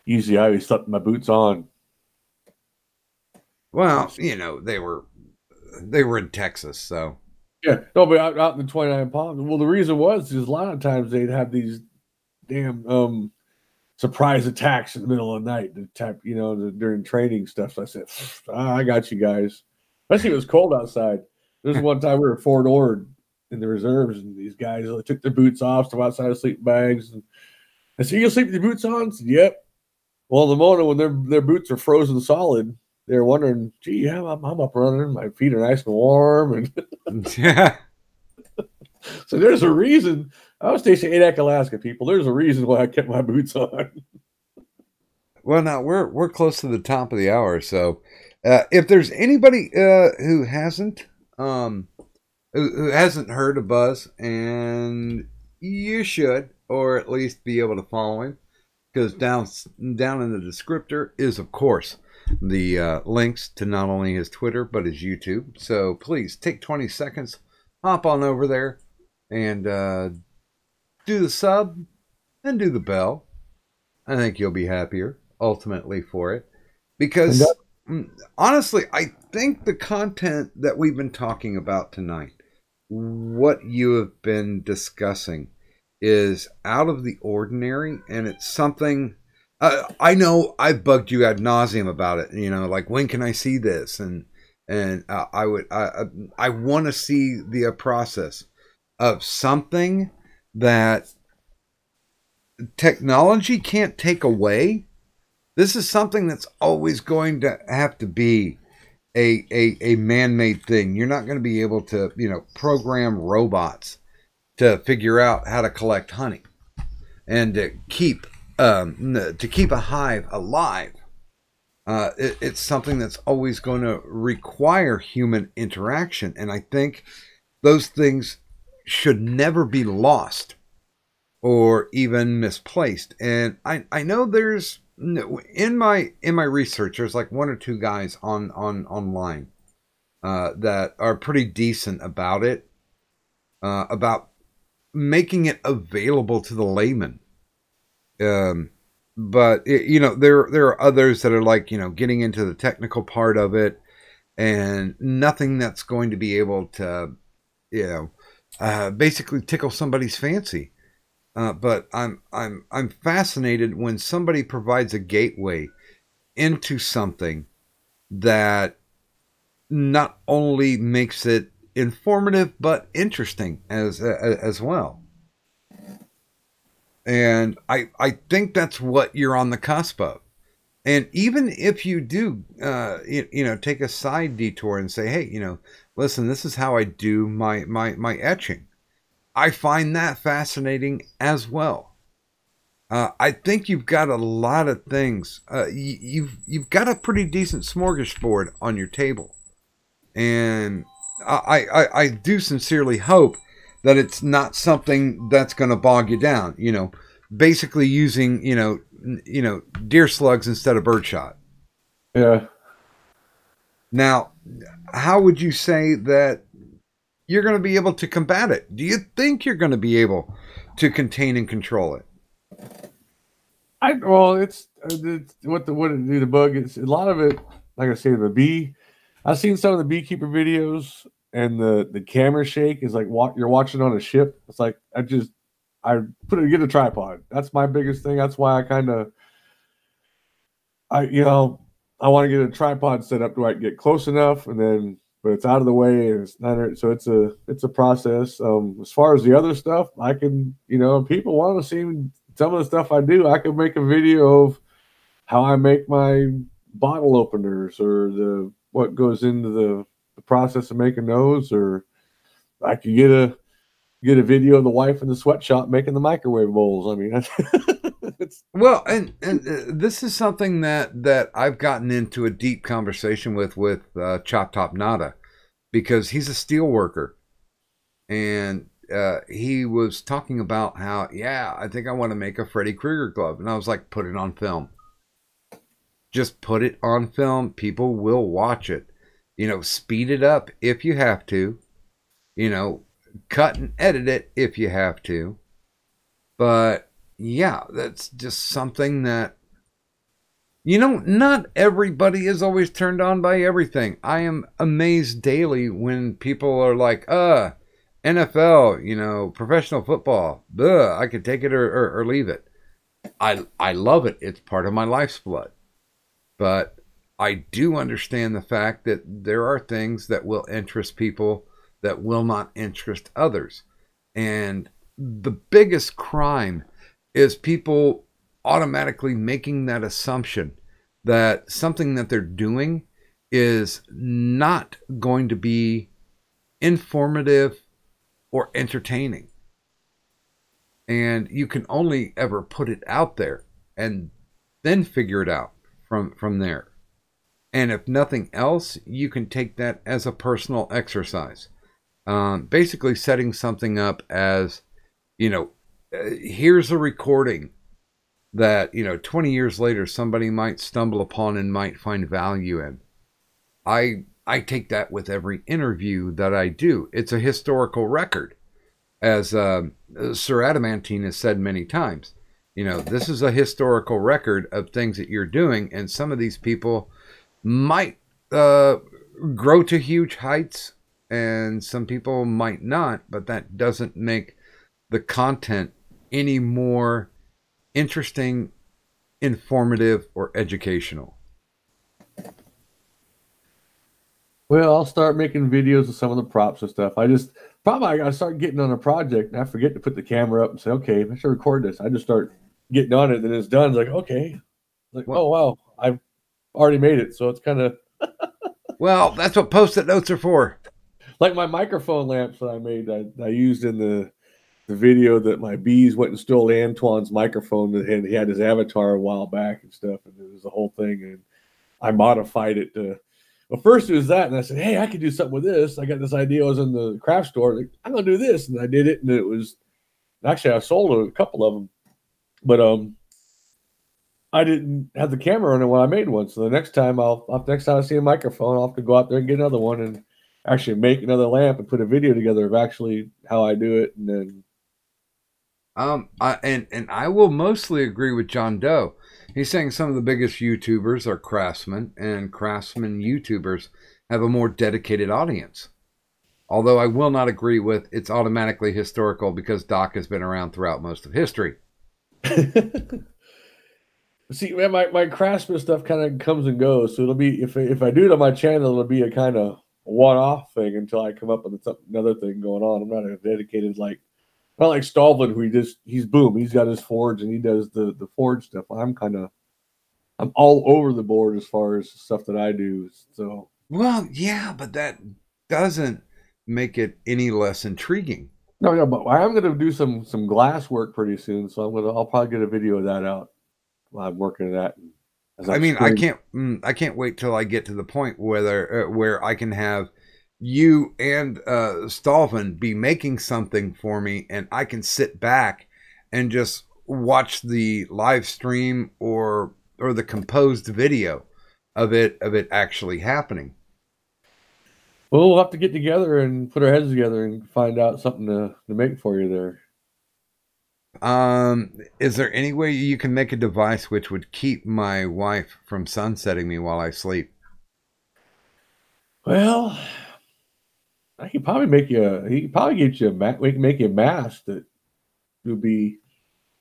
usually I always slept my boots on. Well, they were in Texas, so. Yeah, no, but out in the 29 Palms. Well, the reason was a lot of times they'd have these damn surprise attacks in the middle of the night to attack, during training stuff. So I said, I got you guys. Especially if it was cold outside. There's one time we were at Fort Ord in the reserves, and these guys took their boots off, stepped outside of sleeping bags. And I said, you gonna sleep with your boots on? I said, yep. Well, in the morning when their boots are frozen solid, they're wondering, gee, I'm up running. My feet are nice and warm. And yeah. So there's a reason. I was stationed in Adak, Alaska, people. There's a reason why I kept my boots on. Well, now we're close to the top of the hour, so if there's anybody who hasn't heard of Buzz, and you should, or at least be able to follow him, because down in the descriptor is, of course, the links to not only his Twitter but his YouTube. So please take 20 seconds, hop on over there, and do the sub and do the bell. I think you'll be happier ultimately for it, because honestly, I think the content that we've been talking about tonight, what you have been discussing, is out of the ordinary, and it's something. I know I bugged you ad nauseum about it. Like, when can I see this? And I want to see the process of something that technology can't take away. This is something that's always going to have to be a man-made thing. You're not going to be able to, program robots to figure out how to collect honey and to keep to keep a hive alive, it's something that's always going to require human interaction. And I think those things should never be lost or even misplaced. And I know there's, in my research, there's like one or two guys online that are pretty decent about it, about making it available to the layman. But there are others that are like, getting into the technical part of it, and nothing that's going to be able to, basically tickle somebody's fancy. But I'm fascinated when somebody provides a gateway into something that not only makes it informative but interesting as well. And I think that's what you're on the cusp of. And even if you do, take a side detour and say, hey, listen, this is how I do my etching, I find that fascinating as well. I think you've got a lot of things. You've got a pretty decent smorgasbord on your table, and I do sincerely hope that it's not something that's going to bog you down. Basically using deer slugs instead of birdshot. Yeah. Now, how would you say that you're going to be able to combat it? Do you think you're going to be able to contain and control it? It's what the bug is. A lot of it, like I say, the bee. I've seen some of the beekeeper videos, and the camera shake is like you're watching on a ship. It's like I get a tripod. That's my biggest thing. That's why I want to get a tripod set up to where I can get close enough, but it's out of the way, and it's not. So it's a process. As far as the other stuff, I can, people want to see some of the stuff I do. I could make a video of how I make my bottle openers, or what goes into the process of making those, or I could get a video of the wife in the sweatshop making the microwave bowls. I mean, well, and this is something that I've gotten into a deep conversation with Chop Top Nada, because he's a steel worker, and he was talking about how, I think I want to make a Freddy Krueger glove, and I was like, put it on film. Just put it on film. People will watch it. Speed it up if you have to. Cut and edit it if you have to. But that's just something that, not everybody is always turned on by everything. I am amazed daily when people are like, NFL, professional football, I could take it or leave it. I love it. It's part of my life's blood. But I do understand the fact that there are things that will interest people that will not interest others. And the biggest crime is people automatically making that assumption that something that they're doing is not going to be informative or entertaining. And you can only ever put it out there and then figure it out from there. And if nothing else, you can take that as a personal exercise. Basically setting something up as, here's a recording that, 20 years later, somebody might stumble upon and might find value in. I take that with every interview that I do. It's a historical record. As Sir Adamantine has said many times, this is a historical record of things that you're doing, and some of these people might grow to huge heights, and some people might not, but that doesn't make the content any more interesting, informative, or educational. Well, I'll start making videos of some of the props and stuff. I gotta start getting on a project, and I forget to put the camera up and say, okay, I should record this. I just start getting on it, and it's done. It's like, okay. Like, oh, wow, I've already made it. So it's kind of... Well, that's what Post-it notes are for. Like my microphone lamps that I made, I used in the video that my bees went and stole Antoine's microphone that he had his avatar a while back and stuff, and it was the whole thing. And I modified it to. Well, first it was that, and I said, "Hey, I could do something with this. I got this idea. I was in the craft store. Like, I'm gonna do this," and I did it, and it was actually I sold a couple of them, but I didn't have the camera on it when I made one. So the next time next time I see a microphone, I'll have to go out there and get another one and actually make another lamp and put a video together of actually how I do it, and then. I will mostly agree with John Doe. He's saying some of the biggest YouTubers are craftsmen, and craftsmen YouTubers have a more dedicated audience. Although I will not agree with it's automatically historical because Doc has been around throughout most of history. See, man, my craftsman stuff kind of comes and goes. So it'll be if I do it on my channel, it'll be a kind of one-off thing until I come up with another thing going on. I'm not a dedicated not like Stalvin, who he's boom. He's got his forge and he does the forge stuff. I'm all over the board as far as stuff that I do. So well, yeah, but that doesn't make it any less intriguing. No, but I'm going to do some glass work pretty soon. So I'll probably get a video of that out while I'm working at that. I mean, I can't wait till I get to the point where I can have you and Stalvin be making something for me, and I can sit back and just watch the live stream or the composed video of it actually happening. Well, we'll have to get together and put our heads together and find out something to make for you there. Is there any way you can make a device which would keep my wife from sunsetting me while I sleep? Well, I could probably make you. He could probably get you we can make you a mask that would be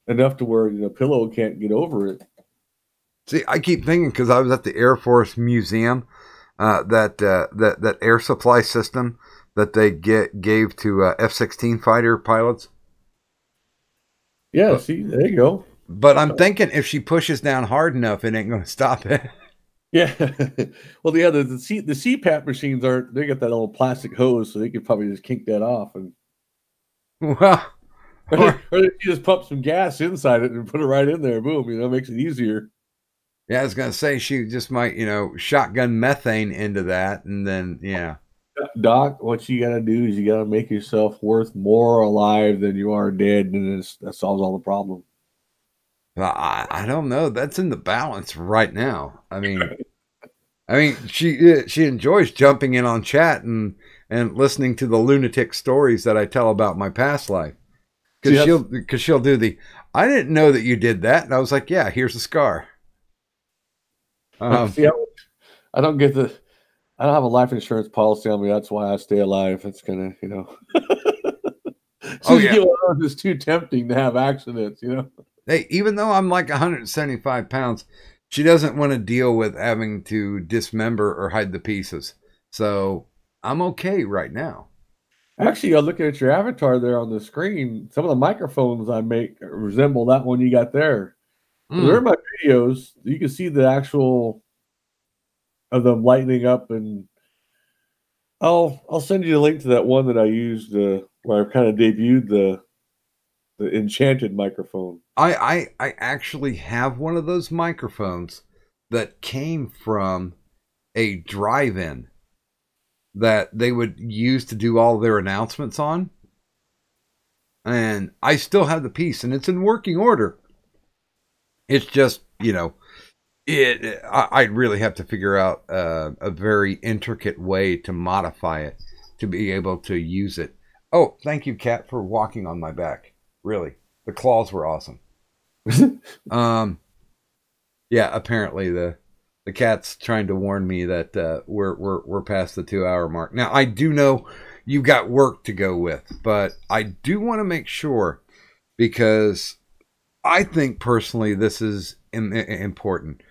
enough to where pillow can't get over it. See, I keep thinking because I was at the Air Force Museum, that air supply system that they gave to F-16 fighter pilots. Yeah, see, there you go. But I'm thinking if she pushes down hard enough, it ain't going to stop it. Yeah. Well, yeah, the CPAP machines they got that little plastic hose, so they could probably just kink that off. And well, or they just pump some gas inside it and put it right in there. Boom, makes it easier. Yeah, I was going to say she just might, shotgun methane into that. And then, yeah. Doc, what you got to do is you got to make yourself worth more alive than you are dead. And that solves all the problem. I don't know. That's in the balance right now. I mean, she enjoys jumping in on chat and listening to the lunatic stories that I tell about my past life. Because she'll do the, I didn't know that you did that. And I was like, yeah, here's a scar. See, I don't have a life insurance policy on me. That's why I stay alive. It's gonna, it's too tempting to have accidents, Hey, even though I'm like 175 pounds, she doesn't want to deal with having to dismember or hide the pieces. So I'm okay right now. Actually, I'm looking at your avatar there on the screen. Some of the microphones I make resemble that one you got there. They're in my videos. You can see the actual of them lightening up, and I'll send you a link to that one that I used where I kind of debuted the enchanted microphone. I actually have one of those microphones that came from a drive-in that they would use to do all their announcements on. And I still have the piece, and it's in working order. It's just, I'd really have to figure out a very intricate way to modify it to be able to use it. Oh, thank you, Cat, for walking on my back. Really, the claws were awesome. Yeah, apparently the cat's trying to warn me that we're past the 2-hour mark. Now, I do know you've got work to go with, but I do want to make sure, because I think personally this is important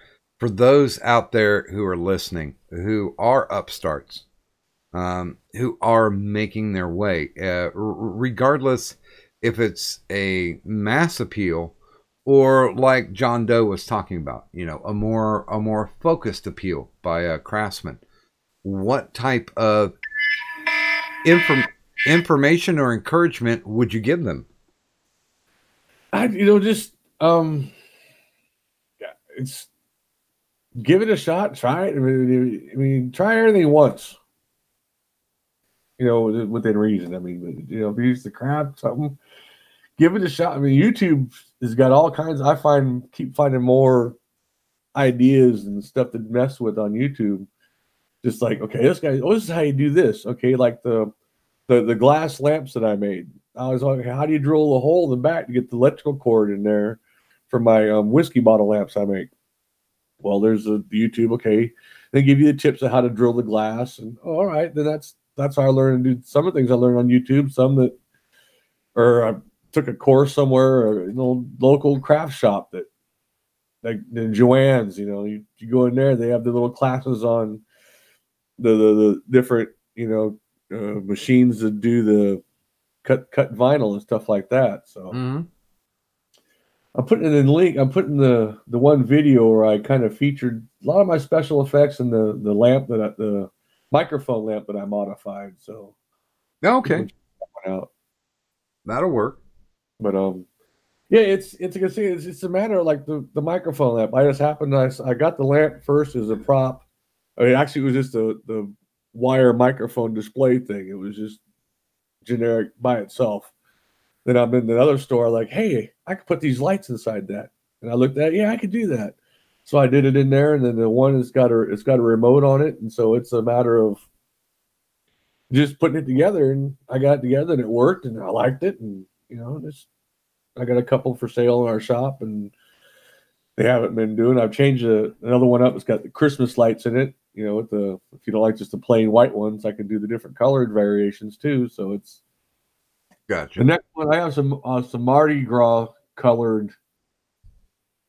for those out there who are listening, who are upstarts, who are making their way, regardless if it's a mass appeal or like John Doe was talking about, a more focused appeal by a craftsman. What type of information or encouragement would you give them? just yeah, it's give it a shot. Try it. I mean, try everything once. Within reason. I mean, if you use the craft something, give it a shot. I mean, YouTube has got all kinds. Keep finding more ideas and stuff to mess with on YouTube. Just like, okay, this is how you do this. Okay, like the glass lamps that I made. I was like, how do you drill a hole in the back to get the electrical cord in there for my whiskey bottle lamps I make? Well, there's a YouTube. Okay, they give you the tips of how to drill the glass, and all right, then that's how I learned to do some of the things I learned on YouTube. Or I took a course somewhere, or local craft shop that, like the Joann's. You go in there, they have the little classes on the different machines that do the cut vinyl and stuff like that. So I'm putting it in link. I'm putting the one video where I kind of featured a lot of my special effects and the lamp the microphone lamp that I modified. So okay, that'll work. But yeah, it's a matter of like the microphone lamp. I just happened I got the lamp first as a prop. I mean, actually, it was just the wire microphone display thing. It was just generic by itself. Then I'm in the other store, like, hey, I could put these lights inside that. And I looked at it, yeah, I could do that. So I did it in there, and then the one it's got a remote on it, and so it's a matter of just putting it together. And I got it together, and it worked, and I liked it, and I got a couple for sale in our shop, and they haven't been doing. I've changed another one up. It's got the Christmas lights in it. If you don't like just the plain white ones, I can do the different colored variations too. So it's gotcha. The next one, I have some Mardi Gras colored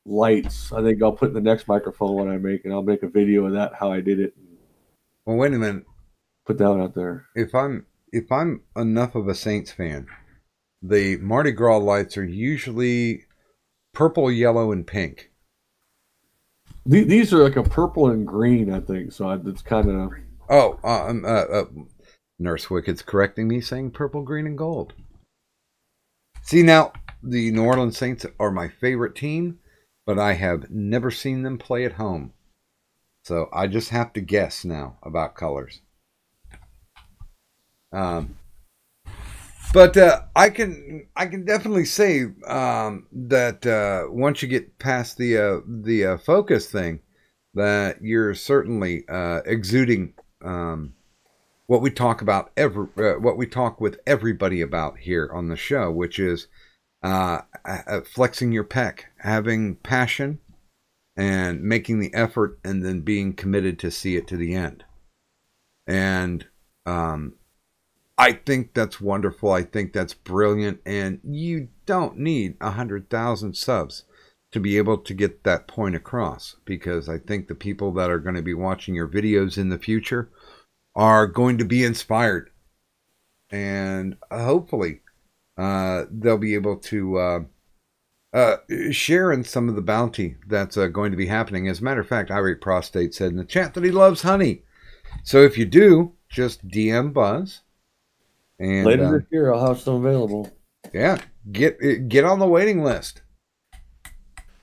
lights. I think I'll put in the next microphone when I make, and I'll make a video of that, how I did it. Well, wait a minute. Put that one out there. If I'm enough of a Saints fan, the Mardi Gras lights are usually purple, yellow, and pink. These are like a purple and green, I think. So it's kind of. Nurse Wicked's correcting me, saying purple, green, and gold. See, now the New Orleans Saints are my favorite team, but I have never seen them play at home, so I just have to guess now about colors. But I can definitely say that once you get past the focus thing, that you're certainly exuding what we talk about what we talk with everybody about here on the show, which is flexing your pec, having passion, and making the effort, and then being committed to see it to the end. And I think that's wonderful. I think that's brilliant. And you don't need 100,000 subs to be able to get that point across, because I think the people that are going to be watching your videos in the future are going to be inspired. And hopefully they'll be able to share in some of the bounty that's going to be happening. As a matter of fact, Irate Prostate said in the chat that he loves honey. So if you do, just DM Buzz. And later this year, I'll have some available. Yeah, get on the waiting list,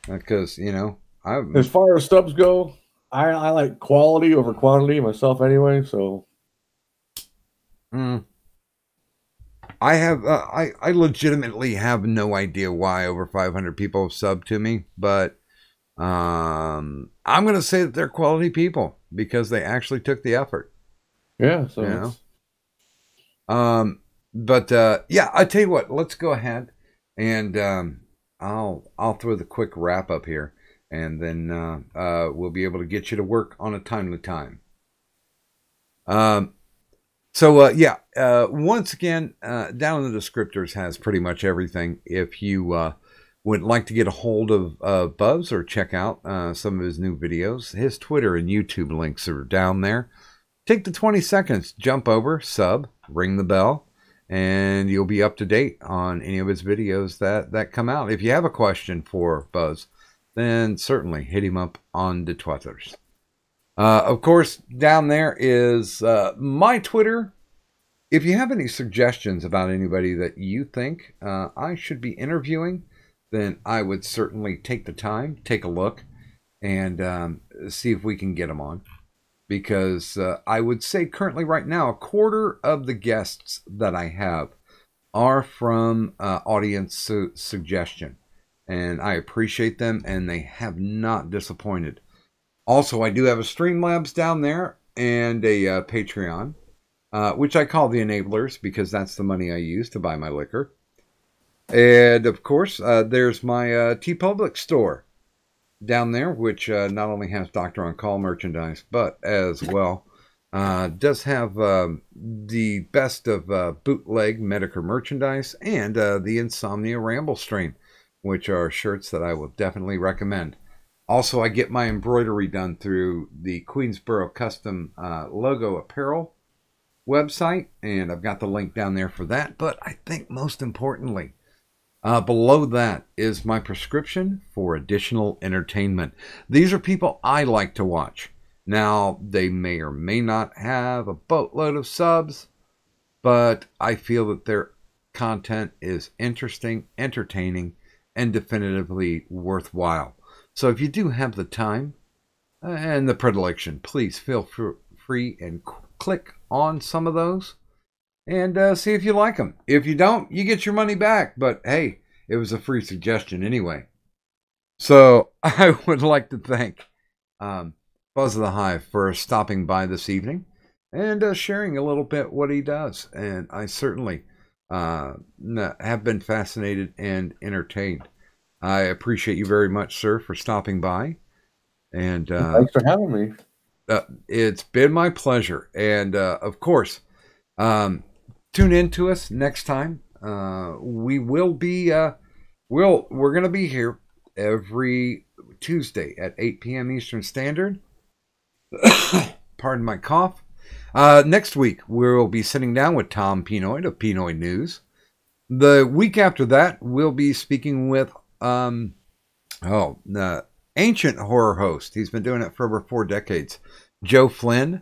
because as far as subs go, I like quality over quantity myself anyway. So, I have I legitimately have no idea why over 500 people have subbed to me, but I'm going to say that they're quality people because they actually took the effort. Yeah, so but yeah, I tell you what, let's go ahead and I'll throw the quick wrap up here, and then we'll be able to get you to work on a timely time. Yeah, once again, down in the descriptors has pretty much everything. If you would like to get a hold of Buzz or check out some of his new videos, his Twitter and YouTube links are down there. Take the 20 seconds, jump over, sub, ring the bell, and you'll be up to date on any of his videos that come out. If you have a question for Buzz, then certainly hit him up on the Twitters. Of course, down there is my Twitter. If you have any suggestions about anybody that you think I should be interviewing, then I would certainly take the time, take a look, and see if we can get them on. Because I would say currently right now, a quarter of the guests that I have are from audience suggestion. And I appreciate them, and they have not disappointed. Also, I do have a Streamlabs down there and a Patreon, which I call the Enablers because that's the money I use to buy my liquor. And, of course, there's my TeePublic store down there, which not only has Doctor On Call merchandise, but as well does have the best of bootleg Medicare merchandise and the Insomnia Ramble stream, which are shirts that I will definitely recommend. Also, I get my embroidery done through the Queensboro Custom Logo Apparel website, and I've got the link down there for that. But I think most importantly, below that is my prescription for additional entertainment. These are people I like to watch. Now, they may or may not have a boatload of subs, but I feel that their content is interesting, entertaining, and definitively worthwhile. So if you do have the time and the predilection, please feel free and click on some of those and see if you like them. If you don't, you get your money back. But hey, it was a free suggestion anyway. So I would like to thank Buzz of the Hive for stopping by this evening and sharing a little bit what he does. And I certainly have been fascinated and entertained. I appreciate you very much, sir, for stopping by. And thanks for having me. It's been my pleasure. And of course, tune in to us next time. We will be we're going to be here every Tuesday at 8 p.m. Eastern Standard. Pardon my cough. Next week, we'll be sitting down with Tom Pinoy of Pinoy News. The week after that, we'll be speaking with the ancient horror host. He's been doing it for over 4 decades, Joe Flynn.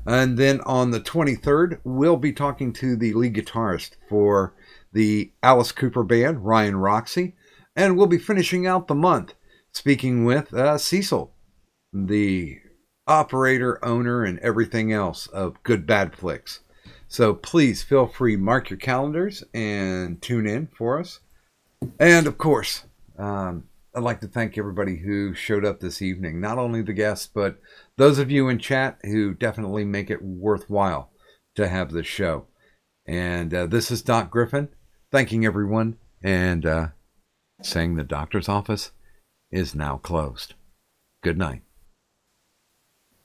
And then on the 23rd, we'll be talking to the lead guitarist for the Alice Cooper Band, Ryan Roxy. And we'll be finishing out the month speaking with Cecil, the operator, owner, and everything else of Good Bad Flicks. So please feel free, mark your calendars and tune in for us. And of course, I'd like to thank everybody who showed up this evening. Not only the guests, but those of you in chat who definitely make it worthwhile to have this show. And this is DocGriffon, thanking everyone and saying the doctor's office is now closed. Good night.